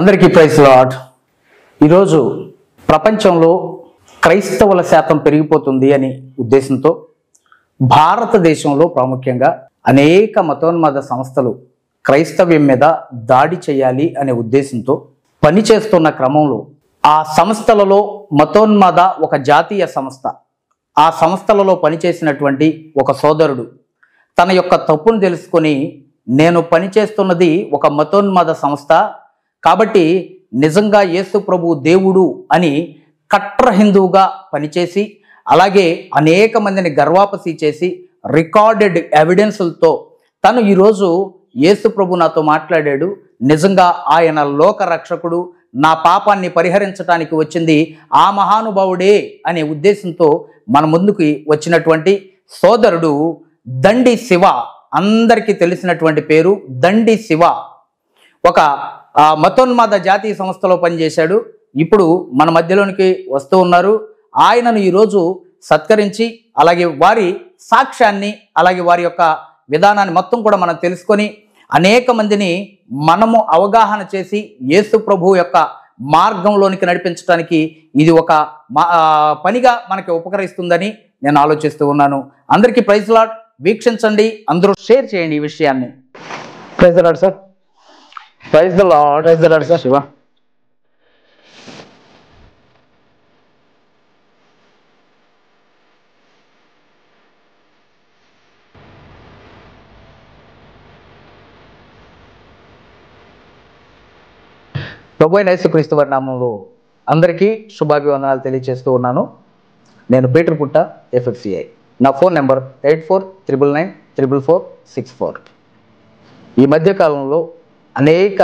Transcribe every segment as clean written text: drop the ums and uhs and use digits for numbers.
అందరికీ praise lord. ఈరోజు ప్రపంచంలో క్రైస్తవుల శాతం పెరిగిపోతుంది అనే ఉద్దేశంతో భారతదేశంలో ప్రాముఖ్యంగా అనేక మతోన్మాద సంస్థలు క్రైస్తవ్యం మీద దాడి చేయాలి అనే ఉద్దేశంతో పనిచేస్తున్న క్రమంలో ఆ సంస్థలలో మతోన్మాద ఒక జాతీయ సంస్థ, ఆ సంస్థలలో పనిచేసినటువంటి ఒక సోదరుడు తన యొక్క తప్పును తెలుసుకొని, నేను పనిచేస్తున్నది ఒక మతోన్మాద సంస్థ కాబట్టి నిజంగా యేసు ప్రభు దేవుడు అని కట్టర్ హిందువుగా పనిచేసి, అలాగే అనేక మందిని గర్వాపసి చేసి రికార్డెడ్ ఎవిడెన్సులతో తను ఈరోజు యేసు ప్రభు నాతో మాట్లాడాడు, నిజంగా ఆయన లోక రక్షకుడు, నా పాపాన్ని పరిహరించడానికి వచ్చింది ఆ మహానుభావుడే అనే ఉద్దేశంతో మన ముందుకు వచ్చినటువంటి సోదరుడు దండి శివ. అందరికీ తెలిసినటువంటి పేరు దండి శివ. ఒక మతోన్మాద జాతీయ సంస్థలో పనిచేశాడు. ఇప్పుడు మన మధ్యలోనికి వస్తూ ఉన్నారు. ఆయనను ఈరోజు సత్కరించి, అలాగే వారి సాక్ష్యాన్ని, అలాగే వారి యొక్క విధానాన్ని మొత్తం కూడా మనం తెలుసుకొని అనేక మందిని మనము అవగాహన చేసి యేసు ప్రభు యొక్క మార్గంలోనికి నడిపించడానికి ఇది ఒక పనిగా మనకి ఉపకరిస్తుందని నేను ఆలోచిస్తూ ఉన్నాను. అందరికీ ప్రైజ్ లార్డ్. వీక్షించండి, అందరూ షేర్ చేయండి ఈ విషయాన్ని. Praise the lord sir. Praise the lord. Praise the lord sir. Shiva, ప్రభు అయిన యేసుక్రీస్తు వారి నామములో అందరికీ శుభాభివందనాలు తెలియజేస్తూ ఉన్నాను. నేను పీటర్ పుట్ట, FFCI. నా ఫోన్ నెంబర్ 8499944464. ఈ మధ్యకాలంలో అనేక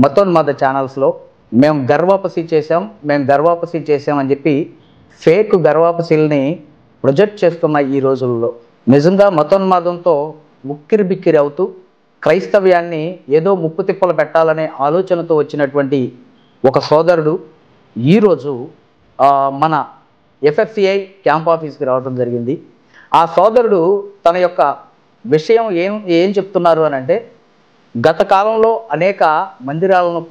మతోన్మాద ఛానల్స్లో మేము గర్వాపసి చేసామని చెప్పి ఫేక్ గర్వాపసిల్ని ప్రొజెక్ట్ చేస్తున్న ఈ రోజుల్లో నిజంగా మతోన్మాదంతో ఉక్కిరి బిక్కిరి అవుతూ క్రైస్తవ్యాన్ని ఏదో ముప్పు తిప్పలు పెట్టాలనే ఆలోచనతో వచ్చినటువంటి ఒక సోదరుడు ఈరోజు మన FFCI క్యాంప్ ఆఫీస్కి రావడం జరిగింది. ఆ సోదరుడు తన యొక్క విషయం ఏం చెప్తున్నారు అని అంటే, గత కాలంలో అనేక మందిరాలను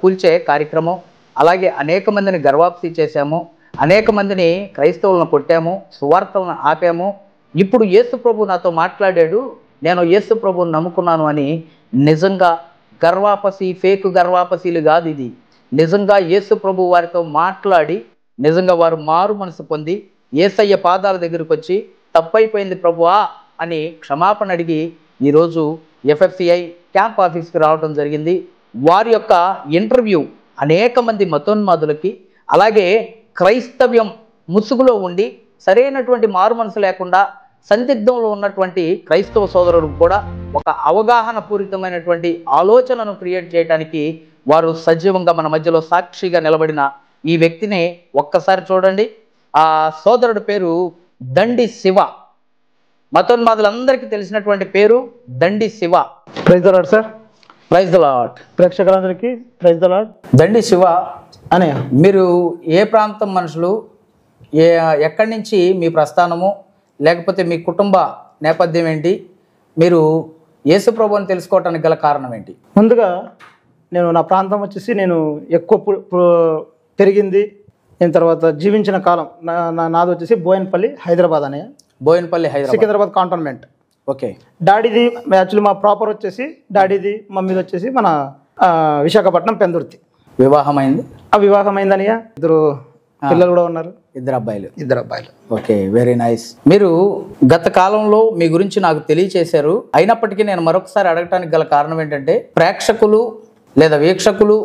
కూల్చే కార్యక్రమం, అలాగే అనేక మందిని గర్వాప్సి చేశాము, అనేక మందిని క్రైస్తవులను కొట్టాము, సువార్తలను ఆపాము. ఇప్పుడు యేసు ప్రభు నాతో మాట్లాడాడు, నేను యేసు ప్రభువుని నమ్ముకున్నాను అని. నిజంగా గర్వాపసి, ఫేక్ గర్వాపసిలు కాదు ఇది. నిజంగా యేసు ప్రభు వారితో మాట్లాడి నిజంగా వారు మారు మనసు పొంది యేసయ్య పాదాల దగ్గరికి వచ్చి తప్పైపోయింది ప్రభువా అని క్షమాపణ అడిగి ఈరోజు FFCI క్యాంప్ ఆఫీస్కి రావడం జరిగింది. వారి యొక్క ఇంటర్వ్యూ అనేక మంది మతోన్మాదులకి, అలాగే క్రైస్తవ్యం ముసుగులో ఉండి సరైనటువంటి మారు మనసు లేకుండా సందిగ్ధంలో ఉన్నటువంటి క్రైస్తవ సోదరులకు కూడా ఒక అవగాహన పూరితమైనటువంటి ఆలోచనను క్రియేట్ చేయడానికి వారు సజీవంగా మన మధ్యలో సాక్షిగా నిలబడిన ఈ వ్యక్తిని ఒక్కసారి చూడండి. ఆ సోదరుడి పేరు దండి శివ. మతోన్మాదులందరికీ తెలిసినటువంటి పేరు Dandi Shiva. Praise the lord sir. Praise the lord. ప్రేక్షకులందరికీ praise the lord. Dandi Shiva అనే మీరు ఏ ప్రాంతం మనుషులు, ఎక్కడి నుంచి మీ ప్రస్థానము, లేకపోతే మీ కుటుంబ నేపథ్యం ఏంటి, మీరు యేసు ప్రభువుని తెలుసుకోవటానికి గల కారణం ఏంటి? ముందుగా నా ప్రాంతం వచ్చేసి నేను ఎక్కువ పెరిగింది, నేను తర్వాత జీవించిన కాలం నాది వచ్చేసి బోయన్పల్లి, హైదరాబాద్ అనే. Bowenpally, Hyderabad, Secunderabad cantonment. Okay. డాడీది actually మా ప్రాపర్ వచ్చేసి డాడీది, మమ్మీది వచ్చేసి మన విశాఖపట్నం, పెందుర్తి. వివాహమైంది? వివాహమైందనియా, ఇద్దరు పిల్లలు కూడా ఉన్నారు. ఇద్దరు అబ్బాయిలు. Okay, very nice. మీరు గత కాలంలో మీ గురించి నాకు తెలియచేశారు. అయినప్పటికీ నేను మరొకసారి అడగటానికి గల కారణం ఏంటంటే, ప్రేక్షకులు లేదా వీక్షకులు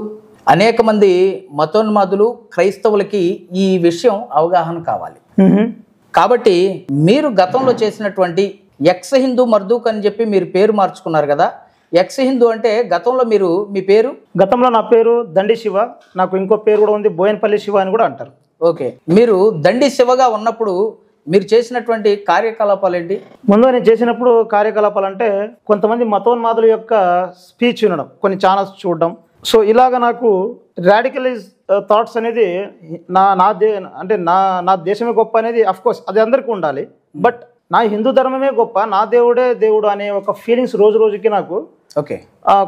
అనేక మంది మతోన్మాదులు, క్రైస్తవులకి ఈ విషయం అవగాహన కావాలి. కాబట్టి మీరు గతంలో చేసినటువంటి ఎక్స్ హిందూ మర్దూక్ అని చెప్పి మీరు పేరు మార్చుకున్నారు కదా. ఎక్స్ హిందూ అంటే గతంలో మీ పేరు? గతంలో నా పేరు దండి శివ. నాకు ఇంకో పేరు కూడా ఉంది, బోయన్పల్లి శివ అని కూడా అంటారు. ఓకే. మీరు దండి శివగా ఉన్నప్పుడు మీరు చేసినటువంటి కార్యకలాపాలు ఏంటి? ముందుగా నేను చేసినప్పుడు కార్యకలాపాలు అంటే, కొంతమంది మతోన్మాదుల యొక్క స్పీచ్ వినడం, కొన్ని ఛానల్స్ చూడడం. సో ఇలాగ నాకు రాడికలైజ్ థాట్స్ అనేది నా దేశమే గొప్ప అనేది అఫ్కోర్స్ అది అందరికీ ఉండాలి. బట్ నా హిందూ ధర్మమే గొప్ప, నా దేవుడే దేవుడు అనే ఒక ఫీలింగ్స్ రోజు రోజుకి నాకు ఓకే.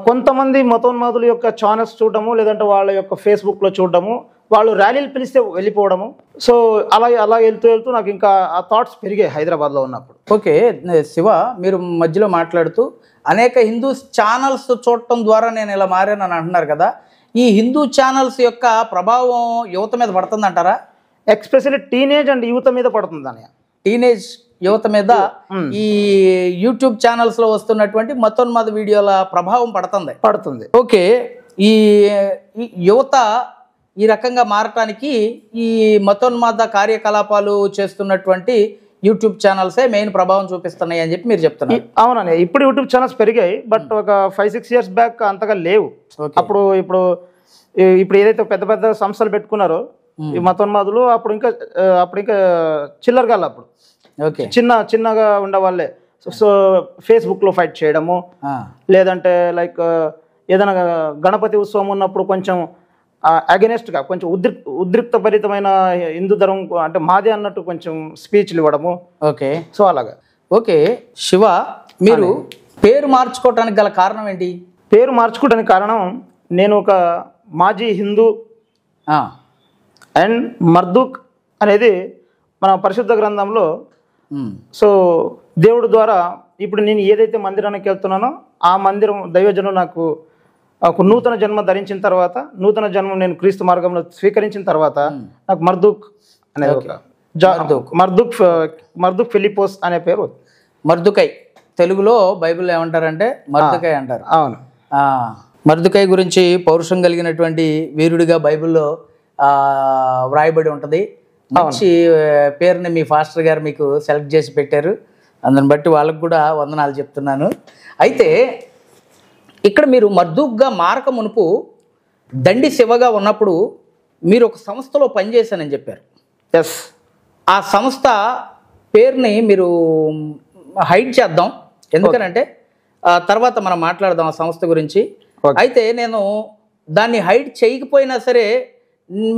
కొంతమంది మతోన్మాదుల యొక్క ఛానల్స్ చూడడము, లేదంటే వాళ్ళ యొక్క ఫేస్బుక్లో చూడడము, వాళ్ళు ర్యాలీలు పిలిస్తే వెళ్ళిపోవడము. సో అలా వెళ్తూ నాకు ఇంకా ఆ థాట్స్ పెరిగాయి హైదరాబాద్లో ఉన్నప్పుడు. ఓకే శివ, మీరు మధ్యలో మాట్లాడుతూ అనేక హిందూ ఛానల్స్ చూడటం ద్వారా నేను ఇలా మారానని అంటున్నారు కదా, ఈ హిందూ ఛానల్స్ యొక్క ప్రభావం యువత మీద పడుతుందంటారా? ఎక్స్పెషల్లీ టీనేజ్ అండ్ యూత్ మీద పడుతుంది అని. టీనేజ్ యువత మీద ఈ యూట్యూబ్ ఛానల్స్ లో వస్తున్నటువంటి మతోన్మాద వీడియోల ప్రభావం పడుతుంది. ఓకే, ఈ యువత ఈ రకంగా మారటానికి ఈ మతోన్మాద కార్యకలాపాలు చేస్తున్నటువంటి యూట్యూబ్ ఛానల్సే మెయిన్ ప్రభావం చూపిస్తున్నాయి అని చెప్పి మీరు చెప్తున్నారు. అవునండి, ఇప్పుడు యూట్యూబ్ ఛానల్స్ పెరిగాయి, బట్ ఒక 5-6 years బ్యాక్ అంతగా లేవు. ఇప్పుడు ఏదైతే పెద్ద పెద్ద సంస్థలు పెట్టుకున్నారో ఈ మతోన్మాదులు, అప్పుడు ఇంకా చిల్లరగాళ్ళు. అప్పుడు చిన్నగా ఉండేవాళ్ళే. సో ఫేస్బుక్లో ఫైట్ చేయడము, లేదంటే లైక్ ఏదైనా గణపతి ఉత్సవం ఉన్నప్పుడు కొంచెం అగెనెస్ట్గా కొంచెం ఉద్రిక్తభరితమైన హిందూ ధర్మం అంటే మాదే అన్నట్టు కొంచెం స్పీచ్లు ఇవ్వడము. ఓకే, సో అలాగా. ఓకే శివ, మీరు పేరు మార్చుకోవడానికి గల కారణం ఏంటి? పేరు మార్చుకోవడానికి కారణం, నేను ఒక మాజీ హిందూ అండ్ మర్దూక్ అనేది మన పరిశుద్ధ గ్రంథంలో, సో దేవుడు ద్వారా ఇప్పుడు నేను ఏదైతే మందిరానికి వెళ్తున్నానో ఆ మందిరం దైవజనం నాకు ఒక నూతన జన్మ ధరించిన తర్వాత, నూతన జన్మం నేను క్రీస్తు మార్గంలో స్వీకరించిన తర్వాత నాకు మర్దూక్ అనే మర్దూక్ ఫిలిపోస్ అనే పేరు. మర్దుకై తెలుగులో బైబిల్లో ఏమంటారంటే మర్దుకై అంటారు. అవును, మర్దుకై గురించి పౌరుషం కలిగినటువంటి వీరుడిగా బైబిల్లో వ్రాయబడి ఉంటుంది. మంచి పేరుని మీ ఫాస్టర్ గారు మీకు సెలెక్ట్ చేసి పెట్టారు, అందుని బట్టి వాళ్ళకు కూడా వందనాలు చెప్తున్నాను. అయితే ఇక్కడ మీరు మర్దూక్గా మారక మునుపు దండి శివగా ఉన్నప్పుడు మీరు ఒక సంస్థలో పనిచేశానని చెప్పారు. ఎస్, ఆ సంస్థ పేరుని మీరు హైడ్ చేద్దాం, ఎందుకనంటే తర్వాత మనం మాట్లాడదాం ఆ సంస్థ గురించి. అయితే నేను దాన్ని హైడ్ చేయకపోయినా సరే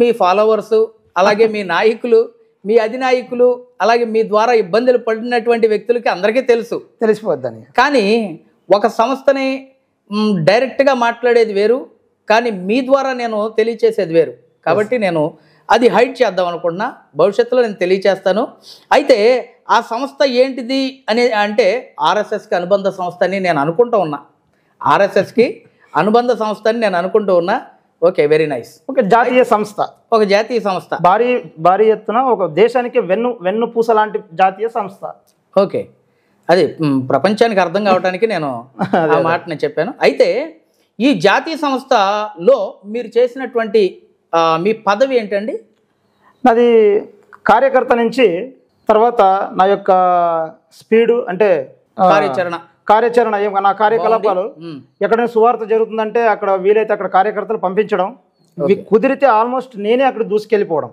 మీ ఫాలోవర్సు, అలాగే మీ నాయకులు, మీ అధినాయకులు, అలాగే మీ ద్వారా ఇబ్బందులు పడినటువంటి వ్యక్తులకి అందరికీ తెలిసిపోద్దని. కానీ ఒక సంస్థని డైరెక్ట్గా మాట్లాడేది వేరు, కానీ మీ ద్వారా నేను తెలియచేసేది వేరు. కాబట్టి నేను అది హైడ్ చేద్దాం అనుకున్నా, భవిష్యత్తులో నేను తెలియచేస్తాను. అయితే ఆ సంస్థ ఏంటిది అంటే ఆర్ఎస్ఎస్కి అనుబంధ సంస్థ అని నేను అనుకుంటూ ఉన్నా. ఆర్ఎస్ఎస్కి అనుబంధ సంస్థ అని నేను అనుకుంటూ ఉన్నా. Okay, very nice. ఒక జాతీయ సంస్థ, ఒక జాతీయ సంస్థ, భారీ ఎత్తున ఒక దేశానికి వెన్నుపూస లాంటి జాతీయ సంస్థ. ఓకే, అది ప్రపంచానికి అర్థం కావడానికి నేను ఆ మాటని చెప్పాను. అయితే ఈ జాతీయ సంస్థలో మీరు చేసినటువంటి మీ పదవి ఏంటండి? నాది కార్యకర్త నుంచి తర్వాత నా యొక్క స్పీడు అంటే కార్యాచరణ నా కార్యకలాపాలు, ఎక్కడైనా సువార్త జరుగుతుందంటే అక్కడ వీలైతే అక్కడ కార్యకర్తలు పంపించడం, కుదిరితే ఆల్మోస్ట్ నేనే అక్కడ దూసుకెళ్ళిపోవడం.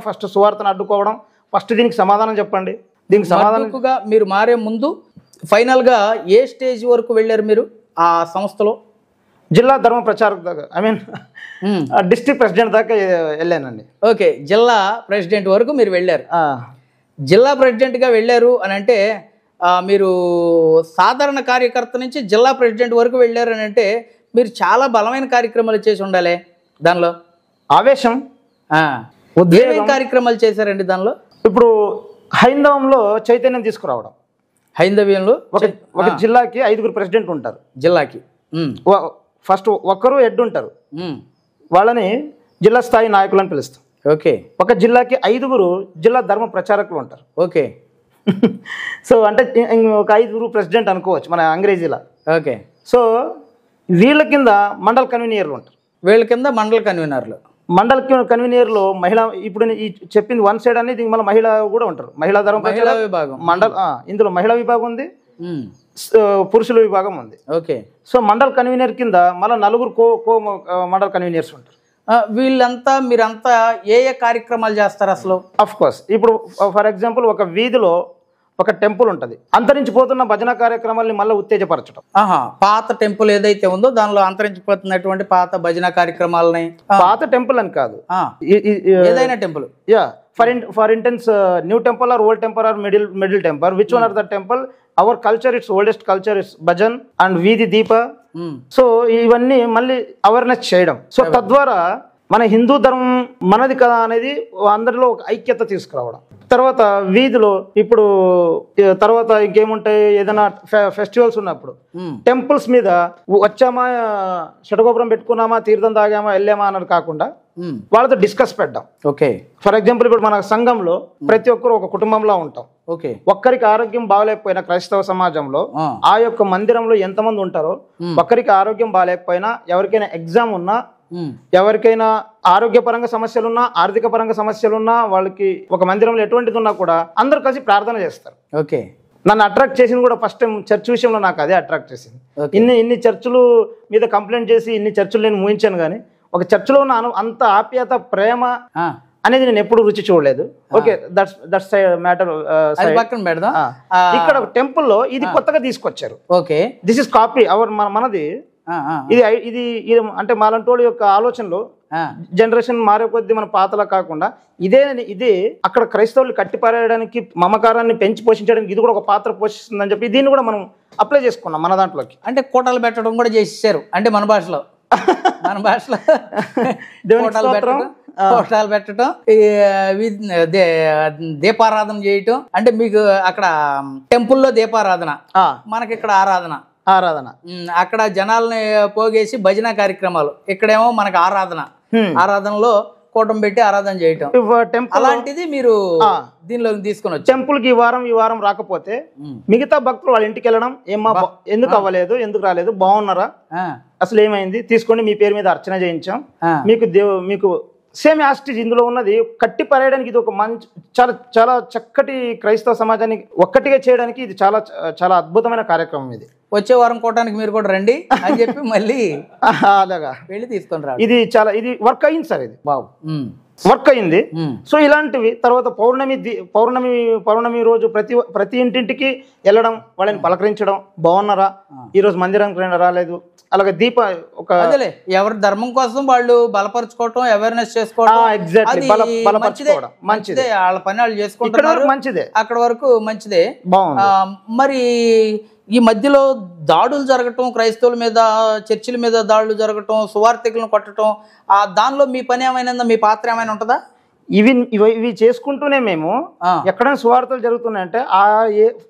ఫస్ట్ సువార్తను అడ్డుకోవడం, ఫస్ట్ దీనికి సమాధానం చెప్పండి, దీనికి సమాధానంగా మీరు మారే ముందు ఫైనల్గా ఏ స్టేజ్ వరకు వెళ్ళారు మీరు ఆ సంస్థలో? జిల్లా ధర్మ ప్రచారక దాకా, డిస్ట్రిక్ట్ ప్రెసిడెంట్ దాకా వెళ్ళానండి. ఓకే, జిల్లా ప్రెసిడెంట్ వరకు మీరు వెళ్ళారు. జిల్లా ప్రెసిడెంట్గా వెళ్ళారు అని అంటే మీరు సాధారణ కార్యకర్త నుంచి జిల్లా ప్రెసిడెంట్ వరకు వెళ్ళారు అని అంటే మీరు చాలా బలమైన కార్యక్రమాలు చేసి ఉండాలి. దానిలో ఆవేశం, ఏమేం కార్యక్రమాలు చేశారండి దానిలో? ఇప్పుడు హైందవంలో చైతన్యం తీసుకురావడం. హైందవ్యంలో ఒక జిల్లాకి 5 ప్రెసిడెంట్ ఉంటారు. జిల్లాకి ఫస్ట్ ఒక్కరు హెడ్ ఉంటారు, వాళ్ళని జిల్లా స్థాయి నాయకులను పిలుస్తాం. ఓకే, ఒక జిల్లాకి 5 జిల్లా ధర్మ ప్రచారకులు ఉంటారు. ఓకే, సో అంటే ఒక 5 ప్రెసిడెంట్ అనుకోవచ్చు మన అంగ్రేజీలా. ఓకే, సో వీళ్ళ కింద మండల్ కన్వీనియర్లు ఉంటారు. వీళ్ళ కింద మండల కన్వీనర్లు. మండల్ కన్వీనియర్లో మహిళ, ఇప్పుడు ఈ చెప్పింది వన్ సైడ్ అనేది మళ్ళీ మహిళ కూడా ఉంటారు. మహిళా ధర్మ విభాగం ఇందులో మహిళా విభాగం ఉంది, పురుషుల విభాగం ఉంది. ఓకే, సో మండల్ కన్వీనర్ కింద మళ్ళీ 4 మండల్ కన్వీనర్స్ ఉంటారు. వీళ్ళంతా మీరంతా ఏ కార్యక్రమాలు చేస్తారు అసలు? అఫ్ కోర్స్, ఇప్పుడు ఫర్ ఎగ్జాంపుల్ ఒక వీధిలో ఒక టెంపుల్ ఉంటుంది, అంతరించిపోతున్న భజన కార్యక్రమాలని మళ్ళీ ఉత్తేజపరచడం. పాత టెంపుల్ ఏదైతే ఉందో దానిలో అంతరించిపోతున్నటువంటి పాత భజన కార్యక్రమాలని, పాత టెంపుల్ అని కాదు, ఏదైనా temple, for intense new temple or old temple or middle temple, which one or the temple our culture, it's oldest culture, it's bhajan and వీధి దీప. సో ఇవన్నీ మళ్ళీ అవేర్నెస్ చేయడం. సో తద్వారా మన హిందూ ధర్మం మనది కదా అనేది అందరిలో ఒక ఐక్యత తీసుకురావడం. తర్వాత వీధిలో ఇప్పుడు తర్వాత ఇంకేముంటాయి, ఏదైనా ఫెస్టివల్స్ ఉన్నప్పుడు టెంపుల్స్ మీద వచ్చామా, షటగోపురం పెట్టుకున్నామా, తీర్థం తాగామా, వెళ్ళామా అన్నది కాకుండా వాళ్ళతో డిస్కస్ పెట్టాం. ఓకే, ఫర్ ఎగ్జాంపుల్ ఇప్పుడు మన సంఘంలో ప్రతి ఒక్కరు ఒక కుటుంబంలో ఉంటాం. ఓకే, ఒక్కరికి ఆరోగ్యం బాగలేకపోయినా క్రైస్తవ సమాజంలో ఆ యొక్క మందిరంలో ఎంతమంది ఉంటారో, ఒక్కరికి ఆరోగ్యం బాగలేకపోయినా, ఎవరికైనా ఎగ్జామ్ ఉన్నా, ఎవరికైనా ఆరోగ్యపరంగా సమస్యలున్నా, ఆర్థిక పరంగా సమస్యలున్నా, వాళ్ళకి ఒక మందిరంలో ఎటువంటిది ఉన్నా కూడా అందరూ కలిసి ప్రార్థన చేస్తారు. ఓకే, నన్ను అట్రాక్ట్ చేసింది కూడా ఫస్ట్ టైం చర్చ్ విషయంలో నాకు అదే అట్రాక్ట్ చేసింది. ఇన్ని చర్చిలు మీద కంప్లైంట్ చేసి ఇన్ని చర్చిలు నేను ఊహించాను, కానీ ఒక చర్చిలో ఉన్న అంత ఆప్యాయత, ప్రేమ అనేది నేను ఎప్పుడు రుచి చూడలేదు. Okay, that's matter. ఇక్కడ టెంపుల్లో ఇది కొత్తగా తీసుకొచ్చారు. Okay, this is copy our మనది. ఇది అంటే మాలంటోళ్ళ యొక్క ఆలోచనలు జనరేషన్ మారే కొద్దీ మన పాతలా కాకుండా ఇదే అక్కడ క్రైస్తవులు కట్టిపారేయడానికి, మమకారాన్ని పెంచి పోషించడానికి ఇది కూడా ఒక పాత్ర పోషిస్తుందని చెప్పి దీన్ని కూడా మనం అప్లై చేసుకున్నాం మన దాంట్లోకి. అంటే కోటలు పెట్టడం కూడా చేసేసారు, అంటే మన భాషలో కోటాలు పెట్టడం, దీపారాధన చేయటం. అంటే మీకు అక్కడ టెంపుల్లో దీపారాధన, మనకి ఇక్కడ ఆరాధన. అక్కడ జనాల్ని పోగేసి భజన కార్యక్రమాలు, ఇక్కడేమో మనకి ఆరాధనలో కూటం పెట్టి ఆరాధన చేయటం. అలాంటిది మీరు దీనిలో తీసుకుని వచ్చి టెంపుల్ కి ఈ వారం రాకపోతే మిగతా భక్తులు వాళ్ళ ఇంటికి వెళ్ళడం, ఏమా ఎందుకు అవ్వలేదు, ఎందుకు రాలేదు, బాగున్నారా, అసలు ఏమైంది, తీసుకోండి మీ పేరు మీద అర్చన చేయించాం, మీకు సేమ్ యాస్టిజ్ ఇందులో ఉన్నది కట్టి పరేయడానికి ఇది ఒక మంచి చాలా చాలా చక్కటి క్రైస్తవ సమాజాన్ని ఒక్కటిగా చేయడానికి ఇది చాలా చాలా అద్భుతమైన కార్యక్రమం. ఇది వచ్చే వారం కోటానికి మీరు కూడా రండి అని చెప్పి మళ్ళీ అలాగా వెళ్ళి తీసుకొని రా. ఇది వర్క్ అయింది సార్, ఇది బాబు వర్క్ అయింది. సో ఇలాంటివి తర్వాత పౌర్ణమి రోజు ప్రతి ఇంటింటికి వెళ్ళడం, వాళ్ళని పలకరించడం, బాగున్నారా, ఈ రోజు మందిరానికి రాలేదు, అలాగే ఒక ఎవరి ధర్మం కోసం వాళ్ళు బలపరుచుకోవటం, అవేర్నెస్ చేసుకోవడం, మంచిదే. వాళ్ళ పని వాళ్ళు చేసుకుంటారు, మంచిదే, అక్కడ వరకు మంచిదే. మరి ఈ మధ్యలో దాడులు జరగటం, క్రైస్తవుల మీద, చర్చిల మీద దాడులు జరగటం, సువార్థికులను కొట్టడం, దానిలో మీ పని ఏమైనా, మీ పాత్ర ఏమైనా ఉంటుందా? ఇవి చేసుకుంటూనే మేము ఎక్కడైనా సువార్తలు జరుగుతున్నాయంటే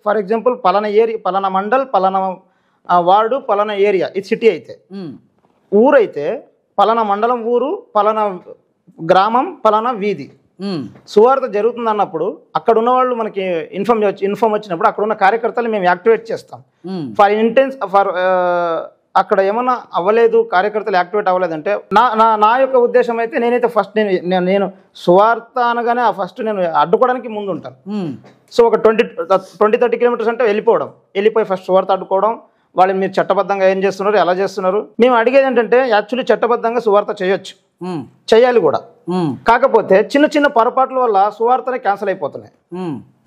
ఫర్ ఎగ్జాంపుల్ పలానా మండల్, పలానా వార్డు, పలానా ఏరియా, ఇది సిటీ అయితే, ఊరైతే పలానా మండలం ఊరు, పలానా గ్రామం, పలానా వీధి సువార్త జరుగుతుంది అన్నప్పుడు అక్కడ ఉన్న వాళ్ళు మనకి ఇన్ఫార్మ్ వచ్చినప్పుడు అక్కడ ఉన్న కార్యకర్తలు మేము యాక్టివేట్ చేస్తాం. ఫర్ అక్కడ ఏమన్నా అవ్వలేదు, కార్యకర్తలు యాక్టివేట్ అవ్వలేదంటే నా యొక్క ఉద్దేశం అయితే నేనైతే ఫస్ట్ నేను సువార్త అనగానే ఫస్ట్ నేను అడ్డుకోవడానికి ముందు ఉంటాను. సో ఒక 20-30 కిలోమీటర్స్ అంటే వెళ్ళిపోయి ఫస్ట్ సువార్త అడ్డుకోవడం, వాళ్ళు మీరు చట్టబద్ధంగా ఏం చేస్తున్నారు, ఎలా చేస్తున్నారు. మేము అడిగేది ఏంటంటే యాక్చువల్లీ చట్టబద్ధంగా సువార్త చేయొచ్చు, చేయాలి కూడా. కాకపోతే చిన్న చిన్న పొరపాట్ల వల్ల సువార్తనే క్యాన్సిల్ అయిపోతున్నాయి.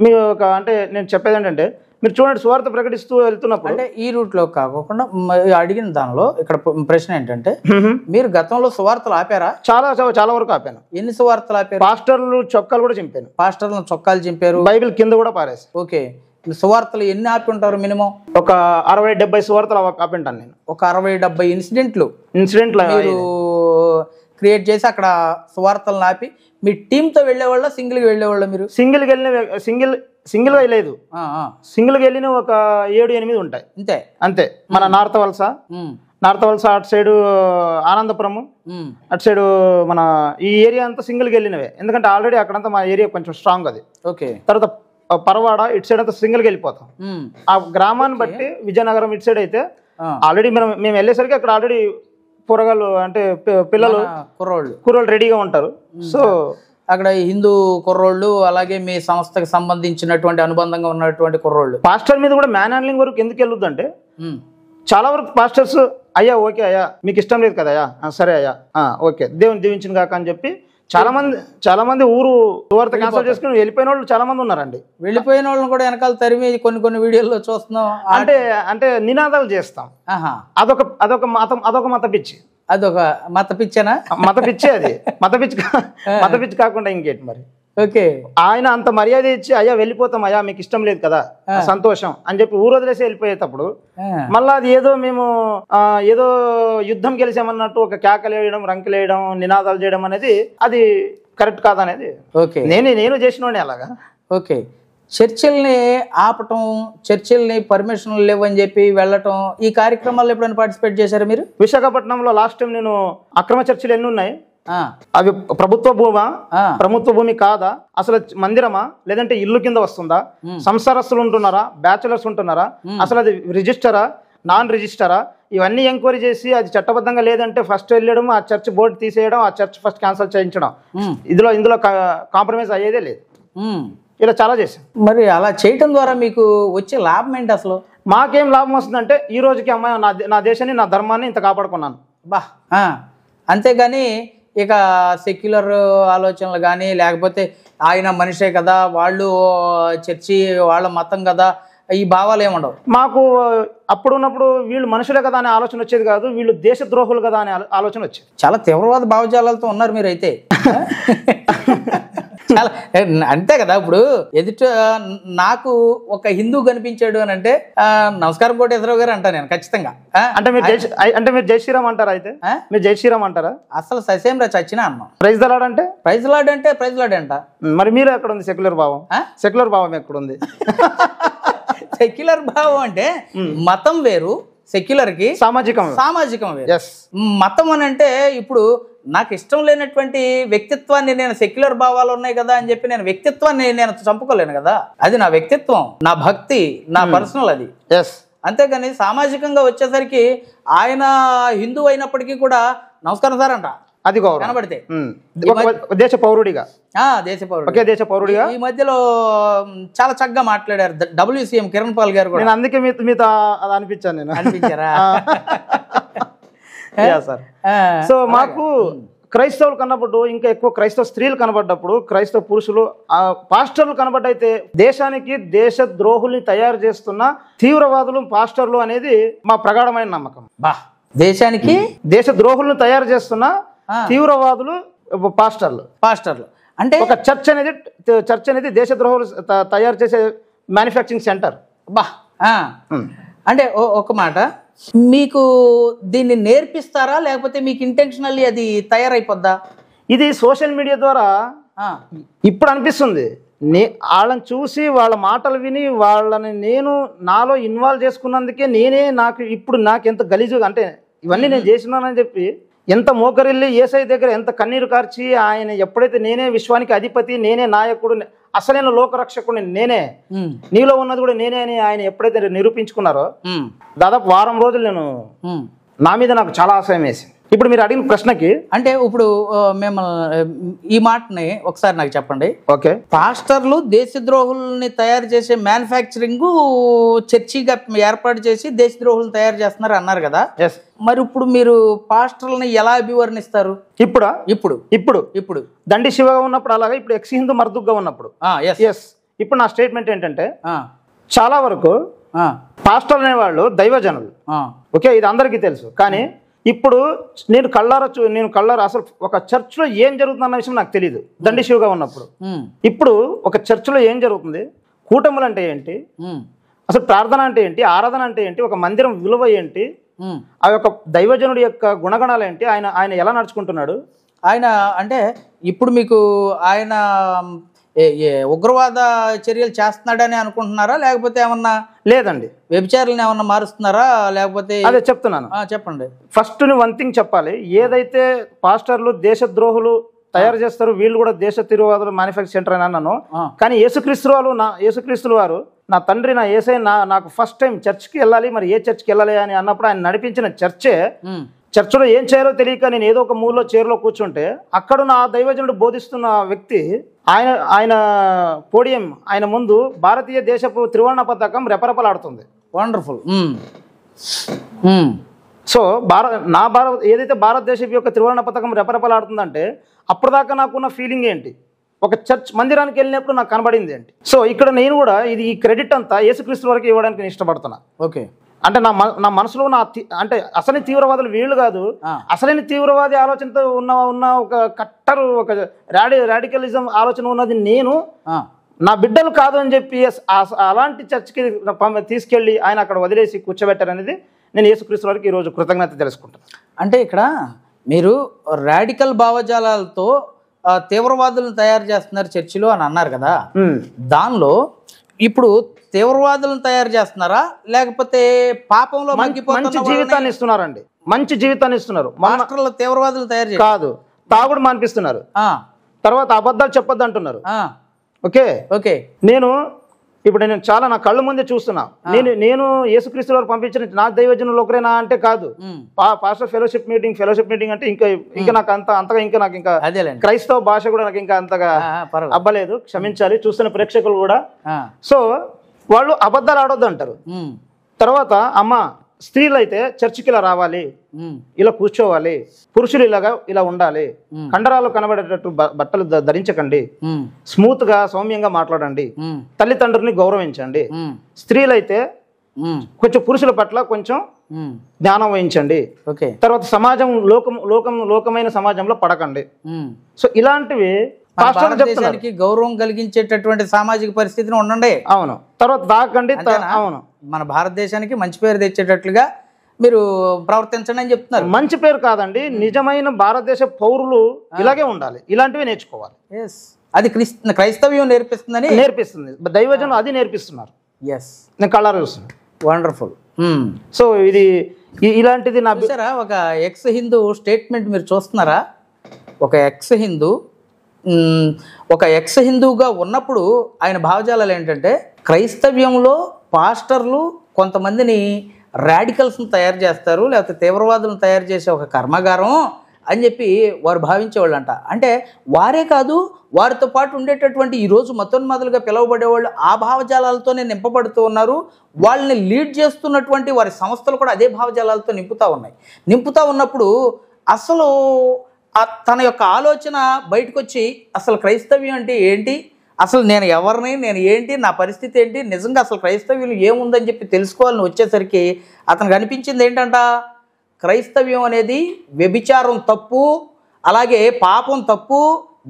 మీరు అంటే నేను చెప్పేది ఏంటంటే, మీరు చూడండి, సువార్త ప్రకటిస్తూ వెళ్తున్నప్పుడు అంటే ఈ రూట్ లో కాకుండా అడిగిన దానిలో ఇక్కడ ప్రశ్న ఏంటంటే, మీరు గతంలో సువార్తలు ఆపారా? చాలా వరకు ఆపాను. ఎన్ని సువార్తలు ఆపారు? పాస్టర్లు చొక్కాలు కూడా చింపాను. పాస్టర్లు చొక్కాలు చింపారు, బైబిల్ కింద కూడా పారేసి. ఓకే, సువార్తలు ఎన్ని ఆపి ఉంటారు? మినిమం ఒక 60-70 సువార్తలు ఆపింటాను నేను. ఒక 60-70 ఇన్సిడెంట్లు మీరు క్రియేట్ చేసి అక్కడ సువార్తలను ఆపి మీ టీంతో వెళ్ళేవాళ్ళ, సింగిల్గా వెళ్ళేవాళ్ళ? మీరు సింగిల్ వెళ్ళలేదు, సింగిల్గా వెళ్ళిన ఒక 7-8 ఉంటాయి అంతే. మన నార్త్ వలస అటు సైడు ఆనందపురము, అటు సైడు మన ఈ ఏరియా అంతా సింగిల్గా వెళ్ళినవే, ఎందుకంటే ఆల్రెడీ అక్కడంతా మా ఏరియా కొంచెం స్ట్రాంగ్ అది. ఓకే, తర్వాత పరవాడ ఇటు సైడ్ అంతా సింగిల్గా వెళ్ళిపోతాం. ఆ గ్రామాన్ని బట్టి విజయనగరం ఇటు సైడ్ అయితే ఆల్రెడీ మేము వెళ్ళేసరికి అక్కడ ఆల్రెడీ కూరగాయలు అంటే పిల్లలు కుర్రోళ్ళు రెడీగా ఉంటారు. సో అక్కడ హిందూ కుర్రోళ్ళు, అలాగే మీ సంస్థకి సంబంధించినటువంటి అనుబంధంగా ఉన్నటువంటి కుర్రోళ్ళు. పాస్టర్ మీద కూడా మ్యాన్ హ్యాండ్లింగ్ వరకు ఎందుకు వెళ్ళొద్దంటే, చాలా వరకు పాస్టర్స్ అయ్యా ఓకే అయ్యా మీకు ఇష్టం లేదు కదా అయ్యా, సరే అయ్యా ఓకే దేవుని దీవించిన కాక అని చెప్పి చాలా మంది ఊరు సువార్త క్యాన్సిల్ చేసుకుని వెళ్ళిపోయిన వాళ్ళు చాలా మంది ఉన్నారండి. వెళ్ళిపోయిన వాళ్ళని కూడా వెనకాల తరిమి కొన్ని వీడియోల్లో చూస్తున్నాం. అంటే నినాదాలు చేస్తాం. అదొక మత పిచ్చి. అదొక మత పిచ్చేనా? మత పిచ్చి అది. మత పిచ్చి కాకుండా ఇంకేంటి మరి. ఓకే. ఆయన అంత మర్యాద ఇచ్చి అయ్యా వెళ్ళిపోతాం అయ్యా మీకు ఇష్టం లేదు కదా సంతోషం అని చెప్పి ఊరు వదిలేసి వెళ్ళిపోయేటప్పుడు మళ్ళీ అది ఏదో మేము ఏదో యుద్ధం గెలిచామన్నట్టు ఒక కేకలు వేయడం రంకులు వేయడం నినాదాలు చేయడం అనేది అది కరెక్ట్ కాదనేది నేను చేసినోడే అలాగా. ఓకే. చర్చిల్ని ఆపటం, చర్చిల్ని పర్మిషన్లు లేవని చెప్పి వెళ్ళటం, ఈ కార్యక్రమాల్లో ఎప్పుడైనా పార్టిసిపేట్ చేశారా మీరు? విశాఖపట్నంలో లాస్ట్ టైం నేను అక్రమ చర్చిలు ఎన్ని ఉన్నాయి, అవి ప్రభుత్వ భూమి కాదా, అసలు మందిరమా లేదంటే ఇల్లు కింద వస్తుందా, సంసారస్తులు ఉంటున్నారా, బ్యాచులర్స్ ఉంటున్నారా, అసలు అది రిజిస్టరా నాన్ రిజిస్టరా, ఇవన్నీ ఎంక్వైరీ చేసి అది చట్టబద్ధంగా లేదంటే ఫస్ట్ వెళ్ళడం, ఆ చర్చ్ బోర్డు తీసేయడం, ఆ చర్చ్ ఫస్ట్ క్యాన్సిల్ చేయించడం, ఇందులో కాంప్రమైజ్ అయ్యేదే లేదు. ఇలా చాలా చేశాం. మరి అలా చేయటం ద్వారా మీకు వచ్చే లాభం ఏంటి అసలు? మాకేం లాభం వస్తుందంటే ఈ రోజుకి అమ్మాయి నా దేశాన్ని నా ధర్మాన్ని ఇంత కాపాడుకున్నాను బా. అంతేగాని ఇక సెక్యులర్ ఆలోచనలు కానీ లేకపోతే ఆయన మనిషే కదా, వాళ్ళు చర్చి వాళ్ళ మతం కదా, ఈ భావాలు ఏముండవు మాకు. అప్పుడు ఉన్నప్పుడు వీళ్ళు మనుషులే కదా అనే ఆలోచన వచ్చేది కాదు, వీళ్ళు దేశద్రోహులు కదా అనే ఆలోచన వచ్చేది. చాలా తీవ్రవాద భావజాలాలతో ఉన్నారు మీరైతే. చాలా అంతే కదా. ఇప్పుడు ఎదుట నాకు ఒక హిందూ కనిపించాడు అని అంటే నమస్కారం కోటేశ్వరరావు గారు అంటా నేను ఖచ్చితంగా. అంటే మీరు జై శ్రీరామ్ అంటారా? అయితే మీరు జై శ్రీరామ్ అంటారా? అసలు ససేం రా చచ్చినా అన్నాం. ప్రైజ్ ద లార్డ్ అంటే ప్రైజ్ లార్డ్ అంటే ప్రైజ్ లార్డ్ అంట. మరి మీరు ఎక్కడ ఉంది సెక్యులర్ భావం? సెక్యులర్ భావం ఎక్కడ ఉంది? సెక్యులర్ భావం అంటే మతం వేరు, సెక్యులర్ కి సామాజికం వేరు. మతం అని అంటే ఇప్పుడు నాకు ఇష్టం లేనటువంటి వ్యక్తిత్వాన్ని నేను సెక్యులర్ భావాలు ఉన్నాయి కదా అని చెప్పి నేను వ్యక్తిత్వాన్ని నేను చంపుకోలేను కదా. అది నా వ్యక్తిత్వం, నా భక్తి, నా పర్సనల్ అది. అంతేగాని సామాజికంగా వచ్చేసరికి ఆయన హిందూ అయినప్పటికీ కూడా నమస్కారం సార్ అంట. అది కనబడితే దేశ పౌరుడిగా దేశ పౌరుడిగా ఈ మధ్యలో చాలా చక్కగా మాట్లాడారు WCM కిరణ్ పాల్ గారు కూడా. అందుకే మీతో అది అనిపించాను నేను. అనిపించారా? సో మాకు క్రైస్తవులు కనబడ్డు, ఇంకా ఎక్కువ క్రైస్తవ స్త్రీలు కనబడ్డప్పుడు, క్రైస్తవ పురుషులు పాస్టర్లు కనబడ్డైతే దేశానికి దేశ ద్రోహుల్ని తయారు చేస్తున్న తీవ్రవాదులు పాస్టర్లు అనేది మా ప్రగాఢమైన నమ్మకం. దేశానికి దేశ ద్రోహులను తయారు చేస్తున్న తీవ్రవాదులు పాస్టర్లు అంటే ఒక చర్చ్ అనేది దేశ ద్రోహులు తయారు చేసే మ్యానుఫ్యాక్చరింగ్ సెంటర్. అంటే ఒక మాట, మీకు దీన్ని నేర్పిస్తారా లేకపోతే మీకు ఇంటెన్షనల్లీ అది తయారైపోద్దా? ఇది సోషల్ మీడియా ద్వారా ఇప్పుడు అనిపిస్తుంది. వాళ్ళని చూసి వాళ్ళ మాటలు విని వాళ్ళని నేను నాలో ఇన్వాల్వ్ చేసుకున్నందుకే నాకు ఎంత గలీజుగా అంటే ఇవన్నీ నేను చేసినానని చెప్పి ఎంత మోకరిల్లి ఏసై దగ్గర ఎంత కన్నీరు కార్చి ఆయన ఎప్పుడైతే నేనే విశ్వానికి అధిపతి, నేనే నాయకుడు, అసలైన లోకరక్షకుడు నేనే, నీలో ఉన్నది కూడా నేనే అని ఆయన ఎప్పుడైతే నిరూపించుకున్నారో దాదాపు వారం రోజులు నా మీద నాకు చాలా ఆశయం వేసింది. ఇప్పుడు మీరు అడిగిన ప్రశ్నకి అంటే ఇప్పుడు మిమ్మల్ని ఈ మాటని ఒకసారి నాకు చెప్పండి. ఓకే. పాస్టర్లు దేశద్రోహుల్ని తయారు చేసే మ్యానుఫ్యాక్చరింగ్ చర్చిగా ఏర్పాటు చేసి దేశద్రోహులను తయారు చేస్తున్నారు అన్నారు కదా. మరి ఇప్పుడు మీరు పాస్టర్లని ఎలా అభివర్ణిస్తారు? ఇప్పుడు దండి శివగా ఉన్నప్పుడు అలాగే, ఇప్పుడు ఎక్స్ హిందూ మర్దుగ్గా ఉన్నప్పుడు. ఇప్పుడు నా స్టేట్మెంట్ ఏంటంటే చాలా వరకు పాస్టర్లు అనేవాళ్ళు దైవజనులు. ఓకే, ఇది అందరికీ తెలుసు. కానీ ఇప్పుడు నేను కళ్ళారా అసలు ఒక చర్చ్లో ఏం జరుగుతుందన్న విషయం నాకు తెలియదు దండి శివగా ఉన్నప్పుడు. ఇప్పుడు ఒక చర్చ్లో ఏం జరుగుతుంది, కూటములు అంటే ఏంటి, అసలు ప్రార్థన అంటే ఏంటి, ఆరాధన అంటే ఏంటి, ఒక మందిరం విలువ ఏంటి, ఆ యొక్క దైవజనుడి యొక్క గుణగణాలు ఏంటి, ఆయన ఎలా నడుచుకుంటున్నాడు, ఆయన అంటే ఇప్పుడు మీకు ఆయన ఉగ్రవాద చర్యలు చేస్తున్నాడని అనుకుంటున్నారా లేకపోతే ఏమన్నా? లేదండి, వ్యభిచారులను ఏమన్నా మారుస్తున్నారా లేకపోతే? అదే చెప్తున్నాను. చెప్పండి. ఫస్ట్ వన్ థింగ్ చెప్పాలి, ఏదైతే పాస్టర్లు దేశద్రోహులు తయారు చేస్తారు వీళ్ళు కూడా దేశ తీవ్రవాదులు మ్యానుఫ్యాక్చర్ సెంటర్ అని అన్నాను. కానీ యేసుక్రీస్తులు వారు నా తండ్రి నా యేసయ్య నాకు ఫస్ట్ టైం చర్చ్కి వెళ్ళాలి, మరి ఏ చర్చ్కి వెళ్ళాలి అని అన్నప్పుడు ఆయన నడిపించిన చర్చ్లో ఏం చేయాలో తెలియక నేను ఏదో ఒక మూలలో చైర్లో కూర్చుంటే అక్కడ నా దైవజనుడు బోధిస్తున్న వ్యక్తి ఆయన పోడియం ఆయన ముందు భారతీయ దేశపు త్రివర్ణ పతాకం రెపరెపలాడుతుంది. వండర్ఫుల్. సో ఏదైతే భారతదేశం యొక్క త్రివర్ణ పతాకం రెపరెపలాడుతుందంటే అప్పటిదాకా నాకున్న ఫీలింగ్ ఏంటి, ఒక చర్చ్ మందిరానికి వెళ్ళినప్పుడు నాకు కనబడింది ఏంటి. సో ఇక్కడ నేను కూడా ఈ క్రెడిట్ అంతా యేసుక్రీస్తు వరకు ఇవ్వడానికి నేను ఇష్టపడుతున్నా. ఓకే. అంటే నా మనసులో అంటే అసలు తీవ్రవాదులు వీళ్ళు కాదు, అసలైన తీవ్రవాది ఆలోచనతో ఉన్న ఒక కట్టరు, ఒక రాడికలిజం ఆలోచన ఉన్నది నేను. నా బిడ్డలు కాదు అని చెప్పి అలాంటి చర్చికి తీసుకెళ్ళి ఆయన అక్కడ వదిలేసి కూర్చోబెట్టారనేది నేను యేసుక్రీస్తు వారికి ఈరోజు కృతజ్ఞత తెలుసుకుంటాను. అంటే ఇక్కడ మీరు రాడికల్ భావజాలాలతో తీవ్రవాదులను తయారు చేస్తున్నారు చర్చిలో అని అన్నారు కదా, దానిలో ఇప్పుడు తీవ్రవాదులను తయారు చేస్తున్నారా లేకపోతే పాపంలో మంచి జీవితాన్ని ఇస్తున్నారండి, మంచి జీవితాన్ని ఇస్తున్నారు. మాస్టర్లు తీవ్రవాదులు తయారు కాదు, తాగుడు మానిపిస్తున్నారు, తర్వాత అబద్ధాలు చెప్పొద్దు అంటున్నారు. ఓకే ఓకే ఇప్పుడు నేను చాలా నా కళ్ళ ముందే చూస్తున్నా. నేను యేసుక్రీస్తు వారు పంపించిన నా దైవజనులు ఒకరేనా అంటే కాదు. పాస్టర్ ఫెలోషిప్ మీటింగ్ అంటే ఇంకా నాకు అంతగా ఇంకా క్రైస్తవ భాష కూడా నాకు ఇంకా అంతగా అబ్బలేదు, క్షమించాలి చూస్తున్న ప్రేక్షకులు కూడా. సో వాళ్ళు అబద్ధాలు ఆడొద్దు అంటారు. తర్వాత అమ్మ స్త్రీలు అయితే చర్చికి ఇలా రావాలి, ఇలా కూర్చోవాలి, పురుషులు ఇలా ఉండాలి, కండరాలు కనబడేటట్టు బట్టలు ధరించకండి, స్మూత్ గా సౌమ్యంగా మాట్లాడండి, తల్లిదండ్రుల్ని గౌరవించండి, స్త్రీలైతే కొంచెం పురుషుల పట్ల కొంచెం జ్ఞానం వహించండి, తర్వాత సమాజం లోకమైన సమాజంలో పడకండి. సో ఇలాంటివి భారతదేశానికి గౌరవం కలిగించేటటువంటి సామాజిక పరిస్థితిని ఉండండి. అవును, తర్వాత దాకండి. అవును, మన భారతదేశానికి మంచి పేరు తెచ్చేటట్లుగా మీరు ప్రవర్తించండి అని చెప్తున్నారు. మంచి పేరు కాదండి, నిజమైన భారతదేశ పౌరులు ఇలాగే ఉండాలి, ఇలాంటివి నేర్చుకోవాలి. అది క్రైస్తవ్యం నేర్పిస్తుంది, దైవజనులు అది నేర్పిస్తున్నారు. నేను కళ్ళారా చూస్తున్నాను. వండర్ఫుల్. సో ఇది ఇలాంటిది నా ఒక ఎక్స్ హిందూ స్టేట్మెంట్ మీరు చూస్తున్నారా? ఒక ఎక్స్ హిందూగా ఉన్నప్పుడు ఆయన భావజాలాలు ఏంటంటే క్రైస్తవ్యంలో పాస్టర్లు కొంతమందిని రాడికల్స్ని తయారు చేస్తారు, లేకపోతే తీవ్రవాదులను తయారు చేసే ఒక కర్మాగారం అని చెప్పి వారు భావించేవాళ్ళంట. అంటే వారే కాదు, వారితో పాటు ఉండేటటువంటి ఈరోజు మతోన్మాదులుగా పిలువబడేవాళ్ళు ఆ భావజాలాలతోనే నింపబడుతూ ఉన్నారు. వాళ్ళని లీడ్ చేస్తున్నటువంటి వారి సంస్థలు కూడా అదే భావజాలాలతో నింపుతూ ఉన్నప్పుడు అసలు తన యొక్క ఆలోచన బయటకు వచ్చి అసలు క్రైస్తవ్యం అంటే ఏంటి, అసలు నేను ఎవరిని, నేను ఏంటి, నా పరిస్థితి ఏంటి, నిజంగా అసలు క్రైస్తవ్యులు ఏముందని చెప్పి తెలుసుకోవాలని వచ్చేసరికి అతనికి అనిపించింది ఏంటంట, క్రైస్తవ్యం అనేది వ్యభిచారం తప్పు, అలాగే పాపం తప్పు,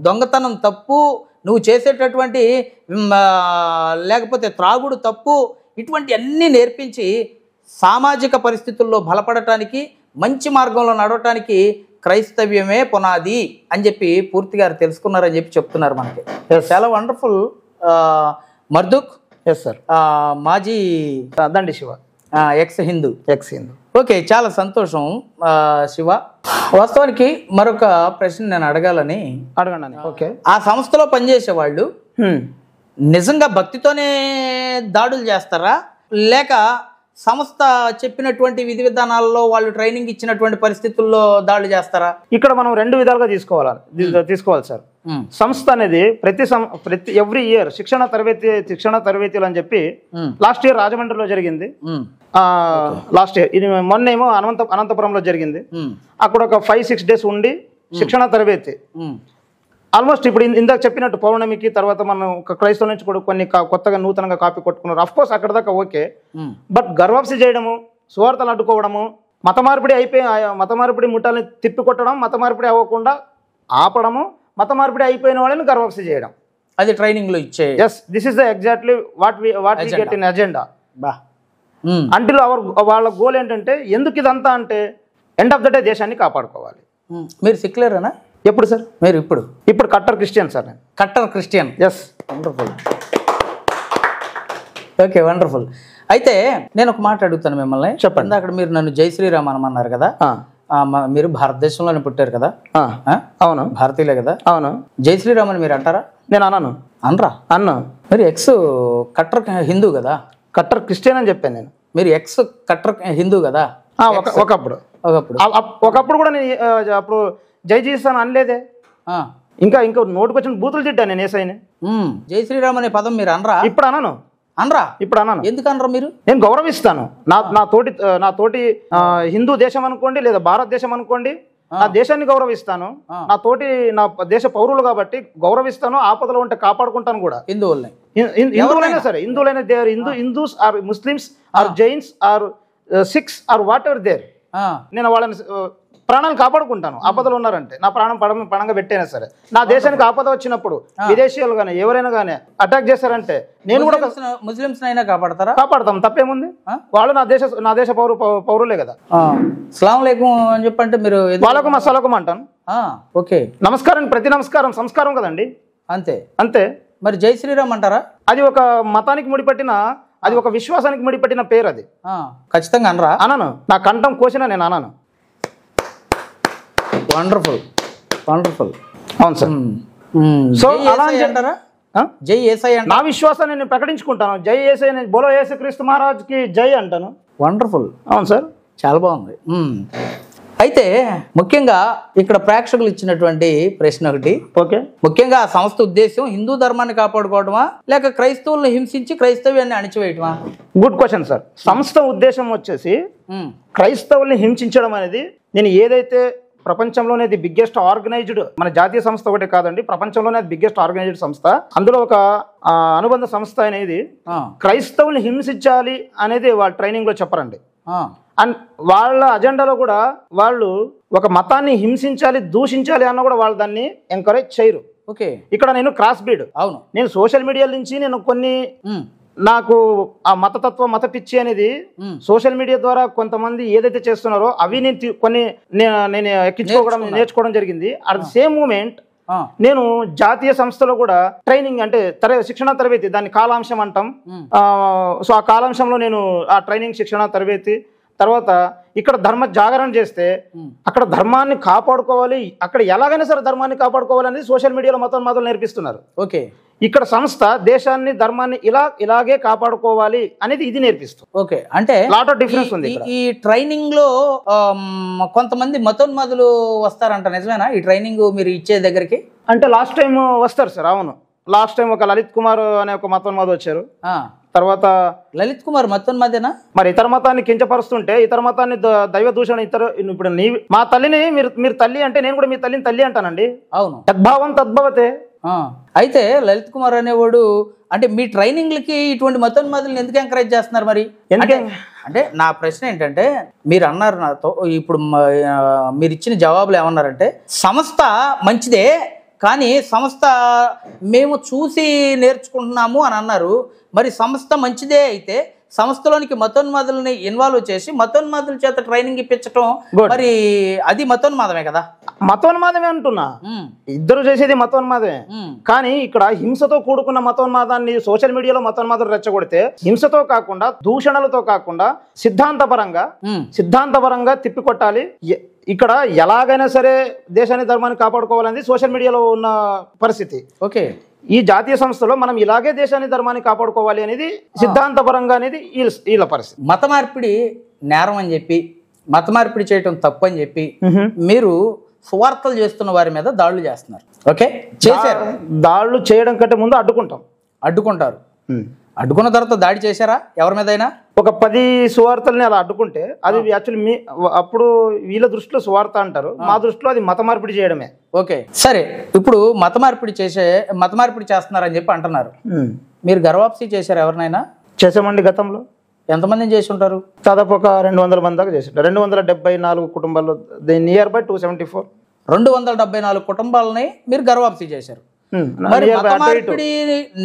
దొంగతనం తప్పు, నువ్వు చేసేటటువంటి లేకపోతే త్రాగుడు తప్పు, ఇటువంటి అన్నీ నేర్పించి సామాజిక పరిస్థితుల్లో బలపడటానికి మంచి మార్గంలో నడవటానికి క్రైస్తవ్యమే పునాది అని చెప్పి పూర్తిగా తెలుసుకున్నారని చెప్పి చెప్తున్నారు మనకి. చాలా వండర్ఫుల్. మర్దుక్ సార్, మాజీ దండి శివ, ఎక్స్ హిందూ. ఓకే, చాలా సంతోషం శివ. వాస్తవానికి మరొక ప్రశ్న నేను అడగండి. ఓకే, ఆ సంస్థలో పనిచేసే వాళ్ళు నిజంగా భక్తితోనే దాడులు చేస్తారా, లేక సంస్థ చెప్పినటువంటి విధి విధానాల్లో వాళ్ళు ట్రైనింగ్ ఇచ్చినటువంటి పరిస్థితుల్లో దాడులు చేస్తారా? ఇక్కడ మనం రెండు విధాలుగా తీసుకోవాలి సార్. సంస్థ అనేది ప్రతి ఎవ్రీ ఇయర్ శిక్షణ తరబేతీలు అని చెప్పి లాస్ట్ ఇయర్ రాజమండ్రిలో జరిగింది. లాస్ట్ ఇయర్ ఇది మొన్నేమో అనంతపురంలో జరిగింది. అక్కడ ఒక 5-6 days ఉండి శిక్షణ తరబేతి ఆల్మోస్ట్ ఇప్పుడు ఇందాక చెప్పినట్టు పౌర్ణమికి తర్వాత మనం క్రైస్తవుల నుంచి కూడా కొన్ని కొత్తగా నూతనంగా కాపీ కొట్టుకున్నారు. అఫ్ కోర్స్ అక్కడ దాకా ఓకే, బట్ గర్వాప్సి చేయడము, సువార్తలు అడ్డుకోవడము, మత మార్పిడి ముఠాలని తిప్పికొట్టడం, మత మార్పిడి అవ్వకుండా ఆపడము, మత మార్పిడి అయిపోయిన వాళ్ళని గర్వాప్సి చేయడం, అది ట్రైనింగ్ లో ఇచ్చే. Yes, this is the exactly what we get in agenda. Until వాళ్ళ గోల్ ఏంటంటే ఎందుకు ఇదంతా అంటే ఎండ్ ఆఫ్ ద డే దేశాన్ని కాపాడుకోవాలి. మీరు సెక్యులరేనా? ఎప్పుడు సార్? మీరు ఇప్పుడు కట్టర్ క్రిస్టియన్ సార్. నేను కట్టర్ Christian. Yes, wonderful. Okay, wonderful. అయితే నేను ఒక మాట అడుగుతాను మిమ్మల్ని. చెప్పండి. అక్కడ మీరు నన్ను జై శ్రీరామ్ అనమన్నారు కదా, మీరు భారతదేశంలోనే పుట్టారు కదా? అవును. భారతీయులే కదా? అవును. జై శ్రీరామ్ అని మీరు అంటారా? నేను అనరా. మీరు ఎక్స్ కట్టర్ హిందూ కదా? కట్టర్ క్రిస్టియన్ అని చెప్పాను నేను. మీరు ఎక్స్ కట్టర్ హిందూ కదా? ఒకప్పుడు కూడా నేను అప్పుడు జై జీసస్ అని అనలేదే. ఇంకా నోటికి వచ్చిన బూతులు తిట్టాను నేను ఏసైని. జై శ్రీరామ్ అనే పదం మీరు అనరా? ఇప్పుడు అనను. ఇప్పుడు అన్నాను. ఎందుకు అనరా మీరు? నేను గౌరవిస్తాను. నా తోటి హిందూ దేశం అనుకోండి లేదా భారతదేశం అనుకోండి, నా దేశాన్ని గౌరవిస్తాను. నా దేశ పౌరులు కాబట్టి గౌరవిస్తాను. ఆపదలో ఉంటే కాపాడుకుంటాను కూడా. హిందువులైనా సరే, Hindus or Muslims or Jains or Sikhs or whatever there, నేను వాళ్ళని ప్రాణాలు కాపాడుకుంటాను. ఆపదలు ఉన్నారంటే నా ప్రాణం పణంగా పెట్టైనా సరే, నా దేశానికి ఆపద వచ్చినప్పుడు విదేశీయులు కానీ ఎవరైనా కానీ అటాక్ చేశారంటే నేను కూడా ముస్లిమ్స్ అయినా కాపాడతారా? కాపాడతాం, తప్పేముంది. వాళ్ళు నా దేశ పౌరులే కదా. అస్సలాముఅలైకుం అని చెప్పంటే మీరు వాళ్ళకు అస్సలాముఅలైకుం అంటాను. ఓకే, నమస్కారం, ప్రతి నమస్కారం సంస్కారం కదండి. అంతే అంతే. మరి జై శ్రీరామ్ అంటారా? అది ఒక మతానికి ముడిపట్టిన, అది ఒక విశ్వాసానికి ముడిపట్టిన పేరు. అది ఖచ్చితంగా అనరా? అనను. నా కంఠం కోసినా నేను అనను. Wonderful wonderful. అవును సార్. సో అలా అంటారా? జై యేసయ్య నా విశ్వాసాన్ని నేను ప్రకటించుకుంటాను. జై యేసయ్య, బోలో యేసుక్రీస్తు మహారాజ్కి జై అంటాను. వండర్ఫుల్. అవును సార్, చాలా బాగుంది. అయితే ముఖ్యంగా ఇక్కడ ప్రేక్షకులు ఇచ్చినటువంటి ప్రశ్న ఒకటి. ఓకే, ముఖ్యంగా ఆ సంస్థ ఉద్దేశం హిందూ ధర్మాన్ని కాపాడుకోవడమా లేక క్రైస్తవులను హింసించి క్రైస్తవ్యాన్ని అణిచివేయటమా? Good question sir. సంస్థ ఉద్దేశం వచ్చేసి క్రైస్తవుల్ని హింసించడం అనేది, నేను ఏదైతే ప్రపంచంలోనే ది బిగ్గెస్ట్ ఆర్గనైజ్డ్, మన జాతీయ సంస్థ ఒకటే కాదండి, ప్రపంచంలోనే అది బిగ్గెస్ట్ ఆర్గనైజ్డ్ సంస్థ. అందులో ఒక అనుబంధ సంస్థ అనేది క్రైస్తవుల్ని హింసించాలి అనేది వాళ్ళ ట్రైనింగ్ లో చెప్పరండి. అండ్ వాళ్ళ అజెండాలో కూడా వాళ్ళు ఒక మతాన్ని హింసించాలి, దూషించాలి అన్న కూడా వాళ్ళు దాన్ని ఎంకరేజ్ చేయరు. ఓకే, ఇక్కడ నేను క్రాస్ బ్రీడ్. అవును, నేను సోషల్ మీడియా నుంచి నేను కొన్ని నాకు ఆ మతతత్వ మత పిచ్చి అనేది సోషల్ మీడియా ద్వారా కొంతమంది ఏదైతే చేస్తున్నారో అవి నేను ఎక్కించుకోవడం నేర్చుకోవడం జరిగింది. అట్ ద సేమ్ మూమెంట్ నేను జాతీయ సంస్థలో కూడా ట్రైనింగ్ అంటే శిక్షణ తరబేతి, దాన్ని కాలాంశం అంటాం. సో ఆ కాలాంశంలో నేను ఆ ట్రైనింగ్ శిక్షణ తరబేతి తర్వాత ఇక్కడ ధర్మ జాగరణ చేస్తే అక్కడ ధర్మాన్ని కాపాడుకోవాలి, అక్కడ ఎలాగైనా సరే ధర్మాన్ని కాపాడుకోవాలి అనేది సోషల్ మీడియాలో మొదలు నేర్పిస్తున్నారు. ఓకే, ఇక్కడ సంస్థ దేశాన్ని ధర్మాన్ని ఇలాగే కాపాడుకోవాలి అనేది ఇది నేర్పిస్తుంది. ఓకే, అంటే లాట్ ఆఫ్ డిఫరెన్స్ ఉంది. ఈ ట్రైనింగ్ లో కొంతమంది మతోన్మాదులు వస్తారంట, నిజమేనా? ఈ ట్రైనింగ్ మీరు ఇచ్చే దగ్గరికి అంటే లాస్ట్ టైం వస్తారు సార్. అవును, లాస్ట్ టైం ఒక లలిత్ కుమార్ అనే ఒక మతోన్మాదు వచ్చారు. తర్వాత లలిత్ కుమార్ మతోన్మాదేనా? మరి ఇతర మతాన్ని కించపరుస్తుంటే, ఇతర మతాన్ని దైవ దూషణ, ఇప్పుడు మా తల్లిని మీరు తల్లి అంటే నేను కూడా మీ తల్లిని తల్లి అంటానండి. అవును, తద్భావం తద్భవతే. అయితే లలిత్ కుమార్ అనేవాడు అంటే మీ ట్రైనింగ్లకి ఇటువంటి మతోన్మాదులను ఎందుకు ఎంకరేజ్ చేస్తున్నారు మరి? అంటే నా ప్రశ్న ఏంటంటే, మీరు అన్నారు నాతో, ఇప్పుడు మీరు ఇచ్చిన జవాబులు ఏమన్నారంటే సంస్థ మంచిదే కానీ సంస్థ మేము చూసి నేర్చుకుంటున్నాము అని అన్నారు. మరి సంస్థ మంచిదే అయితే సంస్థలోనికి మతోన్మాదులని ఇన్వాల్వ్ చేసి మతోన్మాదుల చేత ట్రైనింగ్ ఇప్పించడం, మరి అది మతోన్మాదమే కదా? మతోన్మాదమే అంటున్నా, ఇద్దరు చేసేది మతోన్మాదమే. కానీ ఇక్కడ హింసతో కూడుకున్న మతోన్మాదాన్ని సోషల్ మీడియాలో మతోన్మాదులు రెచ్చగొడితే హింసతో కాకుండా, దూషణలతో కాకుండా సిద్ధాంతపరంగా తిప్పికొట్టాలి. ఇక్కడ ఎలాగైనా సరే దేశాన్ని ధర్మాన్ని కాపాడుకోవాలనేది సోషల్ మీడియాలో ఉన్న పరిస్థితి. ఓకే, ఈ జాతీయ సంస్థలో మనం ఇలాగే దేశాన్ని ధర్మాన్ని కాపాడుకోవాలి అనేది సిద్ధాంతపరంగా అనేది వీళ్ళ పరిస్థితి. మత మార్పిడి నేరం అని చెప్పి, మత మార్పిడి చేయటం తప్పు అని చెప్పి మీరు సువార్తలు చేస్తున్న వారి మీద దాడులు చేస్తున్నారు. ఓకే, చేశారు. దాడులు చేయడం కంటే ముందు అడ్డుకుంటారు. అడ్డుకున్న తర్వాత దాడి చేశారా ఎవరి మీదైనా? ఒక 10 సువార్తల్ని అలా అడ్డుకుంటే అది యాక్చువల్లీ అప్పుడు వీళ్ళ దృష్టిలో సువార్త అంటారు, మా దృష్టిలో అది మత మార్పిడి చేయడమే. ఓకే, సరే. ఇప్పుడు మత మార్పిడి చేస్తున్నారని చెప్పి అంటున్నారు. మీరు గర్వాప్సీ చేశారు ఎవరినైనా? చేసామండి. గతంలో ఎంతమందిని చేసి ఉంటారు? దాదాపు ఒక 200 మంది దాకా చేసి 274 కుటుంబాల్లో, నియర్ బై 274. 274 కుటుంబాలని మీరు గర్వాప్సీ చేశారు. మరి మత మార్పిడి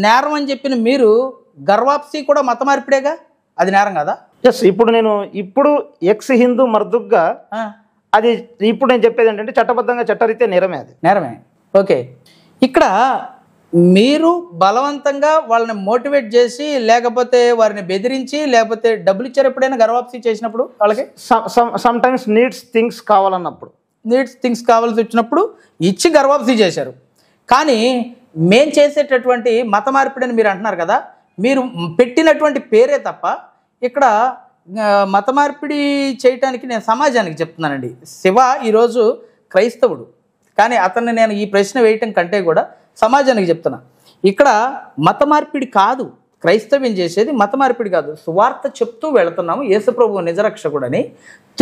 నేరం అని చెప్పిన మీరు గర్వాప్సీ కూడా మత మార్పిడేగా, అది నేరం కదా? ఎస్. ఇప్పుడు ఎక్స్ హిందూ మర్దుగ్గా అది ఇప్పుడు నేను చెప్పేది ఏంటంటే చట్టబద్ధంగా చట్టరీత్యా నేరమే. ఓకే, ఇక్కడ మీరు బలవంతంగా వాళ్ళని మోటివేట్ చేసి లేకపోతే వారిని బెదిరించి లేకపోతే డబ్బులు ఇచ్చారు ఎప్పుడైనా గర్వాప్సీ చేసినప్పుడు? వాళ్ళకి సమ్ టైమ్స్ నీడ్స్ థింగ్స్ కావాల్సి వచ్చినప్పుడు ఇచ్చి గర్వాప్సీ చేశారు. కానీ మేం చేసేటటువంటి మత మార్పిడి అని మీరు అంటున్నారు కదా, మీరు పెట్టినటువంటి పేరే తప్ప ఇక్కడ మత మార్పిడి చేయటానికి నేను సమాజానికి చెప్తున్నానండి. శివ ఈరోజు క్రైస్తవుడు, కానీ అతన్ని నేను ఈ ప్రశ్న వేయటం కంటే కూడా సమాజానికి చెప్తున్నా. ఇక్కడ మత మార్పిడి కాదు, క్రైస్తవ్యం చేసేది మత మార్పిడి కాదు. సువార్త చెప్తూ వెళుతున్నాము, యేసుప్రభువు నిజరక్షకుడని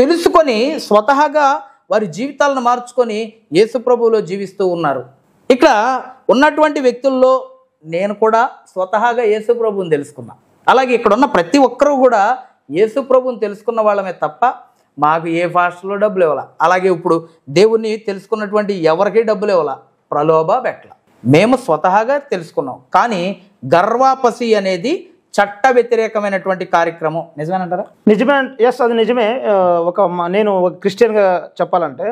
తెలుసుకొని స్వతహాగా వారి జీవితాలను మార్చుకొని యేసుప్రభువులో జీవిస్తూ ఉన్నారు. ఇక్కడ ఉన్నటువంటి వ్యక్తుల్లో నేను కూడా స్వతహాగా యేసుప్రభువుని తెలుసుకున్నా. అలాగే ఇక్కడ ఉన్న ప్రతి ఒక్కరూ కూడా యేసు ప్రభువుని తెలుసుకున్న వాళ్ళమే తప్ప మాకు ఏ భాషలో డబ్బులు ఇవ్వాల. అలాగే ఇప్పుడు దేవుణ్ణి తెలుసుకున్నటువంటి ఎవరికి డబ్బులు ఇవ్వాల, ప్రలోభ పెట్టల. మేము స్వతహాగా తెలుసుకున్నాం. కానీ గర్వాపసి అనేది చట్ట వ్యతిరేకమైనటువంటి కార్యక్రమం. నిజమేనంటారా? నిజమే. ఎస్, అది నిజమే. నేను ఒక క్రిస్టియన్గా చెప్పాలంటే,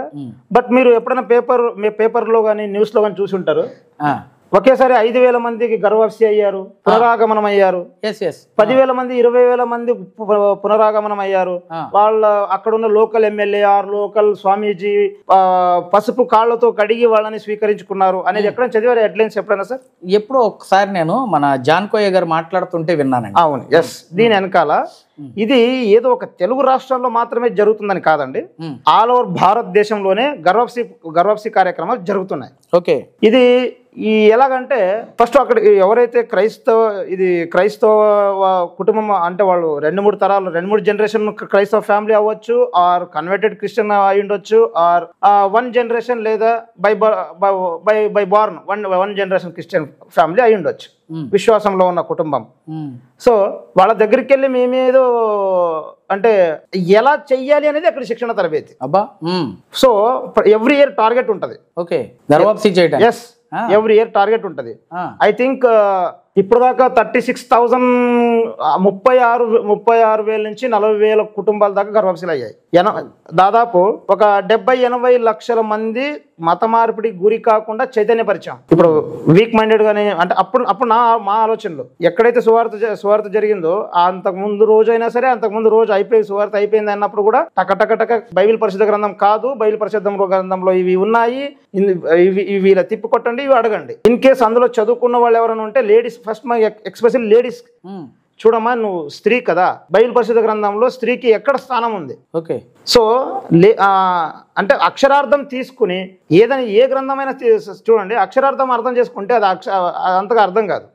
బట్ మీరు ఎప్పుడైనా పేపర్లో కానీ న్యూస్లో కానీ చూసి ఉంటారు, ఒకేసారి 5,000 మందికి గర్వాపసి అయ్యారు, పునరాగమనం అయ్యారు. 10,000 మంది 20,000 మంది పునరాగమనం అయ్యారు. వాళ్ళ అక్కడ ఉన్న లోకల్ ఎమ్మెల్యే ఆర్ లోకల్ స్వామీజీ పసుపు కాళ్ళతో కడిగి వాళ్ళని స్వీకరించుకున్నారు అనేది ఎక్కడైనా చదివారు హెడ్లైన్స్ ఎప్పుడైనా సార్? ఎప్పుడో ఒకసారి నేను మన జాన్ కోయ గారు మాట్లాడుతుంటే విన్నానండి. అవును, ఎస్. దీని వెనకాల ఇది ఏదో ఒక తెలుగు రాష్ట్రాల్లో మాత్రమే జరుగుతుందని కాదండి, ఆల్ ఓవర్ భారతదేశంలోనే గర్వాపసి కార్యక్రమాలు జరుగుతున్నాయి. ఓకే. ఇది ఎలాగంటే ఫస్ట్ అక్కడ ఎవరైతే క్రైస్తవ కుటుంబం అంటే వాళ్ళు 2-3 తరాలు 2-3 జనరేషన్ క్రైస్తవ ఫ్యామిలీ అవ్వచ్చు, ఆర్ కన్వర్టెడ్ క్రిస్టియన్ అయి ఉండొచ్చు, ఆర్ 1 జనరేషన్ లేదా by born 1 generation Christian family అయి ఉండొచ్చు, విశ్వాసంలో ఉన్న కుటుంబం. సో వాళ్ళ దగ్గరికి వెళ్ళి మేమేదో అంటే ఎలా చెయ్యాలి అనేది అక్కడ శిక్షణ తరబేతి. అబ్బా. సో ఎవ్రీ ఇయర్ టార్గెట్ ఉంటుంది. ఓకే, గర్వాపసి చేయడం. ఎస్, ఎవ్రీ ఇయర్ టార్గెట్ ఉంటుంది. ఐ థింక్ ఇప్పుడు దాకా 36,000 36,000 నుంచి 40,000 కుటుంబాల దాకా గర్వాపసిలు అయ్యాయి. దాదాపు ఒక 70-80 లక్షల మంది మత మార్పిడికి గురి కాకుండా చైతన్యపరిచాం. ఇప్పుడు వీక్ మైండెడ్ గానీ అంటే అప్పుడు మా ఆలోచనలు ఎక్కడైతే సువార్త జరిగిందో అంతకు ముందు రోజు అయినా సరే, అంతకుముందు రోజు సువార్త అయిపోయింది అన్నప్పుడు కూడా టక బైబిల్ పరిశుద్ధ గ్రంథం కాదు, బైబిల్ పరిశుద్ధ గ్రంథంలో ఇవి ఉన్నాయి, ఇవి ఇలా తిప్పి కొట్టండి, ఇవి అడగండి. ఇన్ కేస్ అందులో చదువుకున్న వాళ్ళు ఎవరైనా ఉంటే లేడీస్ ఫస్ట్, ఎక్స్పెషల్లీ లేడీస్, చూడమ్మా నువ్వు స్త్రీ కదా, బైబిల్ పరిశుద్ధ గ్రంథంలో స్త్రీకి ఎక్కడ స్థానం ఉంది? ఓకే. సో అంటే అక్షరార్థం తీసుకుని ఏదైనా ఏ గ్రంథమైనా చూడండి, అక్షరార్థం అర్థం చేసుకుంటే అది అంతగా అర్థం కాదు.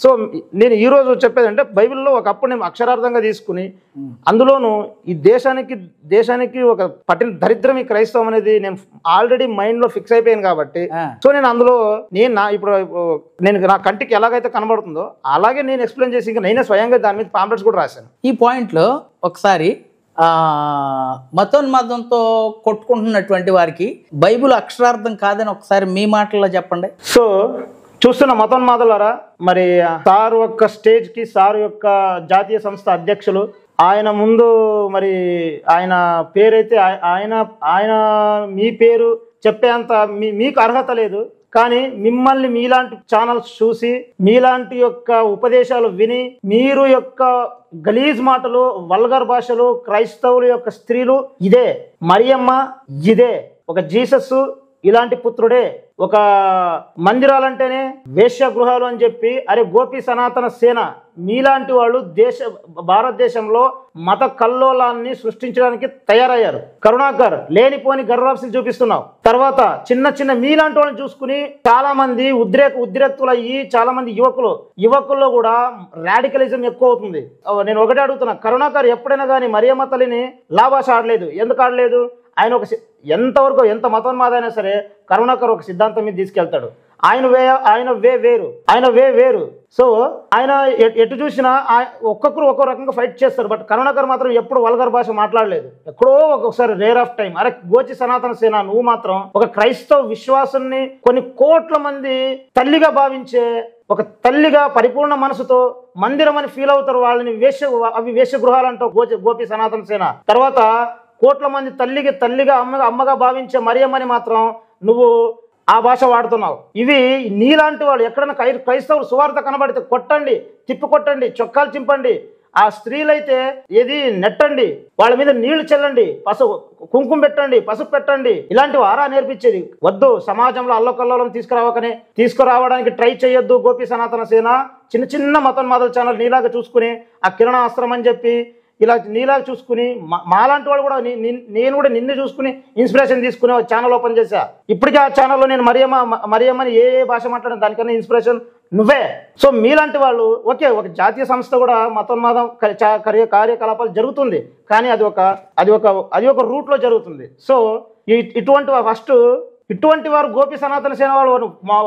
సో నేను ఈరోజు చెప్పేది అంటే బైబిల్లో ఒకప్పుడు నేను అక్షరార్థంగా తీసుకుని అందులోనూ ఈ దేశానికి ఒక పట్టిన దరిద్రం ఈ క్రైస్తవం అనేది నేను ఆల్రెడీ మైండ్ లో ఫిక్స్ అయిపోయాను కాబట్టి, సో నేను అందులో నేను నా కంటికి ఎలాగైతే కనబడుతుందో అలాగే నేను ఎక్స్ప్లెయిన్ చేసి ఇంకా నేనే స్వయంగా దాని మీద పాంప్లెట్స్ కూడా రాశాను. ఈ పాయింట్లో ఒకసారి మతోన్మాదంతో కొట్టుకుంటున్నటువంటి వారికి బైబిల్ అక్షరార్థం కాదని ఒకసారి మీ మాటల్లో చెప్పండి. సో చూస్తున్న మతోన్మాదులారా, మరి సార్ యొక్క స్టేజ్ కి సార్ యొక్క జాతీయ సంస్థ అధ్యక్షులు ఆయన ముందు మరి ఆయన పేరైతే ఆయన మీ పేరు చెప్పేంత మీకు అర్హత లేదు. కానీ మిమ్మల్ని మీలాంటి ఛానల్స్ చూసి మీలాంటి యొక్క ఉపదేశాలు విని మీరు యొక్క గలీజ్ మాటలు వల్గర్ భాషలు క్రైస్తవుల యొక్క స్త్రీలు ఇదే మరియమ్మ, ఇదే ఒక జీసస్ ఇలాంటి పుత్రుడే, ఒక మందిరాలంటేనే వేశ్య గృహాలు అని చెప్పి అరే గోపి సనాతన సేన మీలాంటి వాళ్ళు భారతదేశంలో మత కల్లోలాన్ని సృష్టించడానికి తయారయ్యారు. కరుణాకర్ లేనిపోని గర్వాపసిలు చూపిస్తున్నావు. తర్వాత చిన్న మీలాంటి వాళ్ళని చూసుకుని చాలా మంది ఉద్రేక్తులు అయ్యి చాలా మంది యువకుల్లో కూడా రాడికలిజం ఎక్కువ అవుతుంది. నేను ఒకటే అడుగుతున్నా, కరుణాకర్ ఎప్పుడైనా కానీ మరియమ్మ తల్లిని లాభాష ఆడలేదు. ఎందుకు ఆడలేదు? ఆయన ఎంత మతోన్మాదైనా సరే కరుణాకర్ ఒక సిద్ధాంతం మీద తీసుకెళ్తాడు. ఆయన వే వేరు. సో ఆయన ఎటు చూసినా ఒక్కొక్కరు ఒక్కో రకంగా ఫైట్ చేస్తారు. బట్ కరుణాకర్ మాత్రం ఎప్పుడు వల్గర్ భాష మాట్లాడలేదు. ఎక్కడో ఒక్కొక్కసారి రేర్ ఆఫ్ టైం. అరే గోచి సనాతన సేన నువ్వు మాత్రం ఒక క్రైస్తవ విశ్వాసాన్ని కొన్ని కోట్ల మంది తల్లిగా భావించే ఒక తల్లిగా పరిపూర్ణ మనసుతో మందిరం అని ఫీల్ అవుతారు. వాళ్ళని వేశ్య గృహాలు అంటావు గోపి సనాతన సేన. తర్వాత కోట్ల మంది తల్లిగా అమ్మగా భావించే మరియమ్మని మాత్రం నువ్వు ఆ భాష వాడుతున్నావు. ఇవి నీలాంటి వాళ్ళు ఎక్కడైనా క్రైస్తవులు సువార్త కనబడితే కొట్టండి, తిప్పికొట్టండి, చొక్కాలు చింపండి. ఆ స్త్రీలైతే ఏది నెట్టండి, వాళ్ళ మీద నీళ్లు చల్లండి, కుంకుమ పెట్టండి, పసుపు పెట్టండి. ఇలాంటివి ఆరా నేర్పించేది వద్దు. సమాజంలో అల్లకల్లోలం తీసుకురావడానికి ట్రై చేయొద్దు. గోపి సనాతన సేన చిన్న మతోన్మాదుల ఛానల్ నీలాగా చూసుకుని ఆ కిరణాస్త్రం అని చెప్పి ఇలా నీలాగా చూసుకుని మాలాంటి వాళ్ళు కూడా నేను కూడా నిన్ను చూసుకుని ఇన్స్పిరేషన్ తీసుకుని ఒక ఛానల్ ఓపెన్ చేశా. ఇప్పటికీ ఆ ఛానల్లో నేను మరియమ్మని ఏ భాష మాట్లాడిన దానికన్నా ఇన్స్పిరేషన్ నువ్వే. సో మీలాంటి వాళ్ళు ఒక జాతీయ సంస్థ కూడా మతోన్మాదం కార్యకలాపాలు జరుగుతుంది, కానీ అది ఒక రూట్లో జరుగుతుంది. సో ఇటువంటి ఫస్ట్ ఇటువంటి వారు గోపి సనాతన సేన వాళ్ళు మా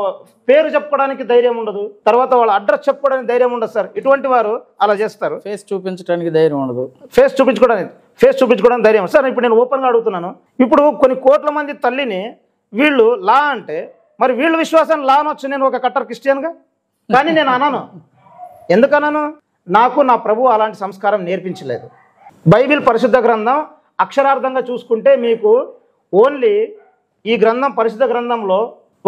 పేరు చెప్పుకోవడానికి ధైర్యం ఉండదు, తర్వాత వాళ్ళ అడ్రస్ చెప్పుకోవడానికి ధైర్యం ఉండదు సార్. ఇటువంటి వారు అలా చేస్తారు. ఫేస్ చూపించడానికి ధైర్యం ఉండదు, ఫేస్ చూపించుకోవడానికి ధైర్యం. సార్ ఇప్పుడు నేను ఓపెన్గా అడుగుతున్నాను, ఇప్పుడు కొన్ని కోట్ల మంది తల్లిని వీళ్ళు లా అంటే మరి వీళ్ళు విశ్వాసాన్ని లా అనొచ్చు నేను ఒక కట్టర్ క్రిస్టియన్గా, కానీ నేను అన్నాను. ఎందుకన్నాను? నాకు నా ప్రభు అలాంటి సంస్కారం నేర్పించలేదు. బైబిల్ పరిశుద్ధ గ్రంథం అక్షరార్థంగా చూసుకుంటే మీకు ఓన్లీ ఈ గ్రంథం పరిశుద్ధ గ్రంథంలో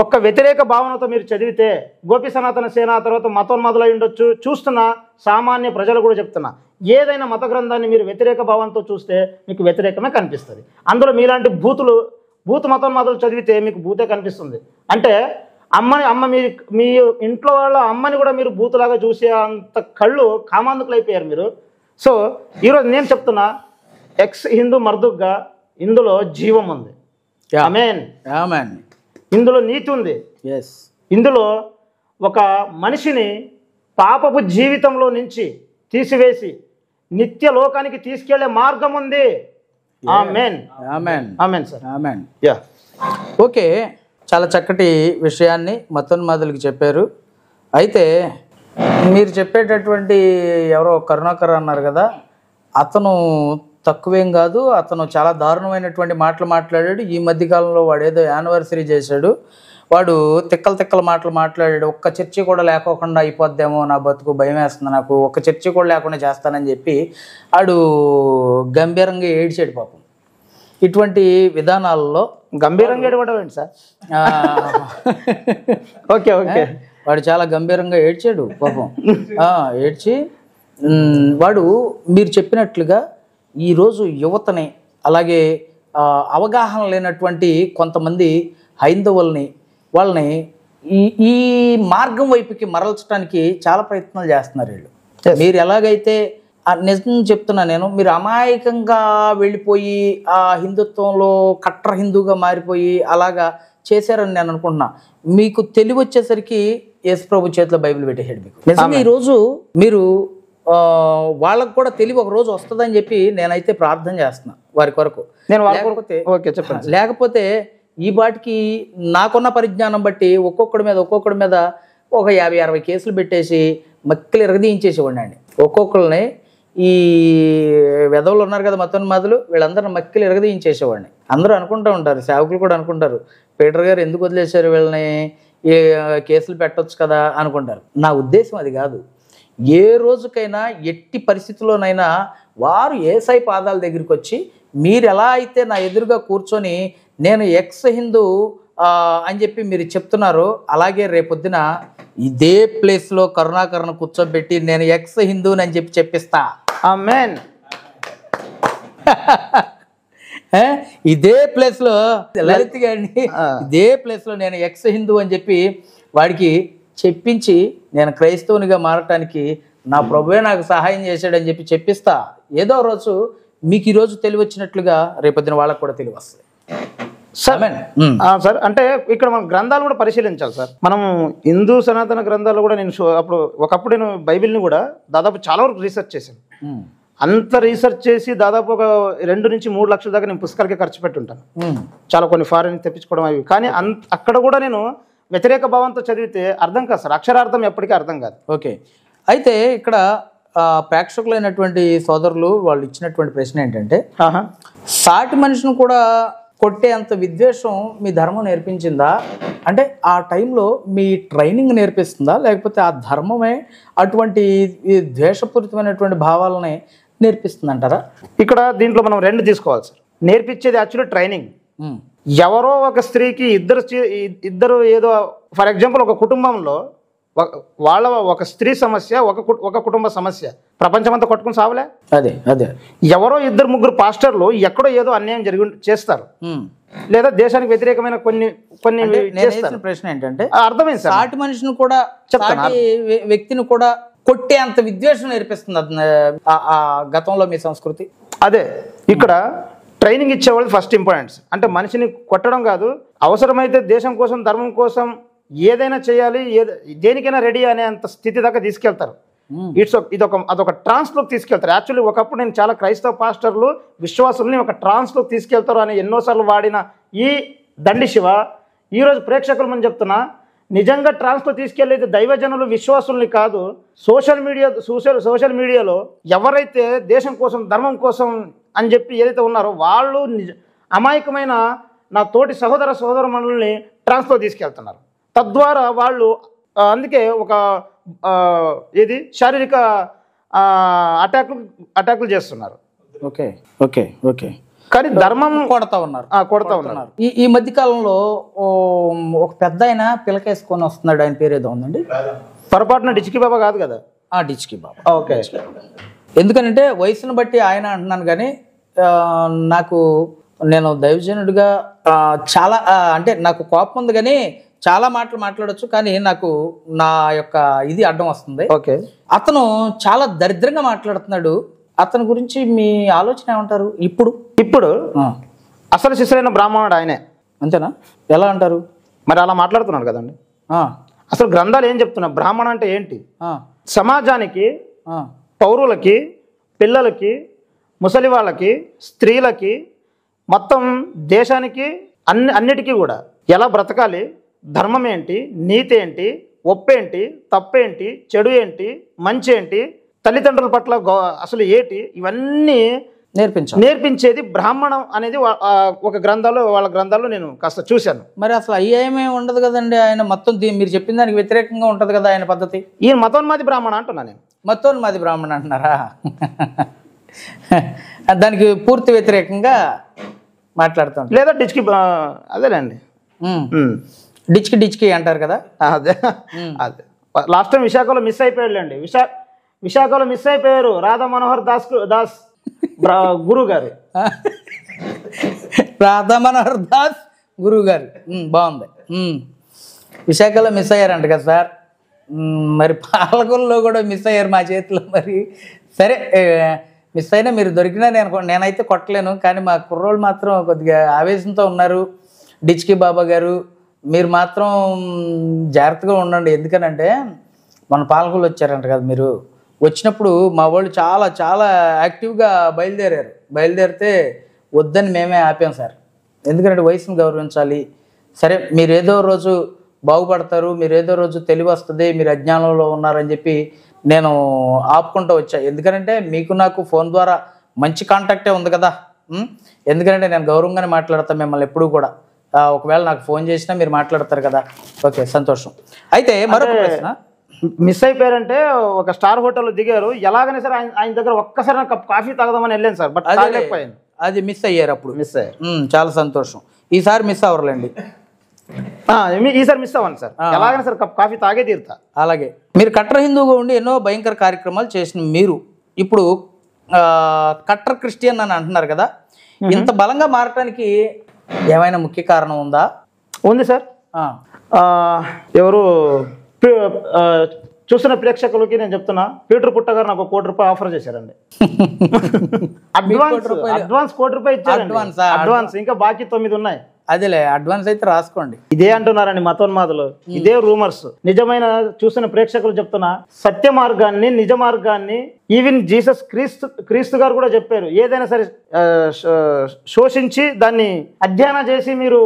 ఒక్క వ్యతిరేక భావనతో మీరు చదివితే గోపి సనాతన సేన తర్వాత మతోన్మాదులై ఉండొచ్చు, చూస్తున్న సామాన్య ప్రజలు కూడా చెప్తున్నా, ఏదైనా మత గ్రంథాన్ని మీరు వ్యతిరేక భావంతో చూస్తే మీకు వ్యతిరేకమే కనిపిస్తుంది. అందులో మీలాంటి భూత మతోన్మాదులు చదివితే మీకు భూతే కనిపిస్తుంది. అంటే అమ్మ మీ ఇంట్లో వాళ్ళ అమ్మని కూడా మీరు భూతులాగా చూసే అంత కళ్ళు కామాందుకులు అయిపోయారు మీరు. సో ఈరోజు నేను చెప్తున్నా, ఎక్స్ హిందూ మర్దుగ్గా ఇందులో జీవం ఉంది. ఆమేన్. ఇందులో నీతి ఉంది. ఇందులో ఒక మనిషిని పాపపు జీవితంలో నుంచి తీసివేసి నిత్య లోకానికి తీసుకెళ్లే మార్గం ఉంది. ఆమేన్. ఆమేన్ సార్. ఆమేన్. ఓకే, చాలా చక్కటి విషయాన్ని మతోన్మాదులకు చెప్పారు. అయితే మీరు చెప్పేటటువంటి ఎవరో కరుణాకర్ అన్నారు కదా, అతను తక్కువేం కాదు, అతను చాలా దారుణమైనటువంటి మాటలు మాట్లాడాడు. ఈ మధ్యకాలంలో వాడు ఏదో యానివర్సరీ చేశాడు, వాడు తిక్కల మాటలు మాట్లాడాడు. ఒక్క చర్చి కూడా లేకోకుండా అయిపోద్దేమో, నా బతుకు భయం వేస్తుంది, నాకు ఒక్క చర్చి కూడా లేకుండా చేస్తానని చెప్పి వాడు గంభీరంగా ఏడ్చాడు పాపం. ఇటువంటి విధానాల్లో గంభీరంగా ఏడవడం సార్. ఓకే ఓకే, వాడు చాలా గంభీరంగా ఏడ్చాడు పాపం. ఏడ్చి వాడు మీరు చెప్పినట్లుగా ఈరోజు యువతని అలాగే అవగాహన లేనటువంటి కొంతమంది హైందవుల్ని వాళ్ళని ఈ మార్గం వైపుకి మరల్చడానికి చాలా ప్రయత్నాలు చేస్తున్నారు వీళ్ళు. మీరు ఎలాగైతే నిజం చెప్తున్నా నేను, మీరు అమాయకంగా వెళ్ళిపోయి ఆ హిందుత్వంలో కట్టర్ హిందూగా మారిపోయి అలాగా చేశారని నేను అనుకుంటున్నా. మీకు తెలివి వచ్చేసరికి యేసు ప్రభు చేతిలో బైబిల్ పెట్టేసాడు మీకు. నిజంగా ఈరోజు మీరు వాళ్ళకు కూడా తెలివి ఒక రోజు వస్తుందని చెప్పి నేనైతే ప్రార్థన చేస్తున్నా వారి కొరకు. లేకపోతే ఈ బాటికి నాకున్న పరిజ్ఞానం బట్టి ఒక్కొక్కడి మీద ఒక 50-60 కేసులు పెట్టేసి మక్కలు ఎరగదీయించేసేవాడిని అండి. ఒక్కొక్కరిని ఈ వెధవులు ఉన్నారు కదా మతోన్మాదులు, వీళ్ళందరూ మక్కలు ఎరగదీయించేసేవాడిని. అందరూ అనుకుంటూ ఉంటారు, సేవకులు కూడా అనుకుంటారు, పీటర్ గారు ఎందుకు వదిలేశారు వీళ్ళని, ఈ కేసులు పెట్టవచ్చు కదా అనుకుంటారు. నా ఉద్దేశం అది కాదు. ఏ రోజుకైనా ఎట్టి పరిస్థితుల్లోనైనా వారు యేసయ్య పాదాల దగ్గరికి వచ్చి మీరు ఎలా అయితే నా ఎదురుగా కూర్చొని నేను ఎక్స్ హిందూ అని చెప్పి మీరు చెప్తున్నారో, అలాగే రేపొద్దున ఇదే ప్లేస్లో కరుణాకరణ కూర్చోబెట్టి నేను ఎక్స్ హిందూని అని చెప్పి చెప్పిస్తా. ఆమేన్. ఇదే ప్లేస్లో లలిత్ గారిని ఇదే ప్లేస్లో నేను ఎక్స్ హిందూ అని చెప్పి వాడికి చెప్పించి నేను క్రైస్తవునిగా మారటానికి నా ప్రభువే నాకు సహాయం చేశాడని చెప్పి చెప్పిస్తా. ఏదో రోజు మీకు ఈరోజు తెలివి వచ్చినట్లుగా రేపొద్దున వాళ్ళకు కూడా తెలివి వస్తుంది సార్. అంటే ఇక్కడ మనం గ్రంథాలు కూడా పరిశీలించాలి సార్. మనం హిందూ సనాతన గ్రంథాలు కూడా నేను ఒకప్పుడు నేను బైబిల్ని కూడా దాదాపు చాలా వరకు రీసెర్చ్ చేశాను. అంత రీసెర్చ్ చేసి దాదాపు ఒక 2 నుంచి 3 లక్షల దాకా నేను పుస్తకాలకే ఖర్చు పెట్టుంటాను. చాలా కొన్ని ఫారెన్ తెప్పించుకోవడం అవి. కానీ అక్కడ కూడా నేను వ్యతిరేక భావంతో చదివితే అర్థం కాదు సార్, అక్షరార్థం ఎప్పటికీ అర్థం కాదు. ఓకే, అయితే ఇక్కడ ప్రేక్షకులైనటువంటి సోదరులు వాళ్ళు ఇచ్చినటువంటి ప్రశ్న ఏంటంటే, సాటి మనిషిని కూడా కొట్టే అంత విద్వేషం మీ ధర్మం నేర్పించిందా? అంటే ఆ టైంలో మీ ట్రైనింగ్ నేర్పిస్తుందా, లేకపోతే ఆ ధర్మమే అటువంటి ద్వేషపూరితమైనటువంటి భావాలని నేర్పిస్తుందంటారా? ఇక్కడ దీంట్లో మనం 2 తీసుకోవాలి సార్. నేర్పించేది actually training. ఎవరో ఒక స్త్రీకి ఇద్దరు ఏదో ఫర్ ఎగ్జాంపుల్ ఒక కుటుంబంలో వాళ్ళ ఒక స్త్రీ సమస్య ఒక కుటుంబ సమస్య ప్రపంచమంతా కొట్టుకుని సావలే. అదే ఎవరో 2-3 పాస్టర్లు ఎక్కడో ఏదో అన్యాయం చేస్తారు, లేదా దేశానికి వ్యతిరేకమైన కొన్ని ప్రశ్న ఏంటంటే అర్థమైంది సార్, సాటి మనిషిని కూడా వ్యక్తిని కూడా కొట్టే అంత విద్వేషం నేర్పిస్తుంది గతంలో మీ సంస్కృతి. అదే ఇక్కడ ట్రైనింగ్ ఇచ్చేవాళ్ళు ఫస్ట్ ఇంపార్టెంట్. అంటే మనిషిని కొట్టడం కాదు, అవసరమైతే దేశం కోసం ధర్మం కోసం ఏదైనా చేయాలి, దేనికైనా రెడీ అనే అంత స్థితి దాకా తీసుకెళ్తారు. అదొక ట్రాన్స్లోకి తీసుకెళ్తారు. యాక్చువల్లీ ఒకప్పుడు నేను చాలా క్రైస్తవ పాస్టర్లు విశ్వాసుల్ని ఒక ట్రాన్స్లోకి తీసుకెళ్తారు అని ఎన్నోసార్లు వాడిన ఈ దండి శివ ఈరోజు ప్రేక్షకులు మనం చెప్తున్నా, నిజంగా ట్రాన్స్లో తీసుకెళ్ళేది దైవజనులు విశ్వాసుల్ని కాదు, సోషల్ మీడియాలో ఎవరైతే దేశం కోసం ధర్మం కోసం అని చెప్పి ఏదైతే ఉన్నారో వాళ్ళు అమాయకమైన నా తోటి సహోదరులని ట్రాన్స్లో తీసుకెళ్తున్నారు. తద్వారా వాళ్ళు అందుకే ఒక శారీరక అటాకులు చేస్తున్నారు. ఓకే ఓకే ఓకే కానీ ధర్మం కొడతా ఉన్నారు. ఈ మధ్య కాలంలో ఒక పెద్ద ఆయన పిలకేసుకొని వస్తున్నాడు, ఆయన పేరు ఏదో ఉందండి, పొరపాటున డిచ్కి బాబా కాదు కదా? డిచ్కి బాబా. ఓకే. ఎందుకనంటే వయసును బట్టి ఆయన అంటున్నాను, కానీ నేను దైవజనుడిగా చాలా అంటే నాకు కోపం ఉంది, కానీ చాలా మాటలు మాట్లాడొచ్చు, కానీ నాకు నా యొక్క ఇది అడ్డం వస్తుంది. ఓకే. అతను చాలా దరిద్రంగా మాట్లాడుతున్నాడు. అతని గురించి మీ ఆలోచన ఏమంటారు? ఇప్పుడు అసలు శిశులైన బ్రాహ్మణుడు ఆయనే, అంతేనా? ఎలా అంటారు మరి? అలా మాట్లాడుతున్నాడు కదండి. అసలు గ్రంథాలు ఏం చెప్తున్నా? బ్రాహ్మణ అంటే ఏంటి? సమాజానికి, పౌరులకి, పిల్లలకి, ముసలి వాళ్ళకి, స్త్రీలకి, మొత్తం దేశానికి అన్నిటికీ కూడా ఎలా బ్రతకాలి, ధర్మం ఏంటి, నీతి ఏంటి, ఒప్పేంటి, తప్పేంటి, చెడు ఏంటి, మంచి ఏంటి, తల్లిదండ్రుల పట్ల అసలు ఏంటి, ఇవన్నీ నేర్పించేది బ్రాహ్మణం అనేది వాళ్ళ గ్రంథాల్లో నేను కాస్త చూశాను. మరి అసలు అయ్యేమే ఉండదు కదండి. ఆయన మొత్తం మీరు చెప్పిన దానికి వ్యతిరేకంగా ఉంటుంది కదా ఆయన పద్ధతి. ఈయన మతోన్మాది బ్రాహ్మణ అంటున్నా నేను. మతోన్మాది బ్రాహ్మణ అంటున్నారా? దానికి పూర్తి వ్యతిరేకంగా మాట్లాడుతాం. లేదా డిచ్కి అదేలేండి, డిచ్కి అంటారు కదా. అదే లాస్ట్ టైం విశాఖలో మిస్ అయిపోయాడులేండి. విశాఖలో మిస్ అయిపోయారు రాధా మనోహర్ దాస్ గురువు గారు. రాధా మనోహర్ దాస్ గురువు గారు బాగుంది. విశాఖలో మిస్ అయ్యారంట కదా సార్. మరి పాలకొల్లో కూడా మిస్ అయ్యారు మా చేతిలో. మరి సరే, మిస్ అయినా మీరు దొరికినా నేనైతే కొట్టలేను, కానీ మా కుర్రోళ్ళు మాత్రం కొద్దిగా ఆవేశంతో ఉన్నారు. డిచ్కి బాబా గారు మీరు మాత్రం జాగ్రత్తగా ఉండండి. ఎందుకనంటే మన పాలకొల్లు వచ్చారంట కదా, మీరు వచ్చినప్పుడు మా వాళ్ళు చాలా చాలా యాక్టివ్గా బయలుదేరితే వద్దని మేమే ఆపాం సార్. ఎందుకంటే వయసును గౌరవించాలి. సరే, మీరు ఏదో రోజు బాగుపడతారు, మీరు ఏదో రోజు తెలివి వస్తుంది, మీరు అజ్ఞానంలో ఉన్నారని చెప్పి నేను ఆపుకుంటూ వచ్చా. ఎందుకంటే మీకు నాకు ఫోన్ ద్వారా మంచి కాంటాక్టే ఉంది కదా. ఎందుకంటే నేను గౌరవంగానే మాట్లాడతాను మిమ్మల్ని ఎప్పుడూ కూడా. ఒకవేళ నాకు ఫోన్ చేసినా మీరు మాట్లాడతారు కదా. ఓకే, సంతోషం. అయితే మరొక ప్రశ్న, మిస్ అయిపోయారంటే ఒక స్టార్ హోటల్లో దిగారు, ఎలాగైనా సరే ఆయన దగ్గర ఒక్కసారి కప్ కాఫీ తాగదామని వెళ్ళాను సార్, బట్ తాగలేకపోయాను. అది మిస్ అయ్యారు, అప్పుడు మిస్ అయ్యారు. చాలా సంతోషం. ఈసారి మిస్ అవ్వరులేండి. ఈసారి మిస్ అవ్వండి సార్, ఎలాగైనా సరే కప్ కాఫీ తాగే తీరుతా. అలాగే మీరు కట్టర్ హిందూగా ఉండి ఎన్నో భయంకర కార్యక్రమాలు చేసిన మీరు ఇప్పుడు కట్టర్ క్రిస్టియన్ అని అంటున్నారు కదా. ఇంత బలంగా మారటానికి ఏమైనా ముఖ్య కారణం ఉందా? ఉంది సార్. ఎవరు చూస్తున్న ప్రేక్షకులకి నేను చెప్తున్నా, పీటర్ పుట్ట గారు నాకు ₹1,00,00,000 ఆఫర్ చేశారండి. అడ్వాన్స్ ₹1,00,00,000 ఇచ్చారు. అడ్వాన్స్ ఇంకా బాకీ 9 ఉన్నాయి. అదేలే, అడ్వాన్స్ అయితే రాసుకోండి. ఇదే అంటున్నారండి మతోన్మాదులు, ఇదే రూమర్స్. నిజమైన చూస్తున్న ప్రేక్షకులు చెప్తున్నా, సత్య మార్గాన్ని, నిజ మార్గాన్ని ఈవెన్ జీసస్ క్రీస్తు గారు కూడా చెప్పారు, ఏదైనా సరే శోషించి దాన్ని అధ్యయనం చేసి మీరు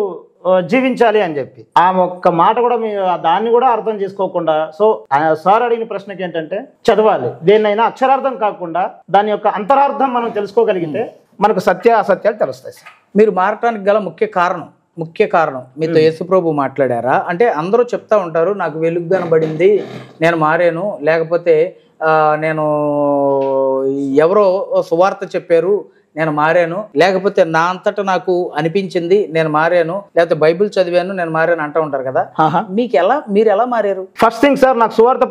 జీవించాలి అని చెప్పి. ఆ ఒక్క మాట కూడా మీరు దాన్ని కూడా అర్థం చేసుకోకుండా, సో సార్ అడిగిన ప్రశ్నకి ఏంటంటే చదవాలి, దేన్నైనా అక్షరార్థం కాకుండా దాని యొక్క అంతరార్థం మనం తెలుసుకోగలిగితే మనకు అసత్యాలు తెలుస్తాయి సార్. మీరు మారటానికి గల ముఖ్య కారణం మీతో యేసుప్రభు మాట్లాడారా? అంటే అందరూ చెప్తా ఉంటారు, నాకు వెలుగు కనబడింది, నేను మారాను, లేకపోతే నేను ఎవరో సువార్త చెప్పారు నేను మారాను, లేకపోతే నా అంతటా నాకు అనిపించింది నేను మారాను, లేకపోతే బైబిల్ చదివాను నేను మారాను అంటూ ఉంటారు కదా. మీరు ఎలా మారారు? ఫస్ట్ థింగ్ సార్, నాకు సువార్త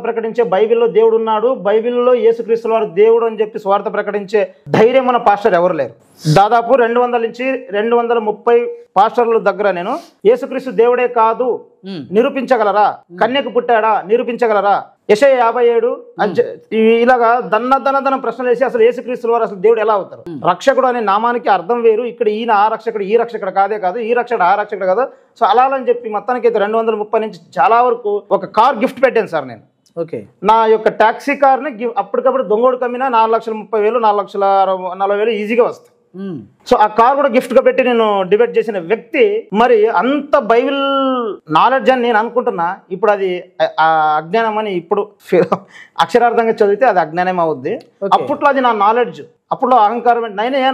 ప్రకటించే బైబిల్లో దేవుడు ఉన్నాడు, బైబిల్లో యేసుక్రీస్తు వారు దేవుడు అని చెప్పి సువార్త ప్రకటించే ధైర్యం మన పాస్టర్ ఎవరు లేరు. దాదాపు 200 నుంచి 230 పాస్టర్ల దగ్గర నేను యేసుక్రీస్తు దేవుడే కాదు నిరూపించగలరా, కన్యకు పుట్టాడా నిరూపించగలరా, యెషయా 57 ఇలాగా దన్న ప్రశ్నలు వేసి అసలు యేసుక్రీస్తు వారు అసలు దేవుడు ఎలా అవుతారు, రక్షకుడు అనే నామానికి అర్థం వేరు, ఇక్కడ ఈయన ఆ రక్షకుడు ఈ రక్షకుడు కాదు, ఈ రక్షకుడు ఆ రక్షకుడు కాదు. సో అలా అని చెప్పి మొత్తానికి అయితే 230 నుంచి చాలా వరకు ఒక కార్ గిఫ్ట్ పెట్టాను సార్ నేను. ఓకే, నా యొక్క టాక్సీ కార్ని అప్పటికప్పుడు దొంగోడు కమ్మినా 4,30,000 4,40,000 ఈజీగా వస్తాయి. సో ఆ కార్ కూడా గిఫ్ట్ గా పెట్టి నేను డిబేట్ చేసిన వ్యక్తి మరి అంత బైబిల్ నాలెడ్జ్ అని నేను అనుకుంటున్నా. ఇప్పుడు అది అజ్ఞానం అని ఇప్పుడు అక్షరార్థంగా చదివితే అది అజ్ఞానం అవుద్ది. అప్పట్లో అది నా నాలెడ్జ్, అప్పుడు అహంకారం.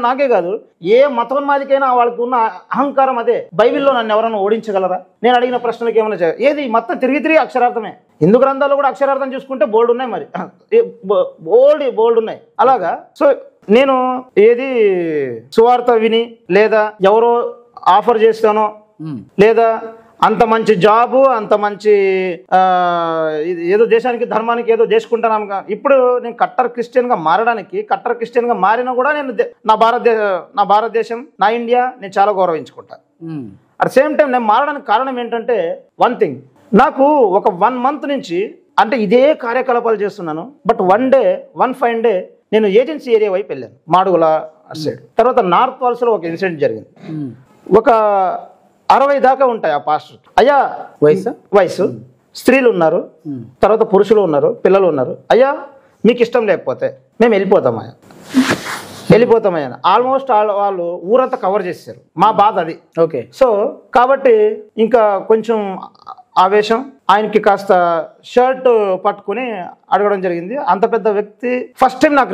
నాకే కాదు, ఏ మతోన్మాదికైనా వాళ్ళకి ఉన్న అహంకారం అదే. బైబిల్లో నన్ను ఎవరైనా ఓడించగలరా? నేను అడిగిన ప్రశ్నలకు ఏమైనా ఏది మొత్తం తిరిగి అక్షరార్థమే. హిందూ గ్రంథాల్లో కూడా అక్షరార్థం చూసుకుంటే బోల్డ్ ఉన్నాయి, మరి బోల్డ్ ఉన్నాయి అలాగా. సో నేను ఏది సువార్త విని లేదా ఎవరో ఆఫర్ చేస్తానో లేదా అంత మంచి జాబు అంత మంచి ఏదో దేశానికి ధర్మానికి ఏదో చేసుకుంటాను. ఇప్పుడు నేను కట్టర్ క్రిస్టియన్గా మారడానికి, కట్టర్ క్రిస్టియన్గా మారినా కూడా నేను నా భారతదేశం, నా ఇండియా నేను చాలా గౌరవించుకుంటా. అట్ సేమ్ టైం నేను మారడానికి కారణం ఏంటంటే వన్ థింగ్, నాకు ఒక 1 month నుంచి అంటే ఇదే కార్యకలాపాలు చేస్తున్నాను. బట్ వన్ ఫైన్ డే నేను ఏజెన్సీ ఏరియా వైపు వెళ్ళాను, మాడుగుల సైడ్. తర్వాత నార్త్ వాల్స్లో ఒక ఇన్సిడెంట్ జరిగింది. ఒక 60 దాకా ఉంటాయి ఆ పాస్టర్. అయ్యా వయసు స్త్రీలు ఉన్నారు, తర్వాత పురుషులు ఉన్నారు, పిల్లలు ఉన్నారు. అయ్యా మీకు ఇష్టం లేకపోతే మేము వెళ్ళిపోతామయ్యా. ఆల్మోస్ట్ వాళ్ళు ఊరంతా కవర్ చేశారు. మా బాధ అది. ఓకే. సో కాబట్టి ఇంకా కొంచెం ఆవేశం, ఆయనకి కాస్త షర్ట్ పట్టుకుని అడగడం జరిగింది. అంత పెద్ద వ్యక్తి ఫస్ట్ టైం నాకు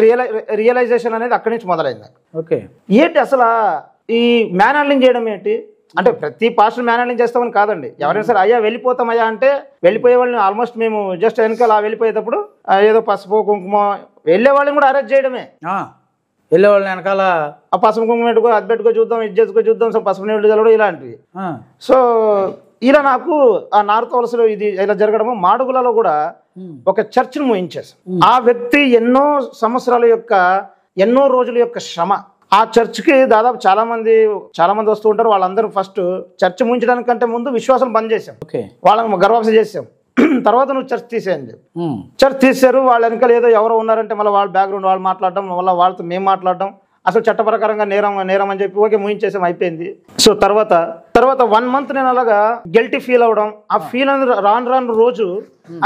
రియలైజేషన్ అనేది అక్కడి నుంచి మొదలైంది. ఓకే. ఏంటి అసలు ఈ మ్యాన్ హ్యాండ్లింగ్ చేయడం ఏంటి అంటే, ప్రతి పాస్టర్ మ్యాన్ హ్యాండ్లింగ్ చేస్తామని కాదండి. ఎవరైనా సరే అయ్యా వెళ్ళిపోతామయ్యా అంటే వెళ్ళిపోయే వాళ్ళని ఆల్మోస్ట్ మేము జస్ట్ వెనకాల వెళ్ళిపోయేటప్పుడు ఏదో పసుపు కుంకుమ వెళ్ళే వాళ్ళని కూడా అరెస్ట్ చేయడమే. వెళ్ళే వాళ్ళని వెనకాల ఆ పసుపు కుంకుమ పెట్టుకో, అది పెట్టుకో చూద్దాం, ఇది చేసుకో చూద్దాం, సో పసుపు నీళ్ళు చల్లడం ఇలాంటివి. సో ఇలా నాకు ఆ నార్త్ వలసలో ఇది ఇలా జరగడము. మాడుగులలో కూడా ఒక చర్చ్ను మూయించేసాం. ఆ వ్యక్తి ఎన్నో సంవత్సరాల యొక్క ఎన్నో రోజుల యొక్క శ్రమ. ఆ చర్చ్కి దాదాపు చాలా మంది వస్తూ ఉంటారు. వాళ్ళందరూ ఫస్ట్ చర్చ్ ముగించడానికంటే ముందు విశ్వాసం బంద్ చేసాం, వాళ్ళని గర్వాప్స చేసాం. తర్వాత నువ్వు చర్చ్ తీసేయండి. చర్చ్ తీసారు. వాళ్ళ వెనకాల ఏదో ఎవరో ఉన్నారంటే మళ్ళీ వాళ్ళ బ్యాక్గ్రౌండ్ వాళ్ళు మాట్లాడడం, మళ్ళీ వాళ్ళతో మేము మాట్లాడడం, అసలు చట్టప్రకారంగా నేరం అని చెప్పి ఓకే ముగించేసాం, అయిపోయింది. సో తర్వాత 1 month నేను అలాగా గిల్టీ ఫీల్ అవ్వడం. ఆ ఫీల్ అనేది రాను రోజు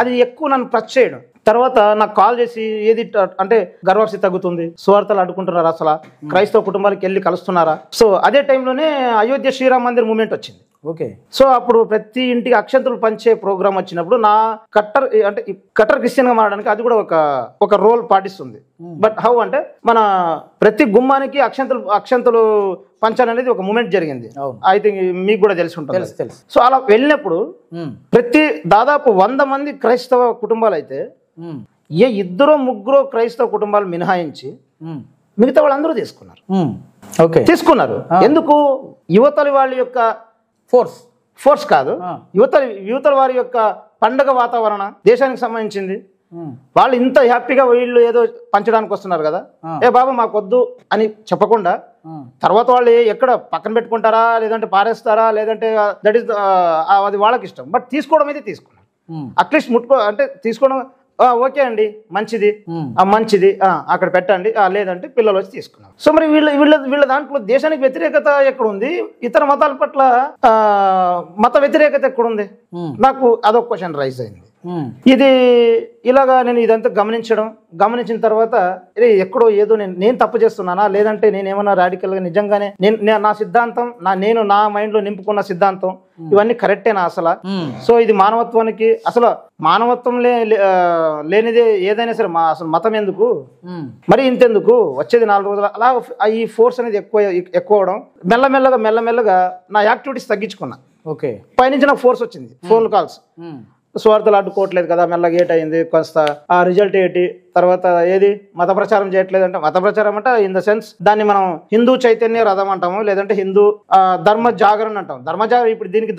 అది ఎక్కువ నన్ను టచ్ చేయడం. తర్వాత నాకు కాల్ చేసి ఏది అంటే గర్వాప్సి తగ్గుతుంది, సువార్తలు అడ్డుకుంటున్నారా, అసలు క్రైస్తవ కుటుంబానికి వెళ్ళి కలుస్తున్నారా. సో అదే టైంలోనే అయోధ్య శ్రీరామ్ మందిర్ మూమెంట్ వచ్చింది. ఓకే. సో అప్పుడు ప్రతి ఇంటికి అక్షంతలు పంచే ప్రోగ్రామ్ వచ్చినప్పుడు నా కట్టర్ క్రిస్టియన్గా మారడానికి అది కూడా ఒక రోల్ పాటిస్తుంది. బట్ హౌ అంటే మన ప్రతి గుమ్మానికి అక్షంతలు పంచాలనేది ఒక మూమెంట్ జరిగింది. ఐ థింక్ మీకు కూడా తెలిసి ఉంటుంది. సో అలా వెళ్ళినప్పుడు ప్రతి దాదాపు 100 మంది క్రైస్తవ కుటుంబాలు అయితే 2-3 క్రైస్తవ కుటుంబాలు మినహాయించి మిగతా వాళ్ళందరూ తీసుకున్నారు. ఎందుకు? యువతలి వాళ్ళ యొక్క ఫోర్స్ కాదు, యువతల వారి యొక్క పండగ వాతావరణ దేశానికి సంబంధించింది. వాళ్ళు ఇంత హ్యాపీగా వీళ్ళు ఏదో పంచడానికి వస్తున్నారు కదా, ఏ బాబు మాకొద్దు అని చెప్పకుండా తర్వాత వాళ్ళు ఎక్కడ పక్కన పెట్టుకుంటారా, లేదంటే పారేస్తారా, లేదంటే దట్ ఈస్ అది వాళ్ళకి ఇష్టం. బట్ తీసుకోవడం అయితే తీసుకున్నారు. అట్లీస్ట్ అంటే తీసుకోవడం ఓకే అండి, మంచిది అక్కడ పెట్టండి, లేదంటే పిల్లలు వచ్చి తీసుకున్నారు. సో మరి వీళ్ళ దాంట్లో దేశానికి వ్యతిరేకత ఎక్కడుంది, ఇతర మతాల పట్ల మత వ్యతిరేకత ఎక్కడుంది? నాకు అదొక క్వశ్చన్ రైజ్ అయింది. ఇది ఇలాగా నేను ఇదంతా గమనించిన తర్వాత ఎక్కడో ఏదో నేను తప్పు చేస్తున్నానా, లేదంటే నేనేమన్నా రాడికల్గా నిజంగానే నా సిద్ధాంతం నా మైండ్ లో నింపుకున్న సిద్ధాంతం ఇవన్నీ కరెక్టేనా అసలు? సో ఇది మానవత్వానికి అసలు మానవత్వం లేనిదే ఏదైనా సరే అసలు మతం ఎందుకు, మరి ఇంతెందుకు, వచ్చేది 4 రోజులు అలా ఈ ఫోర్స్ అనేది ఎక్కువ అవడం, మెల్లమెల్లగా నా యాక్టివిటీస్ తగ్గించుకున్నా. ఓకే. పైనుంచి నాకు ఫోర్స్ వచ్చింది, ఫోన్ కాల్స్, స్వార్థలు అడ్డుకోవట్లేదు కదా, మెల్లగా ఏట్ అయింది కాస్త. ఆ రిజల్ట్ ఏంటి? తర్వాత ఏది మత ప్రచారం చేయట్లేదు అంటే, మత ప్రచారం అంటే ఇన్ ద సెన్స్ దాన్ని మనం హిందూ చైతన్య రథం అంటాము, లేదంటే హిందూ ధర్మ జాగరణ అంటాం. ధర్మజాగరణ ఇప్పుడు దీనికి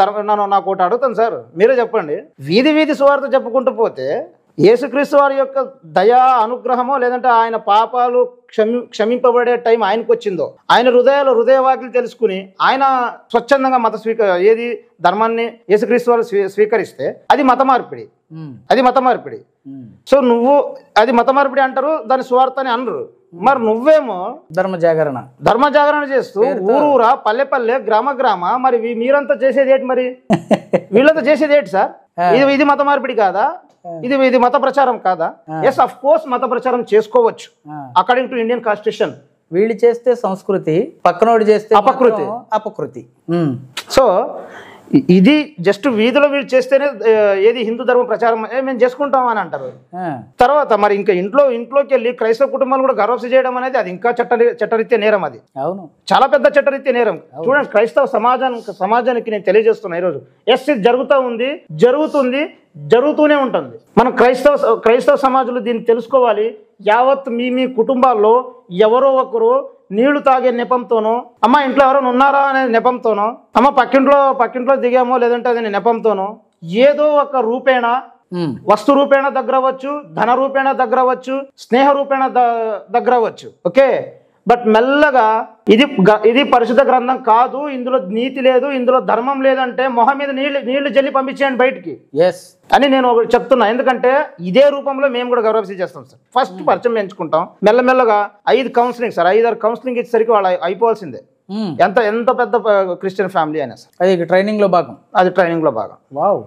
నాకు ఒకటి అడుగుతాను సార్, మీరే చెప్పండి. వీధి సువార్త చెప్పుకుంటూ పోతే యేసుక్రీస్తు వారి యొక్క దయా అనుగ్రహమో లేదంటే ఆయన పాపాలు క్షమింపబడే టైం ఆయనకు వచ్చిందో, ఆయన హృదయవాకులు తెలుసుకుని ఆయన స్వచ్ఛందంగా ఏది ధర్మాన్ని యేసుక్రీస్తు వారు స్వీకరిస్తే అది మత మార్పిడి. సో నువ్వు అది మత మార్పిడి అంటారు, దాని సువార్త అని అనరు. మరి నువ్వేమో ధర్మ జాగరణ చేస్తూ ఊరూరా పల్లె గ్రామ మరి మీరంతా చేసేది ఏంటి? మరి వీళ్ళంతా చేసేది ఏంటి సార్? ఇది మత మార్పిడి కాదా? ఇది మత ప్రచారం కాదా? ఎస్, అఫ్ కోర్స్ మత ప్రచారం చేసుకోవచ్చు అకార్డింగ్ టు ఇండియన్ కాన్స్టిట్యూషన్. వీళ్ళు చేస్తే సంస్కృతి, పక్కనోడు చేస్తే అపకృతి. అపకృతి. సో ఇది జస్ట్ వీధిలో వీళ్ళు చేస్తేనే ఏది హిందూ ధర్మం ప్రచారం మేము చేసుకుంటాం అని అంటారు. తర్వాత మరి ఇంకా ఇంట్లోకి వెళ్ళి క్రైస్తవ కుటుంబాలు కూడా గర్వసి చేయడం అనేది అది ఇంకా చట్టరీత్యా నేరం. అది అవును, చాలా పెద్ద చట్టరీత్యా నేరం. చూడండి, క్రైస్తవ సమాజానికి నేను తెలియజేస్తున్నా ఈరోజు, ఎస్ ఇది జరుగుతుంది, జరుగుతూనే ఉంటుంది. మనం క్రైస్తవ సమాజంలో దీన్ని తెలుసుకోవాలి. యావత్ మీ కుటుంబాల్లో ఎవరో ఒకరు నీళ్లు తాగే నెపంతోనో, అమ్మ ఇంట్లో ఎవరైనా ఉన్నారా అనే నెపంతోనో, అమ్మ పక్కింట్లో దిగామో లేదంటే అది నెపంతోనో ఏదో ఒక రూపేణ, వస్తు రూపేణ దగ్గర అవ్వచ్చు, ధన రూపేణ దగ్గర అవ్వచ్చు, స్నేహ రూపేణ దగ్గర అవ్వచ్చు. ఓకే, బట్ మెల్లగా ఇది పరిశుద్ధ గ్రంథం కాదు, ఇందులో నీతి లేదు, ఇందులో ధర్మం లేదంటే మొహం మీద నీళ్లు జల్లి పంపించేయండి బయటికి అని నేను ఒకటి చెప్తున్నా. ఎందుకంటే ఇదే రూపంలో మేము కూడా గౌరవసి చేస్తాం సార్. ఫస్ట్ పరిచయం పెంచుకుంటాం, మెల్లమెల్లగా 5 కౌన్సిలింగ్ సార్, 5-6 కౌన్సిలింగ్ ఇచ్చేసరికి వాళ్ళు అయిపోవాల్సిందే. ఎంత పెద్ద క్రిస్టియన్ ఫ్యామిలీ అయినా సార్, అది ట్రైనింగ్ లో భాగం. వావ్.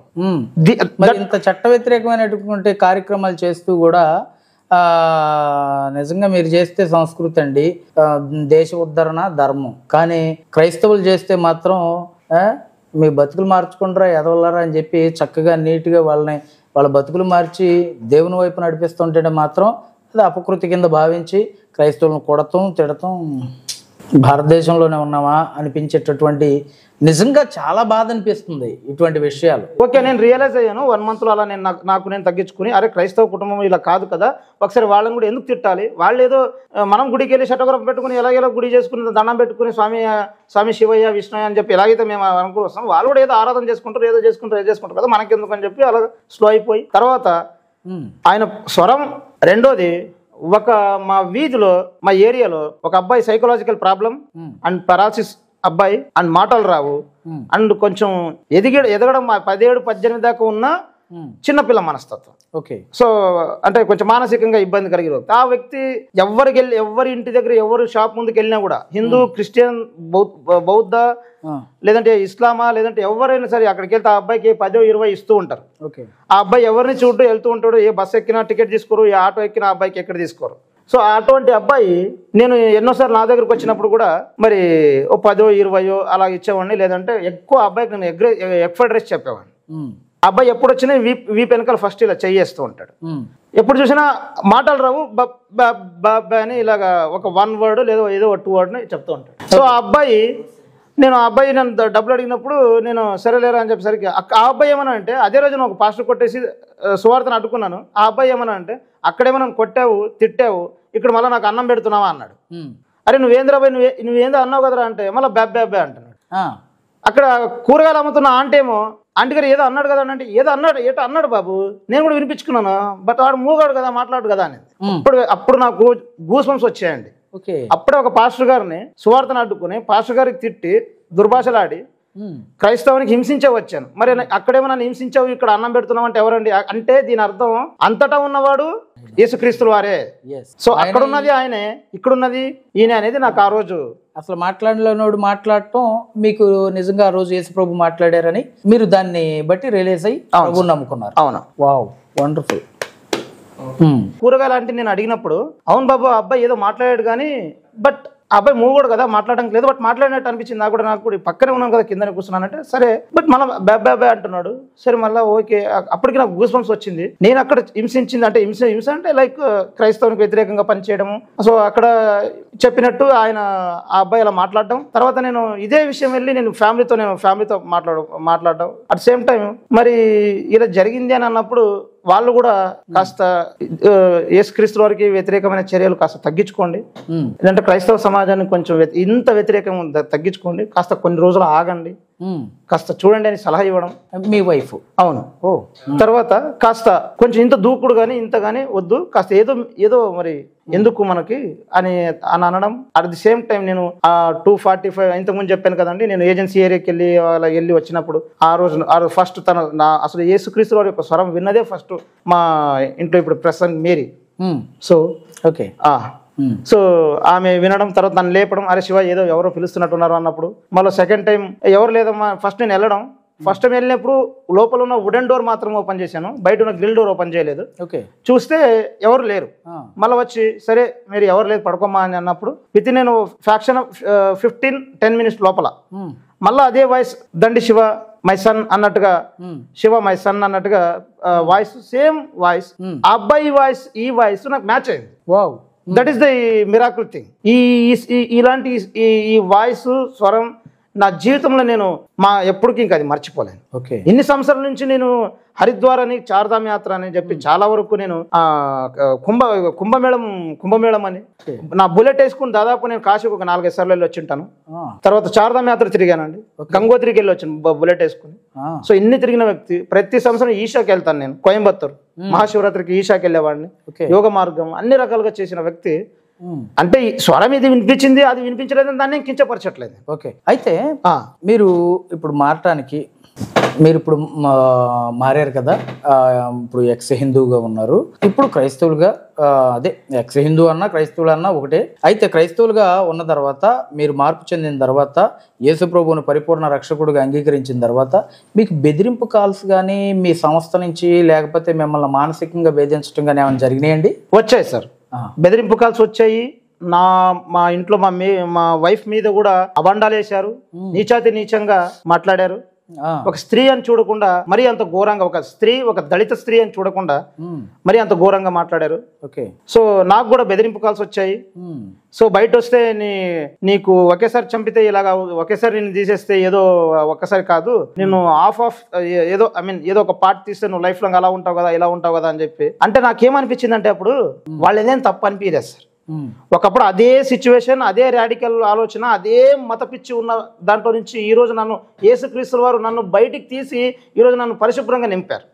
ఇంత చట్ట వ్యతిరేకమైనటువంటి కార్యక్రమాలు చేస్తూ కూడా నిజంగా మీరు చేస్తే సంస్కృతి అండి, దేశ ఉద్ధరణ, ధర్మం. కానీ క్రైస్తవులు చేస్తే మాత్రం మీ బతుకులు మార్చుకుంటారా ఎదవలరా అని చెప్పి చక్కగా నీట్గా వాళ్ళ బతుకులు మార్చి దేవుని వైపు నడిపిస్తుంటే మాత్రం అది అపకృతి కింద భావించి క్రైస్తవులను కొడతాం, తిడతాం. భారతదేశంలోనే ఉన్నామా అనిపించేటటువంటి, నిజంగా చాలా బాధ అనిపిస్తుంది ఇటువంటి విషయాలు. ఓకే, నేను రియలైజ్ అయ్యాను 1 monthలో అలా నేను తగ్గించుకుని, అరే క్రైస్తవ కుటుంబం ఇలా కాదు కదా, ఒకసారి వాళ్ళని కూడా ఎందుకు తిట్టాలి, వాళ్ళు ఏదో మనం గుడికి వెళ్ళి షటోగ్రాఫ్ పెట్టుకుని ఎలాగేలా గుడి చేసుకుని దండం పెట్టుకుని స్వామి శివయ్య విష్ణుయ్య అని చెప్పి ఎలాగైతే మేము అనుకుని వస్తాం, వాళ్ళు కూడా ఏదో ఆరాధన చేసుకుంటారు కదా, మనకెందుకు అని చెప్పి అలా స్లో అయిపోయి, తర్వాత ఆయన స్వరం. రెండోది, మా వీధిలో మా ఏరియాలో ఒక అబ్బాయి సైకలాజికల్ ప్రాబ్లం అండ్ పారాలసిస్ అబ్బాయి, అండ్ మాటలు రావు, అండ్ కొంచెం ఎదగడం 17-18 దాకా ఉన్న చిన్నపిల్ల మనస్తత్వం. ఓకే, సో అంటే కొంచెం మానసికంగా ఇబ్బంది కలిగి ఆ వ్యక్తి ఎవరి ఇంటి దగ్గర ఎవరు షాప్ ముందుకు వెళ్ళినా కూడా హిందూ, క్రిస్టియన్, బౌద్ధ లేదంటే ఇస్లామా లేదంటే ఎవరైనా సరే అక్కడికి వెళ్తే ఆ అబ్బాయికి 10-20 ఇస్తూ ఉంటారు. ఆ అబ్బాయి ఎవరిని చూడటం వెళ్తూ ఉంటాడు, ఏ బస్సు ఎక్కినా టికెట్ తీసుకోరు, ఏ ఆటో ఎక్కినా ఆ అబ్బాయికి ఎక్కడ తీసుకోరు. సో అటువంటి అబ్బాయి నేను ఎన్నోసార్లు నా దగ్గరకు వచ్చినప్పుడు కూడా మరి ఓ 10-20 అలా ఇచ్చేవాడిని, లేదంటే ఎక్కువ అబ్బాయికి నేను ఎగ్ డ్రెస్ చెప్పేవాడిని. అబ్బాయి ఎప్పుడు వచ్చినా వీపు వెనకాల ఫస్ట్ ఇలా చెయ్యేస్తూ ఉంటాడు. ఎప్పుడు చూసినా మాటలు రావు, అని ఇలాగా ఒక 1 word లేదా ఏదో 2 words చెప్తూ ఉంటాడు. సో ఆ అబ్బాయి నన్ను డబ్బులు అడిగినప్పుడు నేను సరేలేరా అని చెప్పేసరికి ఆ అబ్బాయి ఏమన్నా అంటే, అదే రోజు నేను ఒక పాస్టర్ కొట్టేసి సువార్తను అడ్డుకున్నాను. ఆ అబ్బాయి ఏమన్నా అంటే, అక్కడేమో కొట్టావు, తిట్టావు, ఇక్కడ మళ్ళీ నాకు అన్నం పెడుతున్నావా అన్నాడు. అరే నువ్వేంద్రా బాయ్, నువ్వేందో అన్నావు కదరా అంటే మళ్ళీ బ్యాబ్బే అంటున్నాడు. అక్కడ కూరగాయలు అమ్ముతున్న ఆంటేమో, ఆంటీ గారు ఏదో అన్నాడు కదా అంటే, ఏదో అన్నాడు బాబు, నేను కూడా వినిపించుకున్నాను, బట్ వాడు మూగాడు కదా, మాట్లాడు కదా అనేది. అప్పుడు నాకు గూస్ బంప్స్ వచ్చాయండి. అప్పుడే ఒక పాస్టర్ గారిని సువార్తను అడ్డుకుని పాస్టర్ గారికి తిట్టి దుర్భాషలాడి క్రైస్తవానికి హింసించే వచ్చాను. మరి అక్కడేమో నన్ను హింసించావు, ఇక్కడ అన్నం పెడుతున్నావు అంటే ఎవరండి అంటే, దీని అర్థం అంతటా ఉన్నవాడు యేసుక్రీస్తుల వారే. సో అక్కడ ఉన్నది ఆయనే, ఇక్కడున్నది ఈయన అనేది నాకు ఆ రోజు అసలు మాట్లాడలేనోడు మాట్లాడటం మీకు నిజంగా ఆ రోజు యేసుప్రభు మాట్లాడారని మీరు దాన్ని బట్టి రిలీజ్ అయ్యి ప్రభువుని నమ్ముకున్నారు. అవునా? Wow, wonderful. కూరగాయలు అంటే నేను అడిగినప్పుడు, అవును బాబు అబ్బాయి ఏదో మాట్లాడాడు కానీ, బట్ అబ్బాయి మూవ్ కదా మాట్లాడడానికి లేదు, బట్ మాట్లాడినట్టు అనిపించింది నాకు కూడా పక్కనే ఉన్నాను కదా, కిందనే కూర్చున్నానంటే సరే, బట్ మనం బ్యాబ్ అంటున్నాడు. సరే మళ్ళీ ఓకే, అప్పటికి నాకు గూస్ బంప్స్ వచ్చింది. నేను అక్కడ హింసించింది అంటే హింస అంటే లైక్ క్రైస్తవానికి వ్యతిరేకంగా పనిచేయడం. సో అక్కడ చెప్పినట్టు ఆయన ఆ అబ్బాయి అలా మాట్లాడడం. తర్వాత నేను ఇదే విషయం వెళ్ళి నేను ఫ్యామిలీతో మాట్లాడడం అట్ సేమ్ టైం మరి ఇలా జరిగింది అని అన్నప్పుడు వాళ్ళు కూడా కాస్త యేసుక్రీస్తు వారికి వ్యతిరేకమైన చర్యలు కాస్త తగ్గించుకోండి, లేదంటే క్రైస్తవ సమాజానికి కొంచెం ఇంత వ్యతిరేకం తగ్గించుకోండి, కాస్త కొన్ని రోజులు ఆగండి, కాస్త చూడండి అని సలహా ఇవ్వడం. మీ వైఫ్? అవును. తర్వాత కాస్త కొంచెం ఇంత దూకుడు కానీ ఇంత కానీ వద్దు, కాస్త ఏదో మరి ఎందుకు మనకి అని అనడం. అట్ ది సేమ్ టైం నేను 245 ఇంతకుముందు చెప్పాను కదండి, నేను ఏజెన్సీ ఏరియాకి వెళ్ళి వచ్చినప్పుడు ఆ రోజు ఫస్ట్ అసలు యేసుక్రీస్తు వారి యొక్క స్వరం విన్నదే ఫస్ట్ మా ఇంట్లో ఇప్పుడు ప్రస్తుతం మేరీ. సో ఓకే, సో ఆమె వినడం, తర్వాత నన్ను లేపడం, అరే శివ ఏదో ఎవరో పిలుస్తున్నట్టున్నారు అన్నప్పుడు మళ్ళీ సెకండ్ టైం ఎవరు లేదమ్మా, ఫస్ట్ నేను వెళ్ళడం, ఫస్ట్ టైం వెళ్ళినప్పుడు లోపల ఉన్న వుడెన్ డోర్ మాత్రం ఓపెన్ చేశాను, బయట ఉన్న గ్రిల్ డోర్ ఓపెన్ చేయలేదు. ఓకే. చూస్తే ఎవరు లేరు. మళ్ళీ వచ్చి సరే మీరు ఎవరు లేదు పడుకోమా అని అన్నప్పుడు విత్ నేను ఫ్యాక్షన్ 10 minutes లోపల మళ్ళీ అదే voice Dandi Shiva my son అన్నట్టుగా, శివ మై సన్ అన్నట్టుగా వాయిస్, సేమ్ వాయిస్. ఆ అబ్బాయి వాయిస్ ఈ వాయిస్ నాకు మ్యాచ్ అయింది. Wow, that is the miracle thing. ఇలాంటి ఈ వాయిస్ స్వరం నా జీవితంలో నేను ఎప్పటికీ ఇంకా అది మర్చిపోలేను. ఓకే. ఇన్ని సంవత్సరాల నుంచి నేను హరిద్వార్ అని, చార్ధామ్ యాత్ర అని చెప్పి చాలా వరకు నేను కుంభమేళం అని నా బుల్లెట్ వేసుకుని దాదాపు నేను కాశీకి ఒక 4-5 సార్లు వెళ్ళి వచ్చింటాను. తర్వాత చార్ధామ్ యాత్ర తిరిగానండి, గంగోత్రికి వెళ్ళి వచ్చాను బుల్లెట్ వేసుకుని. సో ఇన్ని తిరిగిన వ్యక్తి. ప్రతి సంవత్సరం ఈషాకి వెళ్తాను నేను, కోయంబత్తూరు మహాశివరాత్రికి ఈషాకి వెళ్ళేవాడిని. యోగ మార్గం అన్ని రకాలుగా చేసిన వ్యక్తి. అంటే స్వరం ఇది వినిపించింది, అది వినిపించలేదు, దాన్ని కించపరచట్లేదు. ఓకే. అయితే మీరు ఇప్పుడు మారటానికి మీరు ఇప్పుడు మారారు కదా, ఇప్పుడు ఎక్స్ హిందువుగా ఉన్నారు, ఇప్పుడు క్రైస్తవులుగా, అదే ఎక్స్ హిందూ అన్నా క్రైస్తవులు అన్నా ఒకటే. అయితే క్రైస్తవులుగా ఉన్న తర్వాత, మీరు మార్పు చెందిన తర్వాత, యేసుప్రభువుని పరిపూర్ణ రక్షకుడిగా అంగీకరించిన తర్వాత మీకు బెదిరింపు కాల్స్ కానీ మీ సంస్థ నుంచి, లేకపోతే మిమ్మల్ని మానసికంగా వేధించడం కానీ ఏమైనా జరిగినాయండి? వచ్చాయి సార్, బెదిరింపు కాల్స్ వచ్చాయి. మా ఇంట్లో మా వైఫ్ మీద కూడా అబండాలు వేశారు, నీచాతి నీచంగా మాట్లాడారు. ఒక స్త్రీ అని చూడకుండా మరీ అంత ఘోరంగా, ఒక స్త్రీ, ఒక దళిత స్త్రీ అని చూడకుండా మరీ అంత ఘోరంగా మాట్లాడారు. ఓకే. సో నాకు కూడా బెదిరింపు కాల్స్ వచ్చాయి. సో బయట వస్తే నీకు ఒకేసారి చంపితే ఇలాగా, ఒకేసారి నేను తీసేస్తే ఏదో ఒక్కసారి కాదు, నేను ఏదో ఏదో ఒక పార్ట్ తీస్తే నువ్వు లైఫ్ లాంగ్ అలా ఉంటావు కదా, ఇలా ఉంటావు కదా అని చెప్పి. అంటే నాకేమనిపించింది అంటే అప్పుడు వాళ్ళు ఏదైనా తప్పు అనిపించలేదు సార్. ఒకప్పుడు అదే సిచ్యువేషన్, అదే రాడికల్ ఆలోచన, అదే మత పిచ్చి ఉన్న దాంట్లో నుంచి ఈ రోజు నన్ను యేసుక్రీస్తుల వారు నన్ను బయటికి తీసి ఈరోజు నన్ను పరిశుభ్రంగా నింపారు.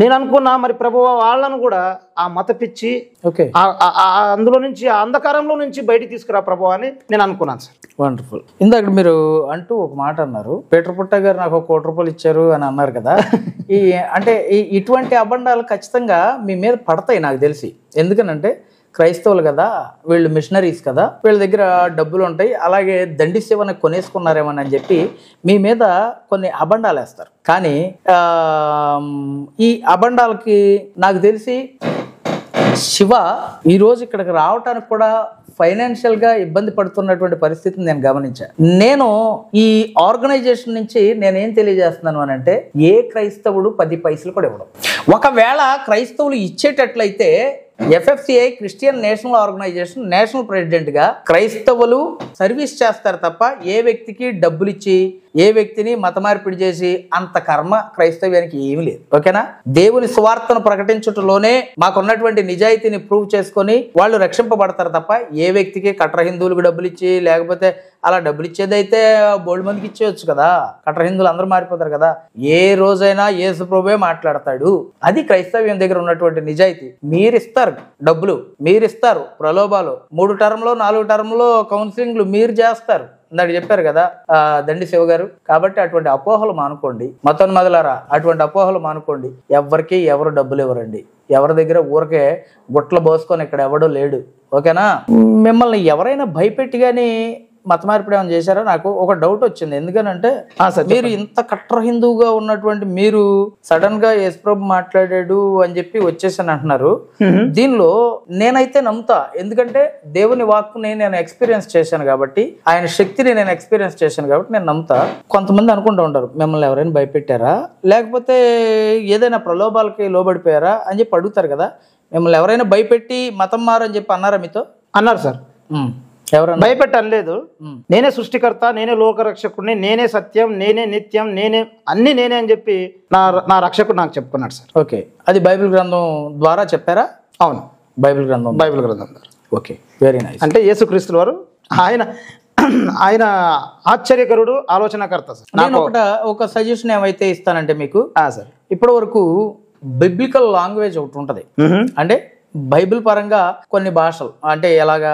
నేను అనుకున్నా మరి ప్రభువా వాళ్ళను కూడా ఆ మత పిచ్చి, అందులో నుంచి, ఆ అంధకారంలో నుంచి బయటికి తీసుకురా ప్రభువా అని నేను అనుకున్నాను సార్. వండర్ఫుల్. ఇందాక మీరు అంటూ ఒక మాట అన్నారు, పీటర్ పుట్ట గారు నాకు 1 కోటి రూపాయలు ఇచ్చారు అని అన్నారు కదా. అంటే ఇటువంటి అబండాలు ఖచ్చితంగా మీ మీద పడతాయి నాకు తెలిసి. ఎందుకనంటే క్రైస్తవులు కదా, వీళ్ళు మిషనరీస్ కదా, వీళ్ళ దగ్గర డబ్బులు ఉంటాయి, అలాగే దండి శివని కొనేసుకున్నారేమని అని చెప్పి మీ మీద కొన్ని అబండాలు వేస్తారు. కానీ ఈ అబండాలకి నాకు తెలిసి శివ ఈరోజు ఇక్కడికి రావటానికి కూడా ఫైనాన్షియల్గా ఇబ్బంది పడుతున్నటువంటి పరిస్థితిని నేను గమనించాను. నేను ఈ ఆర్గనైజేషన్ నుంచి నేనేం తెలియజేస్తున్నాను అని అంటే, ఏ క్రైస్తవుడు 10 పైసలు కూడా ఇవ్వడం. ఒకవేళ క్రైస్తవులు ఇచ్చేటట్లయితే FFCI Christian national organization national ప్రెసిడెంట్గా క్రైస్తవులు సర్వీస్ చేస్తారు తప్ప ఏ వ్యక్తికి డబ్బులు ఇచ్చి, ఏ వ్యక్తిని మత మార్పిడి చేసి అంత కర్మ క్రైస్తవ్యానికి ఏమీ లేదు. ఓకేనా? దేవుని సువార్తను ప్రకటించటంలోనే మాకున్నటువంటి నిజాయితీని ప్రూవ్ చేసుకొని వాళ్ళు రక్షింపబడతారు తప్ప ఏ వ్యక్తికి కట్ర హిందువులకు డబ్బులు ఇచ్చి, లేకపోతే అలా డబ్బులు ఇచ్చేదైతే బోల్డ్ మందికి ఇచ్చేయచ్చు కదా, కట్ర హిందువులు అందరూ మారిపోతారు కదా. ఏ రోజైనా యేసు ప్రభువే మాట్లాడతాడు. అది క్రైస్తవ్యం దగ్గర ఉన్నటువంటి నిజాయితీ. మీరిస్తారు డబ్బులు, మీరిస్తారు ప్రలోభాలు, 3 టర్మ్లో 4 టర్మ్లో కౌన్సిలింగ్లు మీరు చేస్తారు. ఇందాక చెప్పారు కదా దండి శివ గారు. కాబట్టి అటువంటి అపోహలు మానుకోండి, మతోన్మదులారా, అటువంటి అపోహలు మానుకోండి. ఎవరికి ఎవరు డబ్బులు ఇవ్వరండి, ఎవరి దగ్గర ఊరికే గుట్ల పోసుకొని ఇక్కడ ఎవడో లేడు. ఓకేనా? మిమ్మల్ని ఎవరైనా భయపెట్టి కానీ మత మార్పిడి ఏమైనా చేశారో నాకు ఒక డౌట్ వచ్చింది. ఎందుకనంటే మీరు ఇంత కట్టర్ హిందువుగా ఉన్నటువంటి మీరు సడన్ గా యేసుప్రభు మాట్లాడాడు అని చెప్పి వచ్చేసాను అంటున్నారు. దీనిలో నేనైతే నమ్ముతా, ఎందుకంటే దేవుని వాక్కుని నేను ఎక్స్పీరియన్స్ చేశాను కాబట్టి, ఆయన శక్తిని నేను ఎక్స్పీరియన్స్ చేశాను కాబట్టి నేను నమ్ముతా. కొంతమంది అనుకుంటూ ఉంటారు, మిమ్మల్ని ఎవరైనా భయపెట్టారా, లేకపోతే ఏదైనా ప్రలోభాలకి లోబడిపోయారా అని చెప్పి అడుగుతారు కదా. మిమ్మల్ని ఎవరైనా భయపెట్టి మతం మారని చెప్పి అన్నారా మీతో? అన్నారు సార్. ఎవరైనా భయపెట్టని లేదు. నేనే సృష్టికర్త, నేనే లోకరక్షకుడిని, నేనే సత్యం, నేనే నిత్యం, నేనే అన్ని నేనే అని చెప్పి నా రక్షకుడు నాకు చెప్పుకున్నాడు సార్. ఓకే. అది బైబిల్ గ్రంథం ద్వారా చెప్పారా? అవును, బైబిల్ గ్రంథం ద్వారా. Okay, very nice. అంటే యేసుక్రీస్తుల వారు ఆయన ఆశ్చర్యకరుడు, ఆలోచనకర్త సార్. నేను ఒక సజెషన్ ఏమైతే ఇస్తానంటే మీకు సార్, ఇప్పటి వరకు బిబ్లికల్ లాంగ్వేజ్ ఒకటి ఉంటది. అంటే బైబిల్ పరంగా కొన్ని భాషలు, అంటే ఎలాగా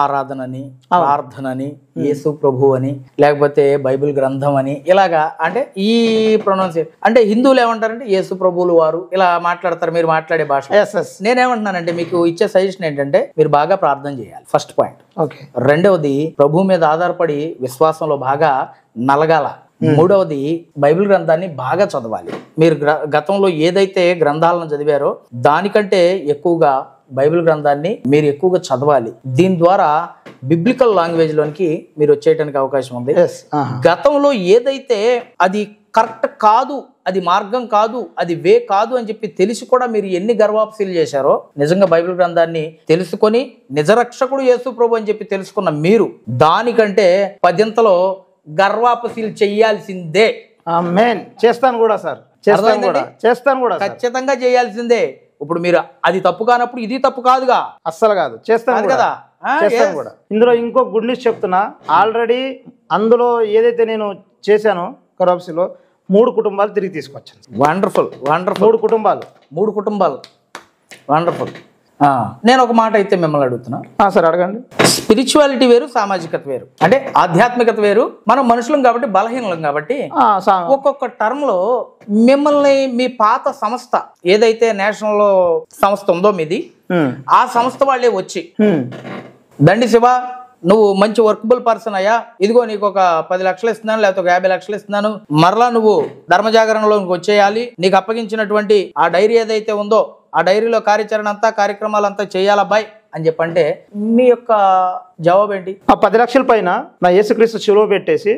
ఆరాధనని, ప్రార్థనని, యేసు ప్రభు అని, లేకపోతే బైబిల్ గ్రంథం అని, ఇలాగా అంటే ఈ ప్రొనౌన్సియేషన్. అంటే హిందువులు ఏమంటారంటే యేసు ప్రభువులు వారు ఇలా మాట్లాడతారు, మీరు మాట్లాడే భాష. నేనేమంటున్నానంటే మీకు ఇచ్చే సజెషన్ ఏంటంటే, మీరు బాగా ప్రార్థన చేయాలి, ఫస్ట్ పాయింట్. రెండవది, ప్రభు మీద ఆధారపడి విశ్వాసంలో బాగా నలగాల. మూడవది బైబిల్ గ్రంథాన్ని బాగా చదవాలి. మీరు గతంలో ఏదైతే గ్రంథాలను చదివారో దానికంటే ఎక్కువగా బైబిల్ గ్రంథాన్ని మీరు ఎక్కువగా చదవాలి. దీని ద్వారా బిబ్లికల్ లాంగ్వేజ్ లోనికి మీరు వచ్చేయడానికి అవకాశం ఉంది. గతంలో ఏదైతే అది కరెక్ట్ కాదు, అది మార్గం కాదు, అది వే కాదు అని చెప్పి తెలిసి కూడా మీరు ఎన్ని గర్వాపసీలు చేశారో, నిజంగా బైబిల్ గ్రంథాన్ని తెలుసుకొని నిజరక్షకుడు యేసు ప్రభు అని చెప్పి తెలుసుకున్న మీరు దానికంటే 10ంతలో గర్వాపసీలు చెయ్యాల్సిందే. ఆమేన్. చేస్తాను కూడా సార్, చేస్తాను కూడా ఖచ్చితంగా చేయాల్సిందే. ఇప్పుడు మీరు అది తప్పు కానప్పుడు ఇది తప్పు కాదుగా, అస్సలు కాదు, చేస్తాను కదా, చేస్తాను కూడా. ఇందులో ఇంకో గుడ్ న్యూస్ చెప్తున్నా. ఆల్రెడీ అందులో ఏదైతే నేను చేశానో కరాప్సీలో 3 కుటుంబాలు తిరిగి తీసుకొచ్చాను. Wonderful, wonderful. 3 కుటుంబాలు వండర్ఫుల్. నేను ఒక మాట అయితే మిమ్మల్ని అడుగుతున్నా సార్, అడగండి. స్పిరిచువాలిటీ వేరు, సామాజికత వేరు. అంటే ఆధ్యాత్మికత వేరు. మనం మనుషులం కాబట్టి, బలహీనం కాబట్టి ఒక్కొక్క టర్మ్ లో మిమ్మల్ని మీ పాత సంస్థ ఏదైతే నేషనల్ సంస్థ ఉందో మీది, ఆ సంస్థ వాళ్ళే వచ్చి దండి శివ నువ్వు మంచి వర్కబుల్ పర్సన్ అయ్యా, ఇదిగో నీకు ఒక 10 లక్షలు ఇస్తున్నాను, లేకపోతే ఒక 50 లక్షలు ఇస్తున్నాను, మరలా నువ్వు ధర్మజాగరణలో వచ్చేయాలి, నీకు అప్పగించినటువంటి ఆ డైరీ ఏదైతే ఉందో ఆ డైరీలో కార్యాచరణ అంతా, కార్యక్రమాలంతా చేయాలబ్బాయి అని చెప్పంటే మీ యొక్క జవాబు ఏంటి? ఆ 10 లక్షల పైన నా యేసుక్రీస్తు శిలువ పెట్టేసి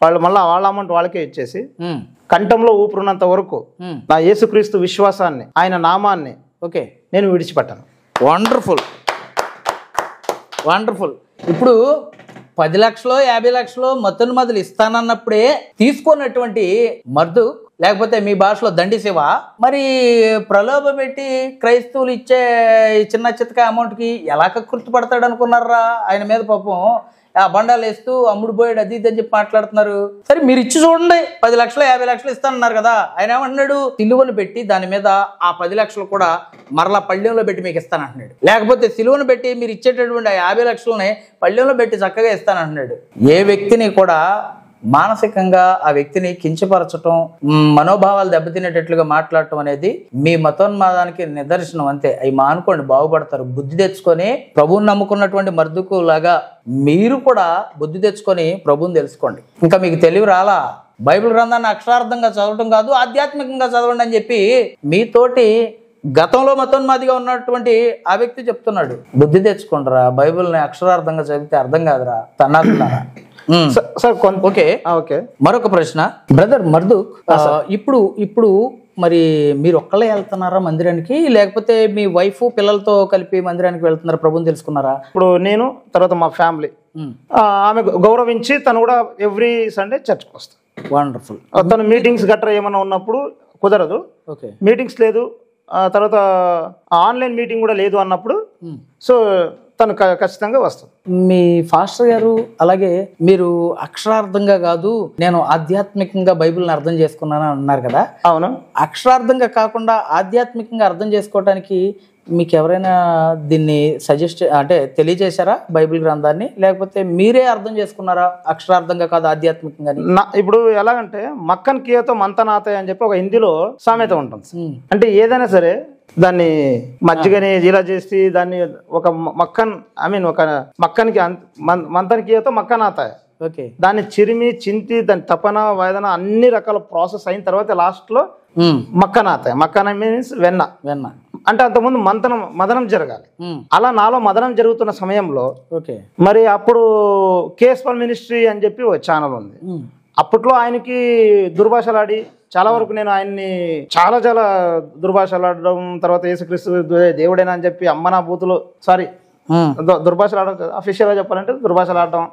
వాళ్ళు మళ్ళీ వాళ్ళ అమౌంట్ వాళ్ళకే ఇచ్చేసి కంఠంలో ఊపిరినంత వరకు నా యేసుక్రీస్తు విశ్వాసాన్ని, ఆయన నామాన్ని నేను విడిచిపెట్టాను. Wonderful, wonderful. ఇప్పుడు 10 లక్షలు 50 లక్షలు మొదలు ఇస్తానన్నప్పుడే తీసుకున్నటువంటి మర్దు, లేకపోతే మీ భాషలో దండి శివ, మరి ప్రలోభ పెట్టి క్రైస్తవులు ఇచ్చే చిన్న చితక అమౌంట్కి ఎలా గుర్తుపడతాడు అనుకున్నారా? ఆయన మీద పాపం ఆ బండాలు వేస్తూ అమ్ముడు పోయాడు అది ఇది అని చెప్పి మాట్లాడుతున్నారు. సరే మీరు ఇచ్చి చూడండి, 10 లక్షలు 50 లక్షలు ఇస్తానన్నారు కదా, ఆయన ఏమన్నాడు? సిలువను పెట్టి దాని మీద ఆ 10 లక్షలు కూడా మరలా పళ్ళెంలో పెట్టి మీకు ఇస్తానంటున్నాడు. లేకపోతే సిలువను పెట్టి మీరు ఇచ్చేటటువంటి ఆ 50 లక్షలని పళ్ళెంలో పెట్టి చక్కగా ఇస్తానంటున్నాడు. ఏ వ్యక్తిని కూడా మానసికంగా ఆ వ్యక్తిని కించపరచటం, మనోభావాలు దెబ్బతినేటట్లుగా మాట్లాడటం అనేది మీ మతోన్మాదానికి నిదర్శనం. అంతే. అవి మానుకోండి, బాగుపడతారు. బుద్ధి తెచ్చుకొని ప్రభువుని నమ్ముకున్నటువంటి మర్దుకు లాగా మీరు కూడా బుద్ధి తెచ్చుకొని ప్రభువుని తెలుసుకోండి. ఇంకా మీకు తెలివి రాలా? బైబిల్ గ్రంథాన్ని అక్షరార్థంగా చదవటం కాదు, ఆధ్యాత్మికంగా చదవండి అని చెప్పి మీతోటి గతంలో మతోన్మాదిగా ఉన్నటువంటి ఆ వ్యక్తి చెప్తున్నాడు. బుద్ధి తెచ్చుకుంటారా, బైబిల్ని అక్షరార్థంగా చదివితే అర్థం కాదురా తన్నాదున్నారా. ఓకే, మరొక ప్రశ్న బ్రదర్ మర్దు, ఇప్పుడు మరి మీరు ఒక్కళ్ళే వెళ్తున్నారా మందిరానికి, లేకపోతే మీ వైఫ్ పిల్లలతో కలిపి మందిరానికి వెళ్తున్నారా? ప్రభుని తెలుసుకున్నారా? ఇప్పుడు నేను, తర్వాత మా ఫ్యామిలీ, ఆమె గౌరవించి తను కూడా ఎవ్రీ సండే చర్చ్కి వస్తాను. వండర్ఫుల్. తను మీటింగ్స్ గట్రా ఏమైనా ఉన్నప్పుడు కుదరదు, మీటింగ్స్ లేదు, తర్వాత ఆన్లైన్ మీటింగ్ కూడా లేదు అన్నప్పుడు సో తను ఖచ్చితంగా వస్తుంది. మీ ఫాస్టర్ గారు అలాగే మీరు అక్షరార్థంగా కాదు, నేను ఆధ్యాత్మికంగా బైబిల్ని అర్థం చేసుకున్నాను అన్నారు కదా. అవును. అక్షరార్థంగా కాకుండా ఆధ్యాత్మికంగా అర్థం చేసుకోవడానికి మీకు ఎవరైనా దీన్ని సజెస్ట్ అంటే తెలియజేశారా బైబిల్ గ్రంథాన్ని, లేకపోతే మీరే అర్థం చేసుకున్నారా అక్షరార్థంగా కాదు ఆధ్యాత్మికంగా? ఇప్పుడు ఎలాగంటే మక్కన్ కియతో మంతనాథ అని చెప్పి ఒక హిందీలో సామెత ఉంటుంది. అంటే ఏదైనా సరే దాన్ని మజ్జిగని ఇలా చేసి దాన్ని ఒక ఒక మక్కనికి మంతనికి మక్కనాథ, దాన్ని చిరిమి చింతి దాని తపన వేదన అన్ని రకాల ప్రాసెస్ అయిన తర్వాత లాస్ట్ లో మక్కనాథ. మక్కన మీన్స్ వెన్న. అంటే అంతకుముందు మదనం జరగాలి. అలా నాలో మదనం జరుగుతున్న సమయంలో మరి అప్పుడు కేఎస్పాల్ మినిస్ట్రీ అని చెప్పి ఒక ఛానల్ ఉంది. అప్పట్లో ఆయనకి దుర్భాషలాడి చాలా వరకు నేను ఆయన్ని చాలా దుర్భాషలాడడం, తర్వాత యేసుక్రీస్తు దేవుడేనా అని చెప్పి అమ్మనా బూతులు దుర్భాషలాడడం, అఫీషియల్ గా చెప్పాలంటే దుర్భాషలాడడం.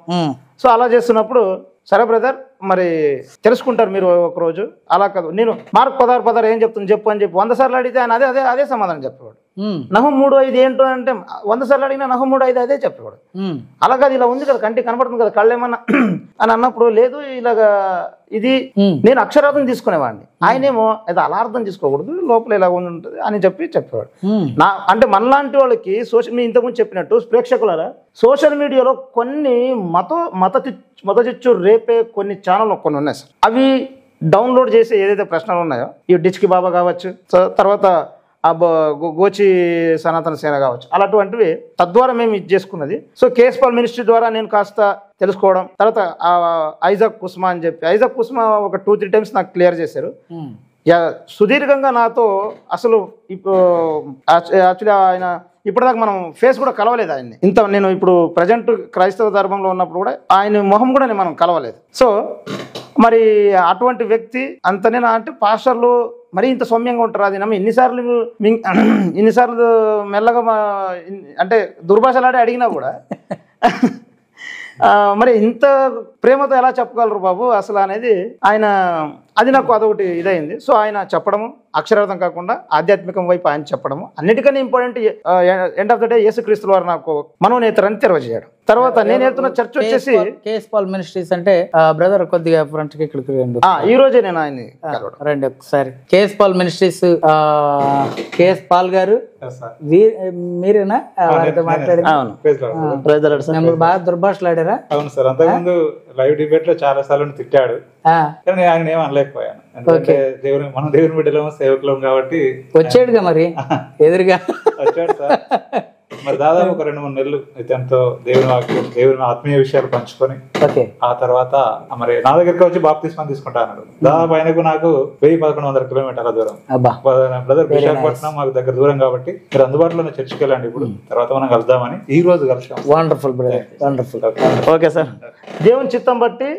సో అలా చేస్తున్నప్పుడు సరే బ్రదర్ మరి తెలుసుకుంటారు మీరు ఒక రోజు, అలా కాదు నేను మార్క్ 16:16 ఏం చెప్తుంది చెప్పు అని చెప్పి 100 సార్లు అడిగితే ఆయన అదే సమాధానం చెప్పేవాడు. నహం 3:5 ఏంటో అంటే 100 సార్లు అడిగినా నహం 3:5 అదే చెప్పేవాడు. అలా కాదు, ఇలా ఉంది కదా, కంటికి కనపడుతుంది కదా, కళ్ళు ఏమన్నా అని అన్నప్పుడు లేదు ఇలాగా ఇది నేను అక్షరార్థం తీసుకునేవాడిని. ఆయనేమో అది అలా అర్థం తీసుకోకూడదు, లోపల ఇలా ఉంటుంది అని చెప్పేవాడు. అంటే మనలాంటి వాళ్ళకి మీ ఇంతకుముందు చెప్పినట్టు ప్రేక్షకులారా, సోషల్ మీడియాలో కొన్ని మత చిచ్చు రేపే కొన్ని ఛానల్ కొన్ని ఉన్నాయి సార్. అవి డౌన్లోడ్ చేసి ఏదైతే ప్రశ్నలు ఉన్నాయో, ఈ డిచ్కి బాబా కావచ్చు, తర్వాత గోచి సనాతన సేన కావచ్చు, అలాంటివి తద్వారా మేము ఇది చేసుకున్నది. సో కేఎస్పాల్ మినిస్ట్రీ ద్వారా నేను కాస్త తెలుసుకోవడం, తర్వాత ఐజాక్ కుస్మా అని చెప్పి, ఐజాక్ కుస్మా ఒక 2-3 టైమ్స్ నాకు క్లియర్ చేశారు. సుదీర్ఘంగా నాతో అసలు ఇప్పుడు యాక్చువల్లీ ఆయన ఇప్పటిదాకా మనం ఫేస్ కూడా కలవలేదు ఆయన్ని. నేను ఇప్పుడు ప్రజెంట్ క్రైస్తవ ధర్మంలో ఉన్నప్పుడు కూడా ఆయన మొహం కూడా మనం కలవలేదు. సో మరి అటువంటి వ్యక్తి అంతనేనా అంటే పాస్టర్లు మరి ఇంత సౌమ్యంగా ఉంటారు? అది నమ్మి ఇన్నిసార్లు మెల్లగా అంటే దుర్భాషలాడి అడిగినా కూడా మరి ఇంత ప్రేమతో ఎలా చెప్పగలరు బాబు అసలు అనేది ఆయన, అది నాకు అదొకటి ఇదైంది. సో ఆయన చెప్పడము అక్షరార్థం కాకుండా ఆధ్యాత్మికం వైపు ఆయన చెప్పడము, అన్నిటికన్నా important end of the day యేసుక్రీస్తుల వారు నాకు మనోనేతరని తెరవజేయడం. తర్వాత నేను వెళ్తున్న చర్చ్ వచ్చేసి కేఎస్పాల్ మినిస్ట్రీస్ అంటే బ్రదర్ కొద్దిగా ఫ్రంట్ కి ఇక్కడికి ఈ రోజే నేను ఆయన్ని రండి ఒకసారి. కేఎస్పాల్ మినిస్ట్రీస్ కేఎస్ పాల్ గారు మీరేనా మాట్లాడారు? బాగా దుర్భాషలాడారా? అవును సార్, అంతకుముందు లైవ్ డిబేట్ లో చాలా సార్లు తిట్టాడు, కానీ ఆయన ఏం అనలేకపోయాను. ఎందుకంటే మనం దేవుని బిడ్డలము సేవకులం కాబట్టి వచ్చాడుగా మరి ఎదురుగా వచ్చాడు సార్. మరి దాదాపు ఒక 2-3 నెలలు ఇతనితో దేవుని వాక్యం, దేవుని ఆత్మీయ విషయాలు పంచుకొని ఆ తర్వాత మరి నా దగ్గరికి వచ్చి బాప్తిస్మం తీసుకుంటా అన్నాడు. దాదాపు ఆయనకు నాకు 1000-1100 కిలోమీటర్ల దూరం. బ్రదర్ విశాఖపట్నం మాకు దగ్గర దూరం కాబట్టి మీరు అందుబాటులో చర్చికి వెళ్ళండి, ఇప్పుడు తర్వాత మనం కలుద్దామని ఈ రోజు కలిసాం. Wonderful brother, wonderful. Okay sir, దేవుని చిత్తం బట్టి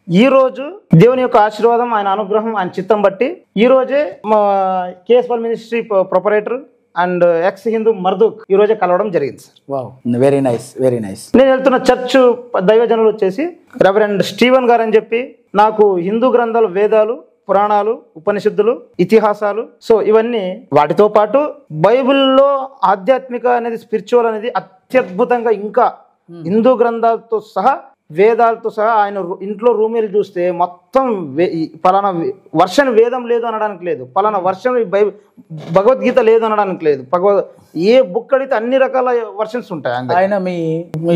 ఈ రోజు దేవుని యొక్క ఆశీర్వాదం, ఆయన అనుగ్రహం, ఆయన చిత్తం బట్టి ఈ రోజే మా K S Paul ministry proprietor and ex Hindu మర్దూక్ ఈ రోజే కలవడం జరిగింది sir. Wow, very nice, very nice. నేను వెళ్తున్న చర్చ్ దైవజనులు వచ్చేసి రెవరెండ్ స్టీవెన్ గారు అని చెప్పి, నాకు హిందూ గ్రంథాలు, వేదాలు, పురాణాలు, ఉపనిషత్తులు, ఇతిహాసాలు, సో ఇవన్నీ వాటితో పాటు బైబిల్లో ఆధ్యాత్మిక అనేది, స్పిరిచువల్ అనేది అత్యద్భుతంగా ఇంకా హిందూ గ్రంథాలతో సహా, వేదాలతో సహా ఆయన ఇంట్లో రూమీలు చూస్తే మొత్తం పలానా వర్షన్ వేదం లేదు అనడానికి లేదు, పలానా వర్షన్ భగవద్గీత లేదు అనడానికి లేదు, ఏ బుక్ అడిగితే అన్ని రకాల వర్షన్స్ ఉంటాయి. ఆయన మీ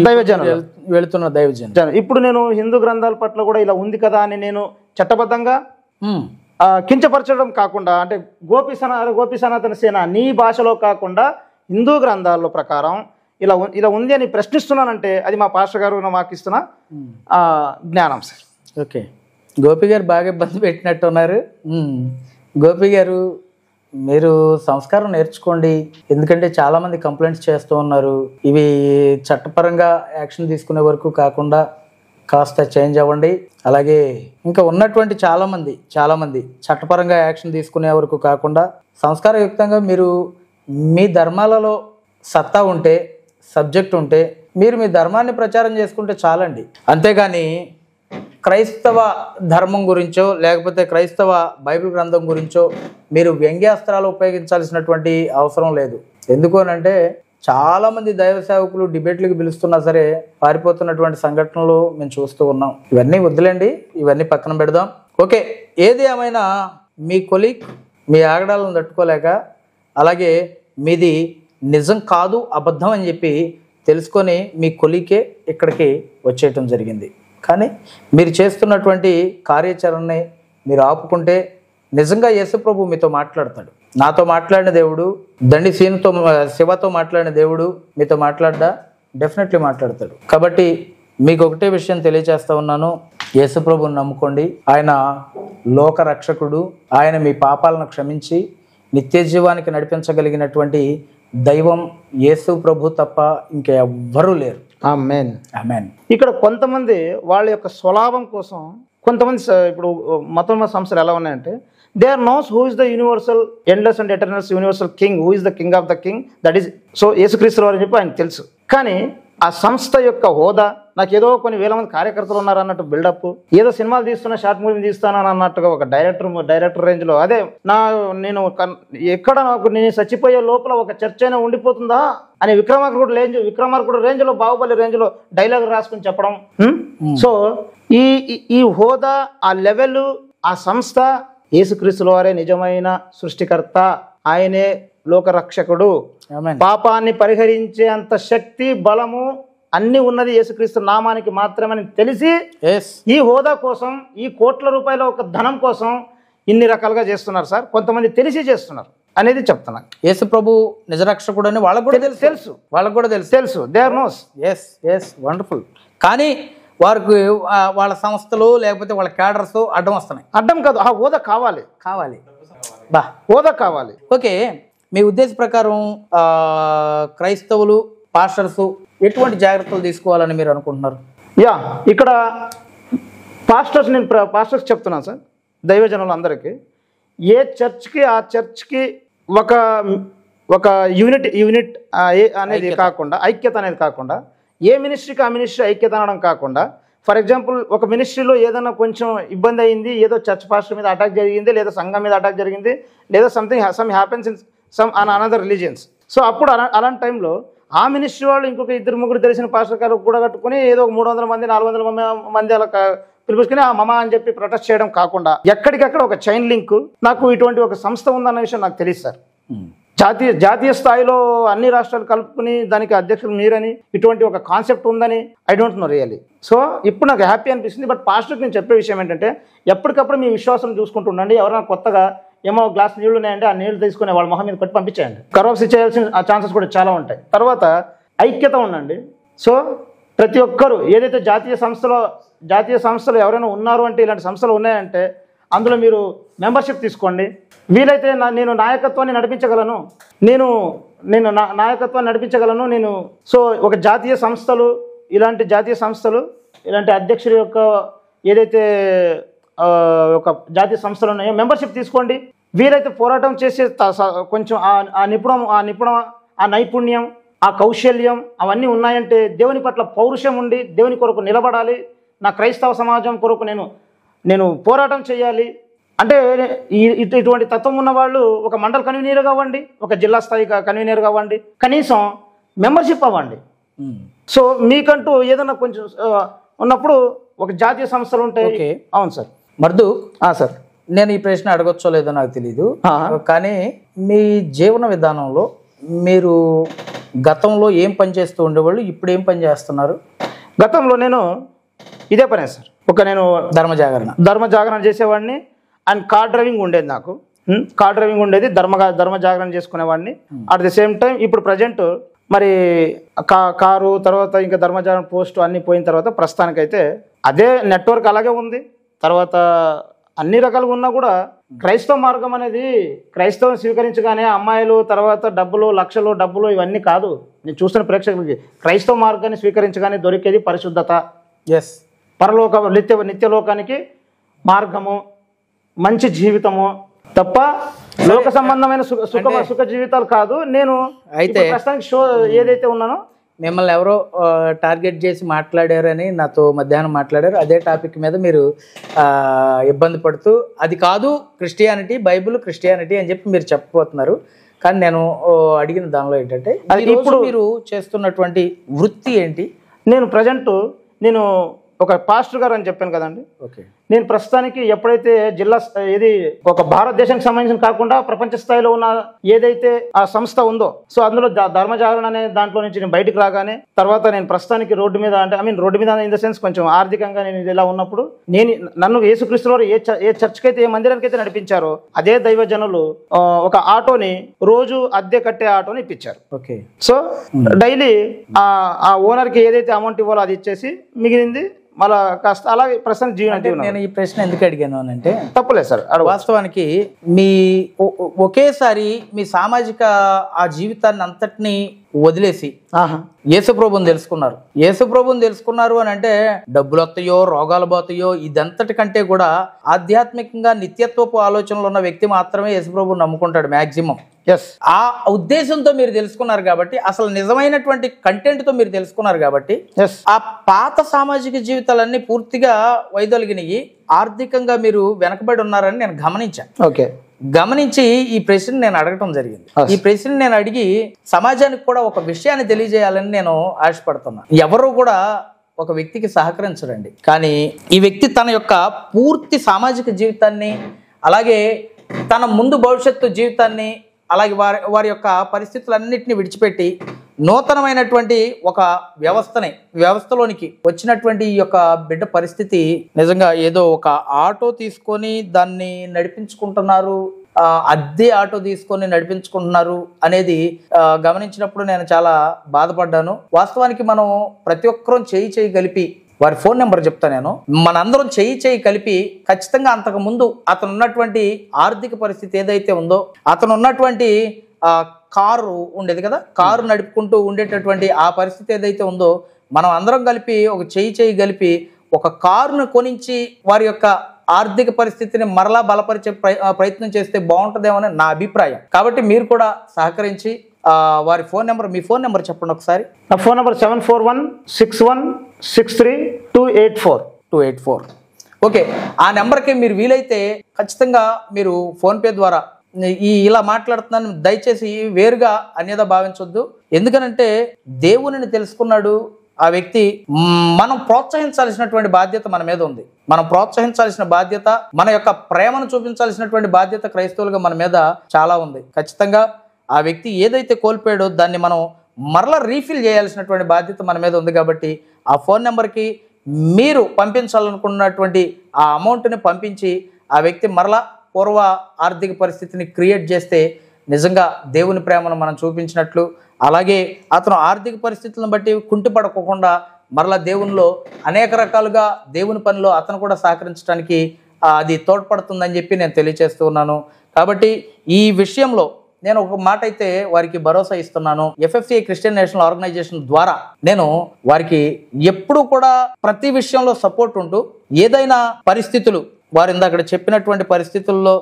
దైవజనులు వెళుతున్న దైవజనులు. ఇప్పుడు నేను హిందూ గ్రంథాల పట్ల కూడా ఇలా ఉంది కదా అని నేను చట్టబద్ధంగా కించపరచడం కాకుండా, అంటే గోపి సనాతన సేన నీ భాషలో కాకుండా హిందూ గ్రంథాల ప్రకారం ఇలా ఉంది అని ప్రశ్నిస్తున్నానంటే అది మా పాస్టర్ గారు మాకు ఇస్తున్న జ్ఞానం సార్. ఓకే, గోపి గారు బాగా ఇబ్బంది పెట్టినట్టున్నారు. గోపి గారు, మీరు సంస్కారం నేర్చుకోండి, ఎందుకంటే చాలామంది కంప్లైంట్స్ చేస్తూ ఉన్నారు. ఇవి చట్టపరంగా యాక్షన్ తీసుకునే వరకు కాకుండా కాస్త చేంజ్ అవ్వండి. అలాగే ఇంకా ఉన్నటువంటి చాలామంది చట్టపరంగా యాక్షన్ తీసుకునే వరకు కాకుండా సంస్కారయుక్తంగా మీరు మీ ధర్మాలలో సత్తా ఉంటే, సబ్జెక్ట్ ఉంటే మీరు మీ ధర్మాన్ని ప్రచారం చేసుకుంటే చాలండి. అంతేగాని క్రైస్తవ ధర్మం గురించో లేకపోతే క్రైస్తవ బైబిల్ గ్రంథం గురించో మీరు వ్యంగ్యాస్త్రాలు ఉపయోగించాల్సినటువంటి అవసరం లేదు. ఎందుకు అనంటే చాలామంది దైవ సేవకులు డిబేట్లకు పిలుస్తున్నా సరే పారిపోతున్నటువంటి సంఘటనలు మేము చూస్తూ ఉన్నాం. ఇవన్నీ వద్దులేండి, ఇవన్నీ పక్కన పెడదాం. ఓకే, ఏది ఏమైనా మీ కొలీగ్ మీ ఆగడాలను తట్టుకోలేక, అలాగే మీది నిజం కాదు అబద్ధం అని చెప్పి తెలుసుకొని మీ కొలీకే ఇక్కడికి వచ్చేయటం జరిగింది. కానీ మీరు చేస్తున్నటువంటి కార్యాచరణని మీరు ఆపుకుంటే నిజంగా యేసుప్రభు మీతో మాట్లాడతాడు. నాతో మాట్లాడిన దేవుడు, దండి శివతో మాట్లాడిన దేవుడు మీతో మాట్లాడ్డా డెఫినెట్లీ మాట్లాడతాడు. కాబట్టి మీకు ఒకటే విషయం తెలియజేస్తా ఉన్నాను, యేసుప్రభుని నమ్ముకోండి. ఆయన లోక రక్షకుడు, ఆయన మీ పాపాలను క్షమించి నిత్య జీవానికి నడిపించగలిగినటువంటి దైవం యేసు ప్రభు తప్ప ఇంకెవ్వరూ లేరు. ఆమేన్, ఆమేన్. ఇక్కడ కొంతమంది వాళ్ళ యొక్క స్వలాభం కోసం, కొంతమంది ఇప్పుడు మతం సంస్థలు ఎలా ఉన్నాయంటే they are knows who is the universal endless and eternals universal king, who is the king of the king, that is so యేసుక్రీస్తు వారు అని చెప్పి ఆయనకు తెలుసు. కానీ ఆ సంస్థ యొక్క హోదా, నాకు ఏదో కొన్ని వేల మంది కార్యకర్తలు ఉన్నారు అన్నట్టు బిల్డప్, ఏదో సినిమాలు తీస్తున్నా, షార్ట్ మూవీ తీస్తాను అన్నట్టుగా ఒక డైరెక్టర్ రేంజ్లో, అదే నేను ఎక్కడ నేను చచ్చిపోయే లోపల ఒక చర్చ అయినా ఉండిపోతుందా అని విక్రమార్కుడు రేంజ్లో, బాహుబలి రేంజ్లో డైలాగ్ రాసుకుని చెప్పడం. సో ఈ హోదా, ఆ లెవెల్, ఆ సంస్థ, యేసుక్రీస్తుల వారే నిజమైన సృష్టికర్త, ఆయనే లోకరక్షకుడు, పాపాన్ని పరిహరించే అంత శక్తి, బలము అన్ని ఉన్నది యేసుక్రీస్తు నామానికి మాత్రమని తెలిసి ఈ హోదా కోసం, ఈ కోట్ల రూపాయల ఒక ధనం కోసం ఇన్ని రకాలుగా చేస్తున్నారు సార్. కొంతమంది తెలిసి చేస్తున్నారు, అనేది చెప్తున్నా. యేసు ప్రభు నిజరక్షకుడు అని వాళ్ళకు కూడా తెలుసు, వాళ్ళకు కూడా తెలుసు. They are knows. Yes wonderful. కానీ వారికి వాళ్ళ సంస్థలు లేకపోతే వాళ్ళ క్యాడర్స్ అడ్డం వస్తున్నాయి. అడ్డం కాదు, ఆ హోదా కావాలి బా హోదా కావాలి. ఓకే, మీ ఉద్దేశ ప్రకారం క్రైస్తవులు పాస్టర్స్ ఎటువంటి జాగ్రత్తలు తీసుకోవాలని మీరు అనుకుంటున్నారు? ఇక్కడ పాస్టర్స్, నేను పాస్టర్స్ చెప్తున్నాను సార్, దైవజనులు అందరికీ, ఏ చర్చ్కి ఆ చర్చ్కి ఒక యూనిట్ అనేది కాకుండా, ఐక్యత అనేది కాకుండా, ఏ మినిస్ట్రీకి ఆ మినిస్ట్రీ ఐక్యత అనడం కాకుండా, ఫర్ ఎగ్జాంపుల్ ఒక మినిస్ట్రీలో ఏదైనా కొంచెం ఇబ్బంది అయింది, ఏదో చర్చ్ పాస్టర్ మీద అటాక్ జరిగింది, లేదా సంఘం మీద అటాక్ జరిగింది, లేదా some happens in some another religions. So అప్పుడు అలాంటి టైంలో ఆ మినిస్ట్రీ వాళ్ళు ఇంకొక 2-3 తెలిసిన పాస్టర్ గారు కూడా కట్టుకుని ఏదో 300 మంది 400 మంది అలా పిలిపించుకుని ఆ మమ అని చెప్పి ప్రొటెస్ట్ చేయడం కాకుండా, ఎక్కడికక్కడ ఒక చైన్ లింక్, నాకు ఇటువంటి ఒక సంస్థ ఉందన్న విషయం నాకు తెలియదు సార్. జాతీయ స్థాయిలో అన్ని రాష్ట్రాలు కలుపుకుని దానికి అధ్యక్షులు మీరని, ఇటువంటి ఒక కాన్సెప్ట్ ఉందని I don't know really. So ఇప్పుడు నాకు హ్యాపీ అనిపిస్తుంది. బట్ పాస్టర్కి నేను చెప్పే విషయం ఏంటంటే, ఎప్పటికప్పుడు మీ విశ్వాసం చూసుకుంటూ ఉండండి. ఎవరైనా కొత్తగా ఏమో గ్లాస్ నీళ్లు ఉన్నాయంటే ఆ నీళ్లు తీసుకుని వాళ్ళ మొహం మీద కొట్టి పంపించేయండి. కరోప్సీ చేయాల్సిన ఛాన్సెస్ కూడా చాలా ఉంటాయి. తర్వాత ఐక్యత ఉండండి. సో ప్రతి ఒక్కరు ఏదైతే జాతీయ సంస్థలు ఎవరైనా ఉన్నారు అంటే, ఇలాంటి సంస్థలు ఉన్నాయంటే అందులో మీరు మెంబర్షిప్ తీసుకోండి. వీలైతే నేను నాయకత్వాన్ని నడిపించగలను, నాయకత్వాన్ని నడిపించగలను నేను. సో ఒక జాతీయ సంస్థలు ఇలాంటి అధ్యక్షుల యొక్క ఏదైతే ఒక జాతీయ సంస్థలు ఉన్నాయో మెంబర్షిప్ తీసుకోండి. వీలైతే పోరాటం చేసే కొంచెం ఆ నైపుణ్యం, ఆ కౌశల్యం అవన్నీ ఉన్నాయంటే, దేవుని పట్ల పౌరుషం ఉండి దేవుని కొరకు నిలబడాలి, నా క్రైస్తవ సమాజం కొరకు నేను పోరాటం చేయాలి అంటే, ఇటువంటి తత్వం ఉన్న వాళ్ళు ఒక మండల కన్వీనర్ కావండి, ఒక జిల్లా స్థాయి కన్వీనర్ కావండి, కనీసం మెంబర్షిప్ అవ్వండి. సో మీకంటూ ఏదైనా కొంచెం ఉన్నప్పుడు ఒక జాతీయ సంస్థలు ఉంటాయి. అవును సార్. మర్దు సార్, నేను ఈ ప్రశ్న అడగొచ్చో లేదో నాకు తెలీదు, కానీ మీ జీవన విధానంలో మీరు గతంలో ఏం పని చేస్తూ ఉండేవాళ్ళు, ఇప్పుడు ఏం పని చేస్తున్నారు? గతంలో నేను ఇదే పనే సార్. నేను ధర్మ జాగరణ చేసేవాడిని. అండ్ కార్ డ్రైవింగ్ ఉండేది, నాకు కార్ డ్రైవింగ్ ఉండేది, ధర్మ జాగరణ చేసుకునేవాడిని. అట్ ది సేమ్ టైం ఇప్పుడు ప్రజెంట్ మరి కారు తర్వాత ఇంకా ధర్మ జాగరణ పోస్ట్ అన్నీ పోయిన తర్వాత ప్రస్తుతానికైతే అదే నెట్వర్క్ అలాగే ఉంది. తర్వాత అన్ని రకాలుగా ఉన్నా కూడా క్రైస్తవ మార్గం అనేది, క్రైస్తవం స్వీకరించగానే అమ్మాయిలు తర్వాత లక్షలు డబ్బులు ఇవన్నీ కాదు. నేను చూస్తున్న ప్రేక్షకులకి క్రైస్తవ మార్గాన్ని స్వీకరించగానే దొరికేది పరిశుద్ధత, నిత్యలోకానికి మార్గము, మంచి జీవితము తప్ప లోక సంబంధమైన సుఖ జీవితాలు కాదు. నేను అయితే ప్రస్తుతానికి షో ఏదైతే ఉన్నానో, మిమ్మల్ని ఎవరో టార్గెట్ చేసి మాట్లాడారని నాతో మధ్యాహ్నం మాట్లాడారు. అదే టాపిక్ మీద మీరు ఇబ్బంది పడుతూ అది కాదు బైబిల్ క్రిస్టియానిటీ అని చెప్పి మీరు చెప్పబోతున్నారు. కానీ నేను అడిగిన దానిలో ఏంటంటే, ఇప్పుడు మీరు చేస్తున్నటువంటి వృత్తి ఏంటి? నేను ప్రజెంట్ ఒక పాస్టర్ గారు అని చెప్పాను కదండి. ఓకే, నేను ప్రస్తుతానికి ఎప్పుడైతే ఒక భారతదేశానికి సంబంధించిన కాకుండా ప్రపంచ స్థాయిలో ఉన్న ఏదైతే ఆ సంస్థ ఉందో, సో అందులో ధర్మ జాగరణ అనే దాంట్లో నుంచి నేను బయటకు రాగానే తర్వాత నేను ప్రస్తుతానికి రోడ్డు మీద రోడ్డు మీద ఇన్ ద సెన్స్ కొంచెం ఆర్థికంగా నేను ఇలా ఉన్నప్పుడు నన్ను యేసుక్రీస్తు వారు ఏ చర్చ్కి అయితే ఏ మందిరానికి అయితే నడిపించారో అదే దైవజనులు ఒక ఆటోని రోజు అద్దె కట్టే ఆటోని ఇప్పించారు. ఓకే, సో డైలీ ఆ ఓనర్కి ఏదైతే అమౌంట్ ఇవ్వాలో అది ఇచ్చేసి మిగిలింది మళ్ళా కాస్త అలాగే ప్రస్తుతం జీవనం. నేను ఈ ప్రశ్న ఎందుకు అడిగాను అంటే, తప్పలేదు సార్, వాస్తవానికి మీ ఒకేసారి మీ సామాజిక ఆ జీవితాన్ని అంతటినీ వదిలేసి యేసుప్రభుని తెలుసుకున్నారు అని అంటే, డబ్బులు వస్తాయో రోగాలు పోతాయో ఇదంతటి కంటే కూడా ఆధ్యాత్మికంగా నిత్యత్వపు ఆలోచనలు ఉన్న వ్యక్తి మాత్రమే యేసుప్రభుని నమ్ముకుంటాడు మాక్సిమం. ఆ ఉద్దేశంతో మీరు తెలుసుకున్నారు కాబట్టి, అసలు నిజమైనటువంటి కంటెంట్ తో మీరు తెలుసుకున్నారు కాబట్టి, ఆ పాత సామాజిక జీవితాలన్నీ పూర్తిగా వైదొలిగినవి, ఆర్థికంగా మీరు వెనకబడి ఉన్నారని నేను గమనించి ఈ ప్రశ్న నేను అడగటం జరిగింది. ఈ ప్రశ్న నేను అడిగి సమాజానికి కూడా ఒక విషయాన్ని తెలియజేయాలని నేను ఆశపడుతున్నా. ఎవరు కూడా ఒక వ్యక్తికి సహకరించరండి, కానీ ఈ వ్యక్తి తన యొక్క పూర్తి సామాజిక జీవితాన్ని, అలాగే తన ముందు భవిష్యత్తు జీవితాన్ని, అలాగే వారి యొక్క పరిస్థితులన్నింటినీ విడిచిపెట్టి నూతనమైనటువంటి ఒక వ్యవస్థలోనికి వచ్చినటువంటి ఈ యొక్క బిడ్డ పరిస్థితి నిజంగా ఏదో ఒక ఆటో తీసుకొని దాన్ని నడిపించుకుంటున్నారు అద్దె ఆటో తీసుకొని నడిపించుకుంటున్నారు అనేది గమనించినప్పుడు నేను చాలా బాధపడ్డాను. వాస్తవానికి మనం ప్రతి ఒక్కరూ చేయి కలిపి, వారి ఫోన్ నెంబర్ చెప్తా నేను, మనందరం చేయి కలిపి ఖచ్చితంగా అంతకు ముందు అతను ఉన్నటువంటి ఆర్థిక పరిస్థితి ఏదైతే ఉందో, అతను ఉన్నటువంటి కారు ఉండేది కదా, కారు నడుపుకుంటూ ఉండేటటువంటి ఆ పరిస్థితి ఏదైతే ఉందో, మనం అందరం కలిపి ఒక చేయి కలిపి ఒక కారును కొనించి వారి యొక్క ఆర్థిక పరిస్థితిని మరలా బలపరిచే ప్రయత్నం చేస్తే బాగుంటుందేమో నా అభిప్రాయం. కాబట్టి మీరు కూడా సహకరించి వారి ఫోన్ నెంబర్, మీ ఫోన్ నెంబర్ చెప్పండి ఒకసారి. నా ఫోన్ నెంబర్ 7416163284284. ఓకే, ఆ నెంబర్కి మీరు వీలైతే ఖచ్చితంగా మీరు ఫోన్పే ద్వారా ఇలా మాట్లాడుతున్నాను, దయచేసి వేరుగా అన్యదా భావించొద్దు. ఎందుకనంటే దేవునిని తెలుసుకున్నాడు ఆ వ్యక్తి, మనం ప్రోత్సహించాల్సినటువంటి బాధ్యత మన మీద ఉంది. మనం ప్రోత్సహించాల్సిన బాధ్యత, మన యొక్క ప్రేమను చూపించాల్సినటువంటి బాధ్యత క్రైస్తవులుగా మన మీద చాలా ఉంది. ఖచ్చితంగా ఆ వ్యక్తి ఏదైతే కోల్పోయాడో దాన్ని మనం మరలా రీఫిల్ చేయాల్సినటువంటి బాధ్యత మన మీద ఉంది. కాబట్టి ఆ ఫోన్ నెంబర్కి మీరు పంపించాలనుకున్నటువంటి ఆ అమౌంట్ని పంపించి ఆ వ్యక్తి మరలా పూర్వ ఆర్థిక పరిస్థితిని క్రియేట్ చేస్తే నిజంగా దేవుని ప్రేమను మనం చూపించినట్లు, అలాగే అతను ఆర్థిక పరిస్థితులను బట్టి కుంటిపడకోకుండా మరలా దేవునిలో అనేక రకాలుగా దేవుని పనిలో అతను కూడా సహకరించడానికి అది తోడ్పడుతుందని చెప్పి నేను తెలియజేస్తూ ఉన్నాను. కాబట్టి ఈ విషయంలో నేను ఒక మాట అయితే వారికి భరోసా ఇస్తున్నాను. FFCI క్రిస్టియన్ నేషనల్ ఆర్గనైజేషన్ ద్వారా నేను వారికి ఎప్పుడూ కూడా ప్రతి విషయంలో సపోర్ట్ ఉంటూ, ఏదైనా పరిస్థితులు వారు ఇందాక చెప్పినటువంటి పరిస్థితుల్లో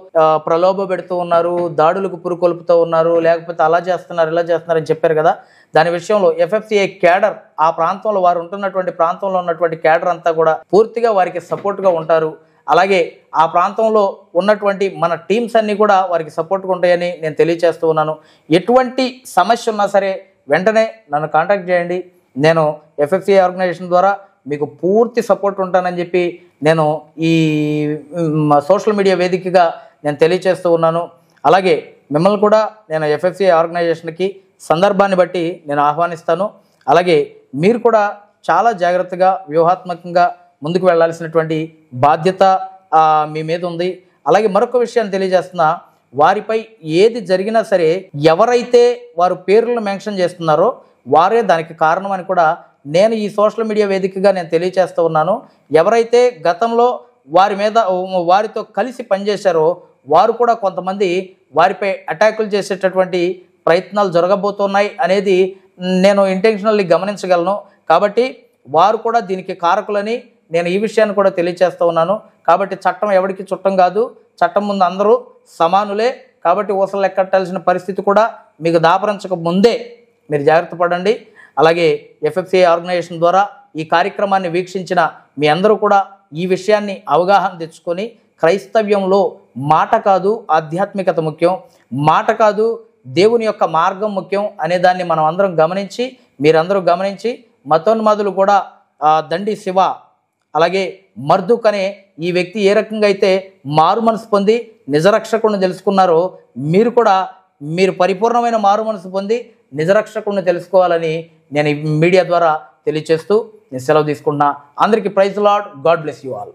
ప్రలోభ పెడుతూ ఉన్నారు, దాడులకు పురుకొల్పుతూ ఉన్నారు, లేకపోతే అలా చేస్తున్నారు ఇలా చేస్తున్నారు అని చెప్పారు కదా, దాని విషయంలో FFCI క్యాడర్, ఆ ప్రాంతంలో వారు ఉంటున్నటువంటి ప్రాంతంలో ఉన్నటువంటి క్యాడర్ అంతా కూడా పూర్తిగా వారికి సపోర్ట్గా ఉంటారు. అలాగే ఆ ప్రాంతంలో ఉన్నటువంటి మన టీమ్స్ అన్నీ కూడా వారికి సపోర్ట్గా ఉంటాయని నేను తెలియజేస్తూ ఉన్నాను. ఎటువంటి సమస్య ఉన్నా సరే వెంటనే నన్ను కాంటాక్ట్ చేయండి. నేను FFCI ఆర్గనైజేషన్ ద్వారా మీకు పూర్తి సపోర్ట్ ఉంటానని చెప్పి నేను ఈ సోషల్ మీడియా వేదికగా నేను తెలియజేస్తూ ఉన్నాను. అలాగే మిమ్మల్ని కూడా నేను FFCI ఆర్గనైజేషన్కి సందర్భాన్ని బట్టి నేను ఆహ్వానిస్తాను. అలాగే మీరు కూడా చాలా జాగ్రత్తగా వ్యూహాత్మకంగా ముందుకు వెళ్ళాల్సినటువంటి బాధ్యత మీ మీద ఉంది. అలాగే మరొక విషయాన్ని తెలియజేస్తున్నా, వారిపై ఏది జరిగినా సరే ఎవరైతే వారు పేర్లను మెన్షన్ చేస్తున్నారో వారే దానికి కారణం అని కూడా నేను ఈ సోషల్ మీడియా వేదికగా నేను తెలియజేస్తూ ఉన్నాను. ఎవరైతే గతంలో వారితో కలిసి పనిచేశారో వారు కూడా కొంతమంది వారిపై అటాకులు చేసేటటువంటి ప్రయత్నాలు జరగబోతున్నాయి అనేది నేను ఇంటెన్షనల్లీ గమనించగలను. కాబట్టి వారు కూడా దీనికి కారకులని నేను ఈ విషయాన్ని కూడా తెలియజేస్తూ ఉన్నాను. కాబట్టి చట్టం ఎవరికి చుట్టం కాదు, చట్టం ముందు అందరూ సమానులే. కాబట్టి ఊసలు లెక్కట్టాల్సిన పరిస్థితి కూడా మీకు దాపరించక ముందే మీరు జాగ్రత్త పడండి. అలాగే FFCI ఆర్గనైజేషన్ ద్వారా ఈ కార్యక్రమాన్ని వీక్షించిన మీ అందరూ కూడా ఈ విషయాన్ని అవగాహన తెచ్చుకొని, క్రైస్తవ్యంలో మాట కాదు ఆధ్యాత్మికత ముఖ్యం, మాట కాదు దేవుని యొక్క మార్గం ముఖ్యం అనేదాన్ని మనం అందరం గమనించి, మీరందరూ గమనించి, మతోన్మాదులు కూడా దండి శివ అలాగే మర్దుక్ అనే ఈ వ్యక్తి ఏ రకంగా అయితే మారు మనసు పొంది నిజరక్షకుడిని తెలుసుకున్నారో మీరు పరిపూర్ణమైన మారు మనసు పొంది నిజరక్షకుడిని తెలుసుకోవాలని నేను ఈ మీడియా ద్వారా తెలియజేస్తూ నేను సెలవు తీసుకుంటున్నా. అందరికీ praise Lord, God bless you all.